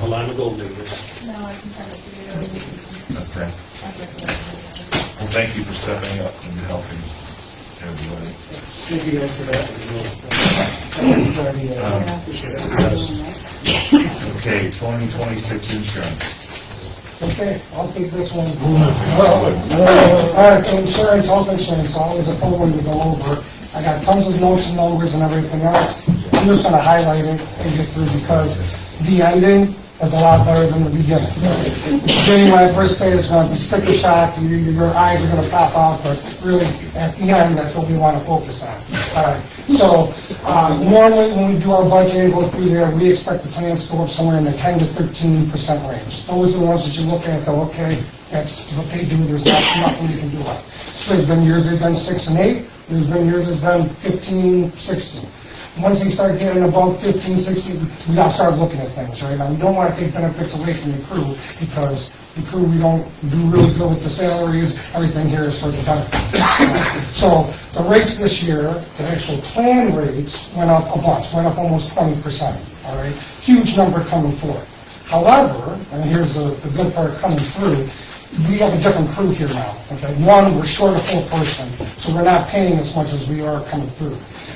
Lima Golden Agers. No, I can send it to you. Okay. Well, thank you for stepping up and helping everybody. Thank you guys for that. Okay, 2026 insurance. Okay, I'll take this one. All right, so insurance, health insurance, always a fun one to go over. I got tons of notes and numbers and everything else. I'm just gonna highlight it and get through because the ending is a lot better than the beginning. The beginning, when I first say it's gonna be sticker shock, your eyes are gonna pop out, but really, at the end, that's what we wanna focus on. All right, so, normally, when we do our budget and go through there, we expect the plans to go up somewhere in the 10 to 13% range. Those are the ones that you look at, go, okay, that's what they do, there's nothing you can do about it. So there's been years they've been 6 and 8, there's been years it's been 15, 16. Once they start getting above 15, 16, we gotta start looking at things, right? Now, we don't wanna take benefits away from the crew, because the crew, we don't do really good with the salaries, everything here is for the benefits. So, the rates this year, the actual plan rates went up a bunch, went up almost 20%, all right? Huge number coming forth. However, and here's the good part coming through, we have a different crew here now, okay? One, we're short a full person, so we're not paying as much as we are coming through.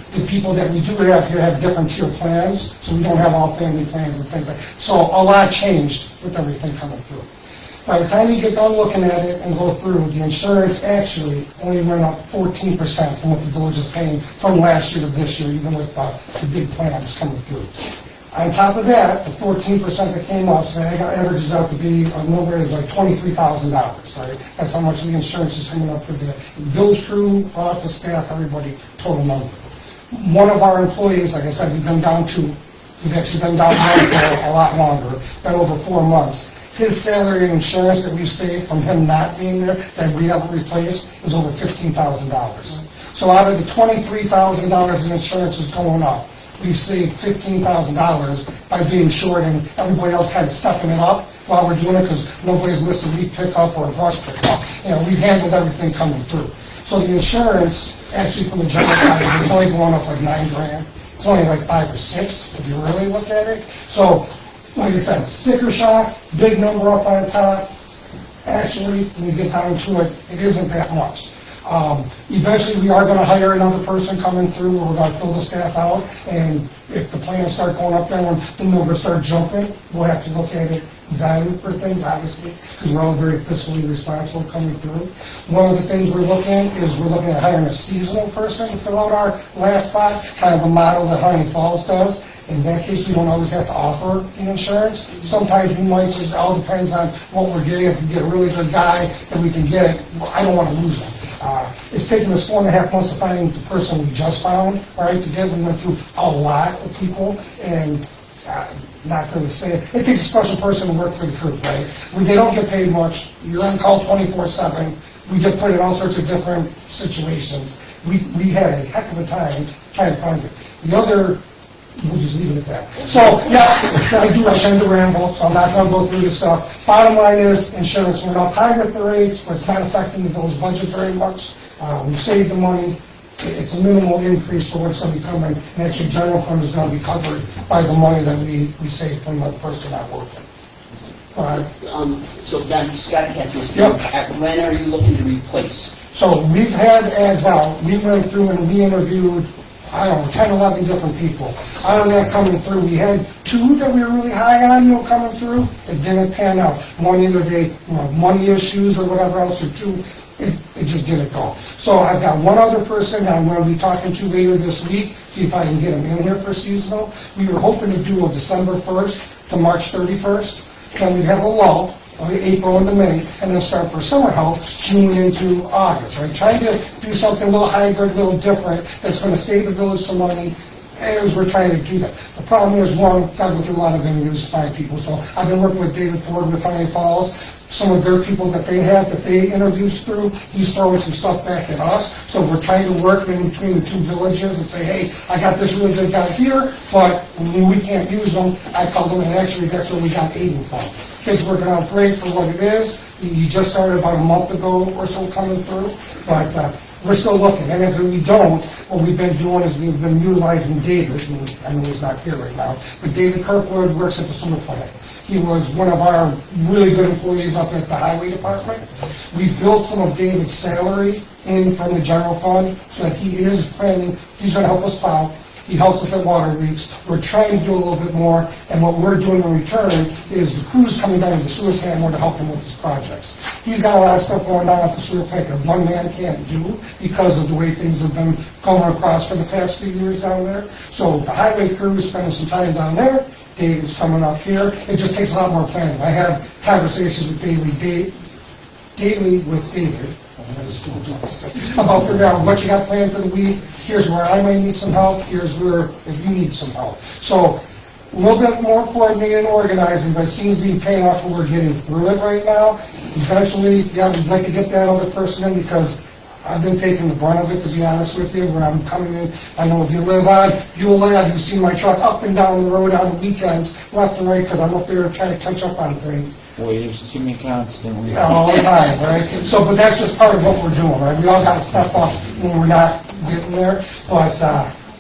The people that we do have here have different tier plans, so we don't have all family plans and things like that. So a lot changed with everything coming through. By the time you get done looking at it and go through, the insurance actually only went up 14% from what the village is paying from last year to this year, even with the big plans coming through. On top of that, the 14% that came up, so that averages out to be a number of like $23,000, right? That's how much the insurance is coming up for the village crew, office staff, everybody, total number. One of our employees, like I said, we've actually been down for a lot longer, been over 4 months. His salary and insurance that we've saved from him not being there, that we haven't replaced, is over $15,000. So out of the $23,000 in insurance is going up, we've saved $15,000 by being short, and everybody else kind of stepping it up while we're doing it, because nobody's missed a leaf pickup or a brush pickup. You know, we've handled everything coming through. So the insurance, actually from the general side, is only going up like $9 grand. It's only like 5 or 6 if you really look at it. So, like I said, sticker shock, big number up on the top. Actually, when you get down to it, it isn't that much. Eventually, we are going to hire another person coming through, we're going to fill the staff out, and if the plans start going up there and the numbers start jumping, we'll have to look at it then for things, obviously, because we're all very fiscally responsible coming through. One of the things we're looking at hiring a seasonal person to fill out our last spot, kind of a model that Honey Falls does. In that case, we don't always have to offer the insurance. Sometimes we might, it all depends on what we're getting. If we get a really good guy that we can get, I don't want to lose him. It's taken us 4.5 months to find the person we just found, right, to get. We went through a lot of people, and not going to say it. It takes a special person to work for the crew, right? They don't get paid much. You're on call 24/7. We get put in all sorts of different situations. We had a heck of a time trying to find it. The other, we'll just leave it at that. So, yeah, I tend to ramble, so I'm not going to go through this stuff. Bottom line is, insurance went up high with the rates, but it's not affecting the village budget very much. We saved the money. It's a minimal increase for what's going to be coming, and actually general fund is going to be covered by the money that we save from the person not working. So then, Scott had this, Yep. when are you looking to replace? So we've had ads out, we went through and we interviewed, I don't know, 10, 11 different people. Out of that coming through, we had 2 that we were really high on, coming through. It didn't pan out. One, either they, money issues or whatever else, or 2, it just didn't go. So I've got one other person that I'm going to be talking to later this week, see if I can get him in here for seasonal. We were hoping to do a December 1st to March 31st. Then we'd have a lull, April into May, and then start for summer help, June into August, right? Trying to do something a little hybrid, a little different, that's going to save the village some money, as we're trying to do that. The problem is, one, got to go through a lot of interviews to find people, so I've been working with David Ford with Honey Falls. Some of their people that they have, that they interviews through, he's throwing some stuff back at us, so we're trying to work in between the 2 villages and say, hey, I got this really good guy here, but when we can't use them, I called them, and actually that's where we got Aiden from. Kid's working out great for what it is. He just started about a month ago or so coming through, but we're still looking. And if we don't, what we've been doing is we've been utilizing David, who I know he's not here right now, but David Kirkwood works at the sewer plant. He was one of our really good employees up at the highway department. We built some of David's salary in from the general fund, so that he is planning, he's gonna help us plow. He helps us at water leaks. We're trying to do a little bit more, and what we're doing in return is the crew's coming down to the sewer plant more to help him with his projects. He's got a lot of stuff going on at the sewer plant that one man can't do because of the way things have been going across for the past few years down there. So the highway crew is spending some time down there. David's coming up here. It just takes a lot more planning. I have conversations with daily with David about figuring out what you got planned for the week. Here's where I might need some help. Here's where if you need some help. So a little bit more coordinated and organizing, but it seems to be paying off when we're getting through it right now. Eventually, yeah, we'd like to get that other person in because I've been taking the brunt of it, to be honest with you, where I'm coming in. I know if you live on Buell Ave, you've seen my truck up and down the road on the weekends, left and right, because I'm up there trying to catch up on things. Boy, there's too many constantly. Yeah, all the time, right? So, but that's just part of what we're doing, right? We all got to step up when we're not getting there. But,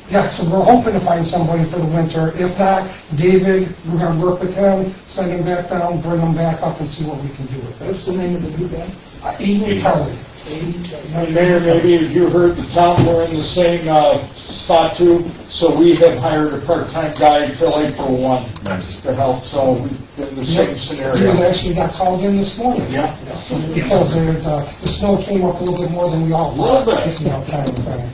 yeah, so we're hoping to find somebody for the winter. If not, David, we're going to work with him, send him back down, bring him back up, and see what we can do with it. What's the name of the new guy? Aiden Kelly. And Mayor, maybe you heard the town, we're in the same spot too, so we have hired a part-time guy until April 1 to help, so we're in the same scenario. He actually got called in this morning. Yeah. Because the snow came up a little bit more than we all thought. A little bit. You know, kind of thing.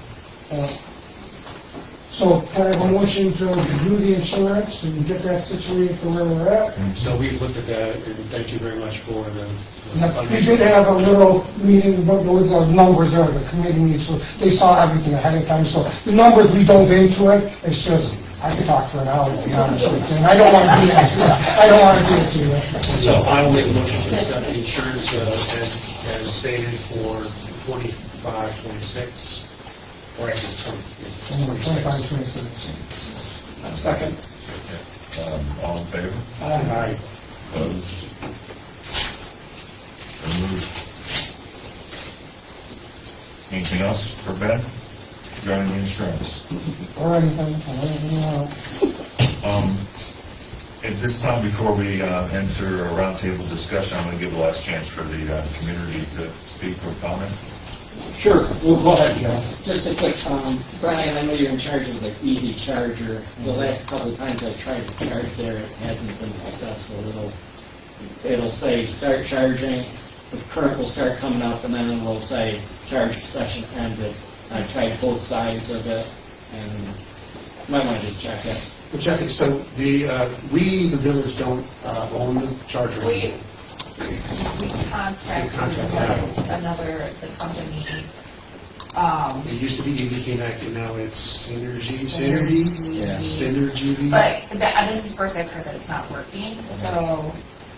So can I have a motion to review the insurance and get that situated for where we're at? So we've looked at that, and thank you very much for the. We did have a little meeting with the numbers there, the committee meeting, so they saw everything ahead of time. So the numbers, we dove into it, it's just, I could talk for an hour, to be honest with you, and I don't want to do that. I don't want to do it to you. So I will make a motion to accept the insurance as stated for 25, 26, or actually 25, 26. Second. All in favor? Aye. Opposed? Removed. Anything else for Ben regarding the insurance? Or anything else. At this time, before we enter a roundtable discussion, I'm going to give the last chance for the community to speak or comment. Sure, we'll go ahead, John. Just a quick, Brian, I know you're in charge of the EV charger. The last couple of times I tried to charge there, it hasn't been successful. It'll say start charging, the current will start coming up, and then it'll say charge session ended. I tried both sides of it, and might want to just check it. We'll check it, so the village don't own the charger. We contract with the company. It used to be EV Connect, and now it's Synergy? Yeah. Synergy. But this is first I've heard that it's not working, so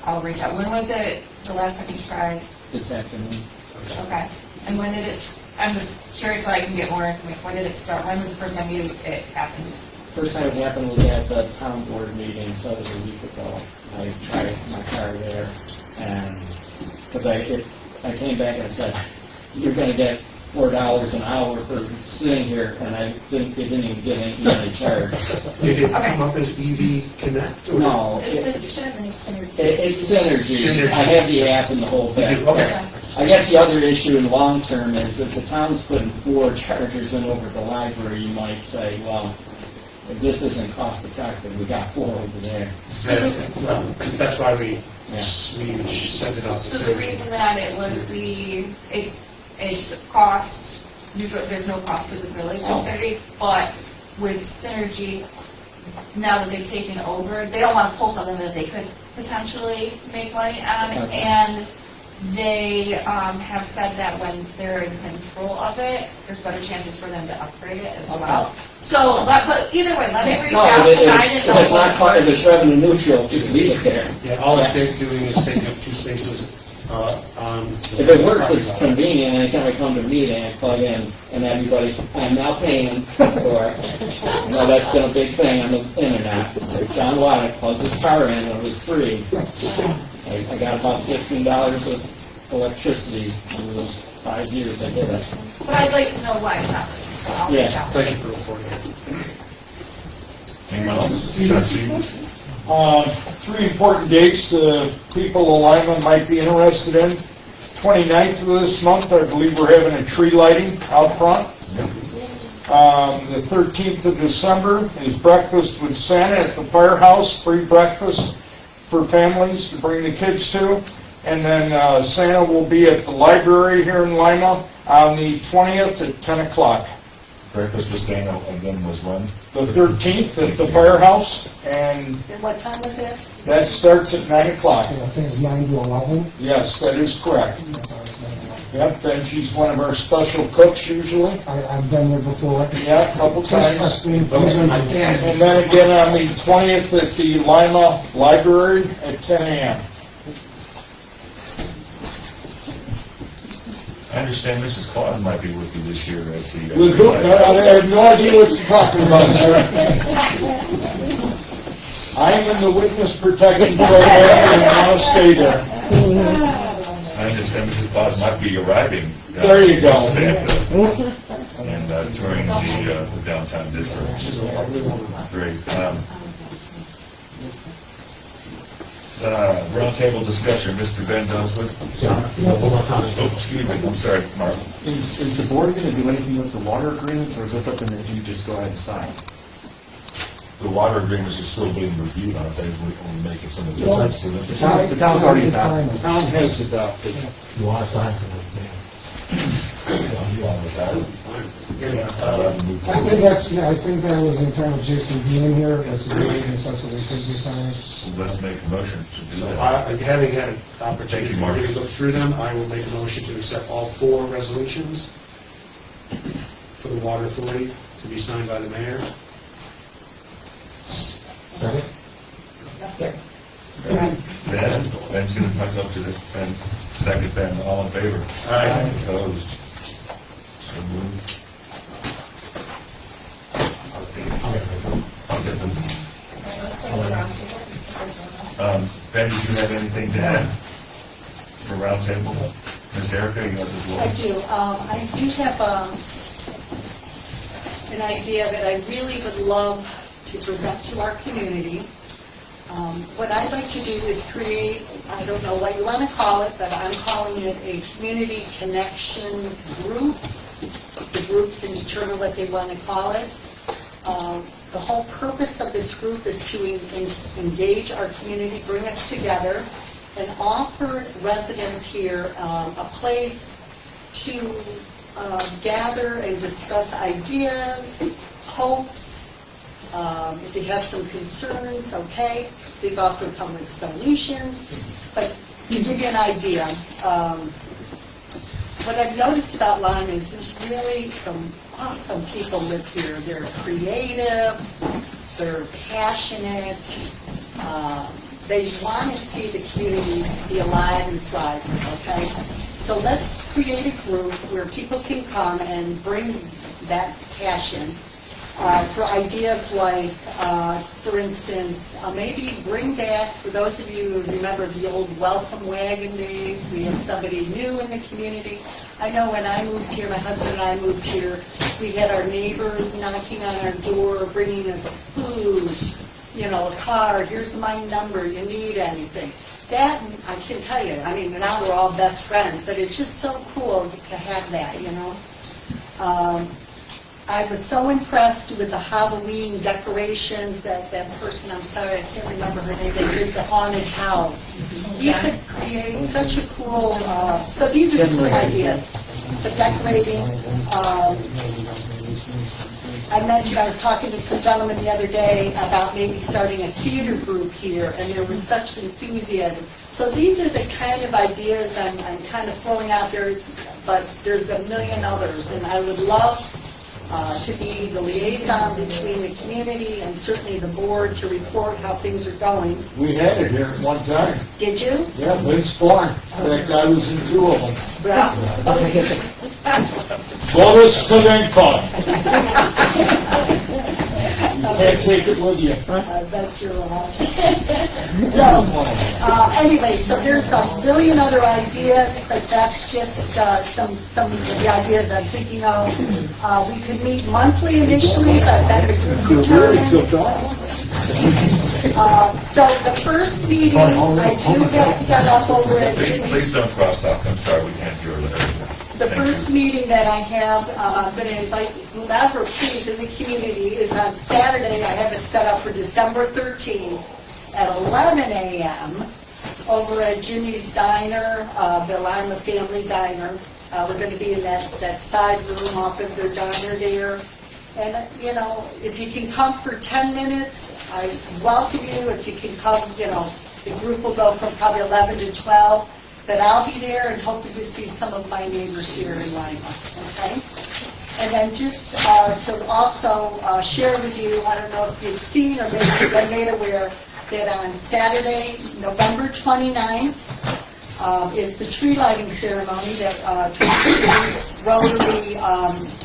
I'll reach out. When was it the last time you tried? This afternoon. Okay. And when did it, I'm just curious so I can get more information. When did it start? When was the first time it happened? First time it happened was at the town board meeting, so it was a week ago. I tried my car there, and because I came back and I said, you're going to get $4 an hour for sitting here, and they didn't even get any charge. Did it come up as EV Connect? Or? No. It should have been Synergy. It's Synergy. Synergy. I have the app and the whole thing. Okay. I guess the other issue in the long term is if the town's putting 4 chargers in over the library, you might say, well, if this isn't cost effective, we got 4 over there. That's why we sent it off. So the reason that it was it's cost neutral, there's no cost to the village of Synergy, but with Synergy, now that they've taken over, they don't want to pull something that they could potentially make money on, and they have said that when they're in control of it, there's better chances for them to upgrade it as well. So, but either way, let me reach out. If it's not part of it's revenue neutral, just leave it there. Yeah, all it's doing is taking up 2 spaces on. If it works, it's convenient. Anytime I come to a meeting, I plug in, and everybody, I'm now paying for it. You know, that's been a big thing on the internet. John Waddick plugged his car in, and it was free. I got about $15 of electricity over those 5 years I did it. But I'd like to know why it's happening, so I'll reach out. Thank you for reporting. Anyone else? 3 important dates people of Lima might be interested in. 29th of this month, I believe we're having a tree lighting out front. The 13th of December is breakfast with Santa at the firehouse, free breakfast for families to bring the kids to. And then Santa will be at the library here in Lima on the 20th at 10 o'clock. Breakfast with Santa again was when? The 13th at the firehouse, and And what time is it? that starts at 9 o'clock. I think it's 9 to 11. Yes, that is correct. Yep, and she's one of our special cooks usually. I've been there before. Yeah, a couple Test times. testing. And then again on the 20th at the Lima Library at 10 a.m. I understand Mrs. Claus might be with you this year at the. With who? I have no idea what you're talking about, sir. I'm in the witness protection program and I want to stay there. I understand Mrs. Claus might be arriving. There you go. Santa. And touring the downtown district. Great. Roundtable discussion, Mr. Van Delswood. Oh, excuse me, I'm sorry, Mark. Is the board going to do anything with the water agreements, or is that something that you just go ahead and sign? The water agreements are still being reviewed, aren't they? We're making some adjustments to them. The town's already adopted. The town has adopted. You want to sign something? I think that was the intent of Jason being here, that's the reason that's what they could be signed. Let's make a motion to do So that. having had an opportunity to Mark. really look through them, I will make a motion to accept all 4 resolutions for the Water Authority to be signed by the mayor. Second? Ben's gonna back up to this, Ben, second Ben, all in favor? Aye. Opposed? So moved. I'll get them. Ben, did you have anything to add for roundtable? Ms. Erica, you have the floor. I do. I do have an idea that I really would love to present to our community. What I'd like to do is create, I don't know what you want to call it, but I'm calling it a community connections group. The group can determine what they want to call it. The whole purpose of this group is to engage our community, bring us together, and offer residents here a place to gather and discuss ideas, hopes. If they have some concerns, okay. These also come with solutions. But to give you an idea, what I've noticed about Lima is there's really some awesome people live here. They're creative, they're passionate, they want to see the community be alive and thriving, okay? So let's create a group where people can come and bring that passion for ideas like, for instance, maybe bring back, for those of you who remember the old welcome wagon days, we have somebody new in the community, I know when I moved here, my husband and I moved here, we had our neighbors knocking on our door, bringing us food, you know, a card, here's my number, you need anything. That, I can tell you, I mean, now we're all best friends, but it's just so cool to have that, you know. I was so impressed with the Halloween decorations, that person, I'm sorry, I can't remember her name, they did the haunted house. You could create such a cool, so these are just some ideas. So decorating, I mentioned, I was talking to some gentlemen the other day about maybe starting a theater group here, and there was such enthusiasm. So these are the kind of ideas I'm kind of throwing out there, but there's a million others, and I would love to be the liaison between the community and certainly the board to report how things are going. We had it here at one time. Did you? Yeah, big spawn. In fact, I was in two of them. Yeah. Okay. Boris Kadenko. You can't take it with you. I bet you're wrong. So, anyway, so there's a zillion other ideas, but that's just some of the ideas I'm thinking of. We could meet monthly initially, but that would determine. So the first meeting I do have set up over at Jimmy's. Please don't cross talk, I'm sorry, we can't hear it. The first meeting that I have, I'm going to invite whomever please in the community, is on Saturday. I have it set up for December 13th at 11 a.m. over at Jimmy's Diner, the Lima Family Diner. We're going to be in that side room off of their diner there. And, you know, if you can come for 10 minutes, I welcome you. If you can come, you know, the group will go from probably 11 to 12. But I'll be there and hoping to see some of my neighbors here in Lima, okay? And then just to also share with you, I don't know if you've seen or maybe you've been made aware that on Saturday, November 29th, is the tree lighting ceremony that Rotary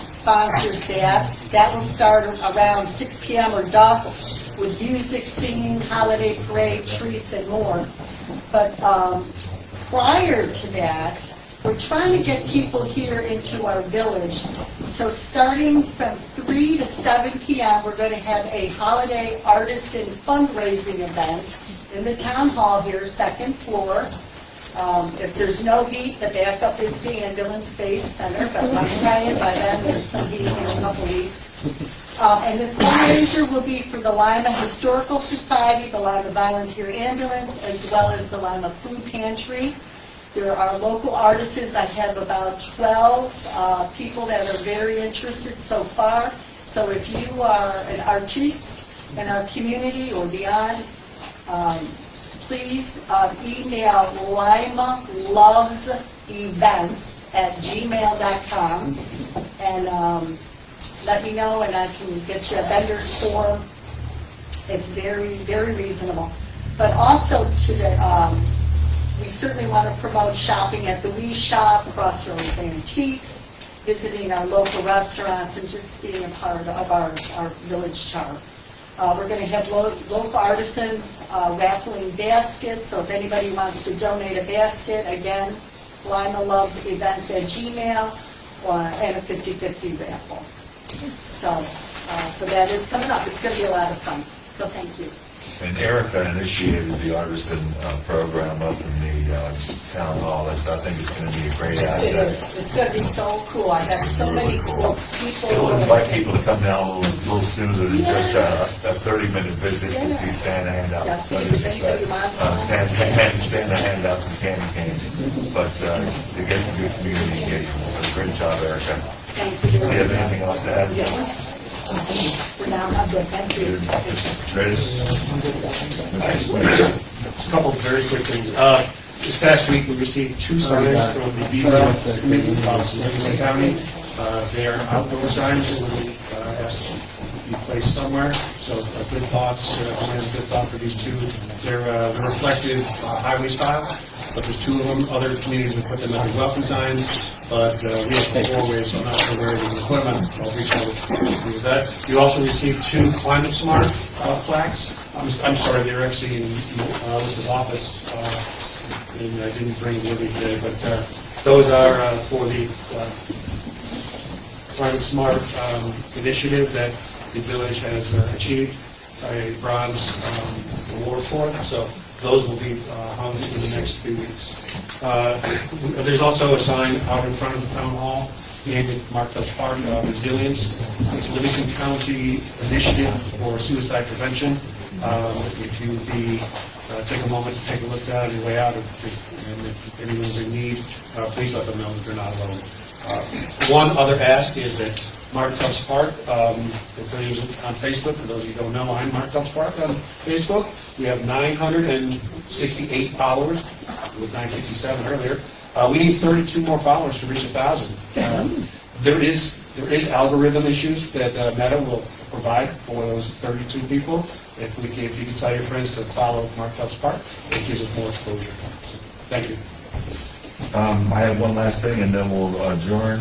sponsors that. That will start around 6 p.m. or dusk with music, singing, holiday parade, treats, and more. But prior to that, we're trying to get people here into our village. So starting from 3 to 7 p.m., we're going to have a holiday artisan fundraising event in the town hall here, second floor. If there's no heat, the backup is the ambulance-based center, but I'm trying by then there's some heat in a couple weeks. And this fundraiser will be for the Lima Historical Society, the Lima Volunteer Ambulance, as well as the Lima Food Pantry. There are local artisans. I have about 12 people that are very interested so far. So if you are an artiste in our community or beyond, please email limalovesevents@gmail.com and let me know, and I can get you a vendor's form. It's very, very reasonable. But also we certainly want to promote shopping at the We Shop, Crossroads Antiques, visiting our local restaurants, and just being a part of our village charm. We're going to have local artisans raffling baskets, so if anybody wants to donate a basket, again, limalovesevents@gmail, and a 50-50 raffle. So that is coming up. It's going to be a lot of fun. So thank you. And Erica initiated the artisan program up in the town hall. I think it's going to be a great It idea. is. It's going to be so cool. I got so many cool people. We'll invite people to come down a little sooner than just a 30-minute visit to see Santa hand out. Santa hand out some candy canes, but to get some good community engagement. So great job, Erica. Thank you. Do you have anything else to add? For now, I'm good. Thank you. A couple of very quick things. This past week, we received 2 signs from the BVA Committee of Livingston County. They are outdoor signs that we asked to be placed somewhere. So good thoughts, good thought for these 2. They're reflective highway style, but there's 2 of them. Other communities have put them as welcome signs, but we have 4 ways, so I'm not sure where they're going to put them. I'll reach out with that. You also received 2 climate smart plaques. I'm sorry, they're actually in Melissa's office, and I didn't bring them with me today, but Those are for the Climate Smart initiative that the village has achieved a bronze award for. So those will be hung in the next few weeks. There's also a sign out in front of the town hall and at Mark Dutch Park, Resilience. It's Livingston County Initiative for Suicide Prevention. If you would take a moment to take a look at that on your way out, and if anyone's in need, please let them know that they're not alone. One other ask is that Mark Tubbs Park, if anyone's on Facebook, for those of you who don't know, I'm Mark Tubbs Park on Facebook. We have 968 followers, with 967 earlier. We need 32 more followers to reach 1,000. There is algorithm issues that Meta will provide for those 32 people. If you can tell your friends to follow Mark Tubbs Park, it gives us more exposure. Thank you. I have one last thing, and then we'll adjourn.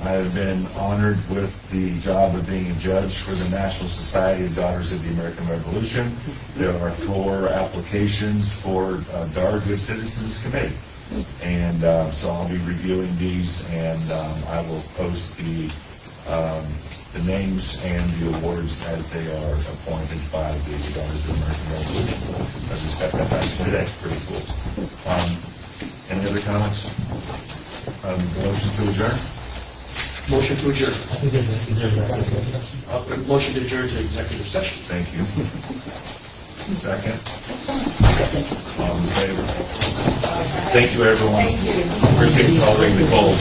I have been honored with the job of being a judge for the National Society of Daughters of the American Revolution. There are 4 applications for DAR Good Citizens Committee. And so I'll be reviewing these, and I will post the names and the awards as they are appointed by the Daughters of the American Revolution. I just got that back today. Pretty cool. Any other comments? Motion to adjourn? Motion to adjourn. Motion to adjourn to executive session. Thank you. Second? All in favor? Thank you, everyone. We're tolerating the cold.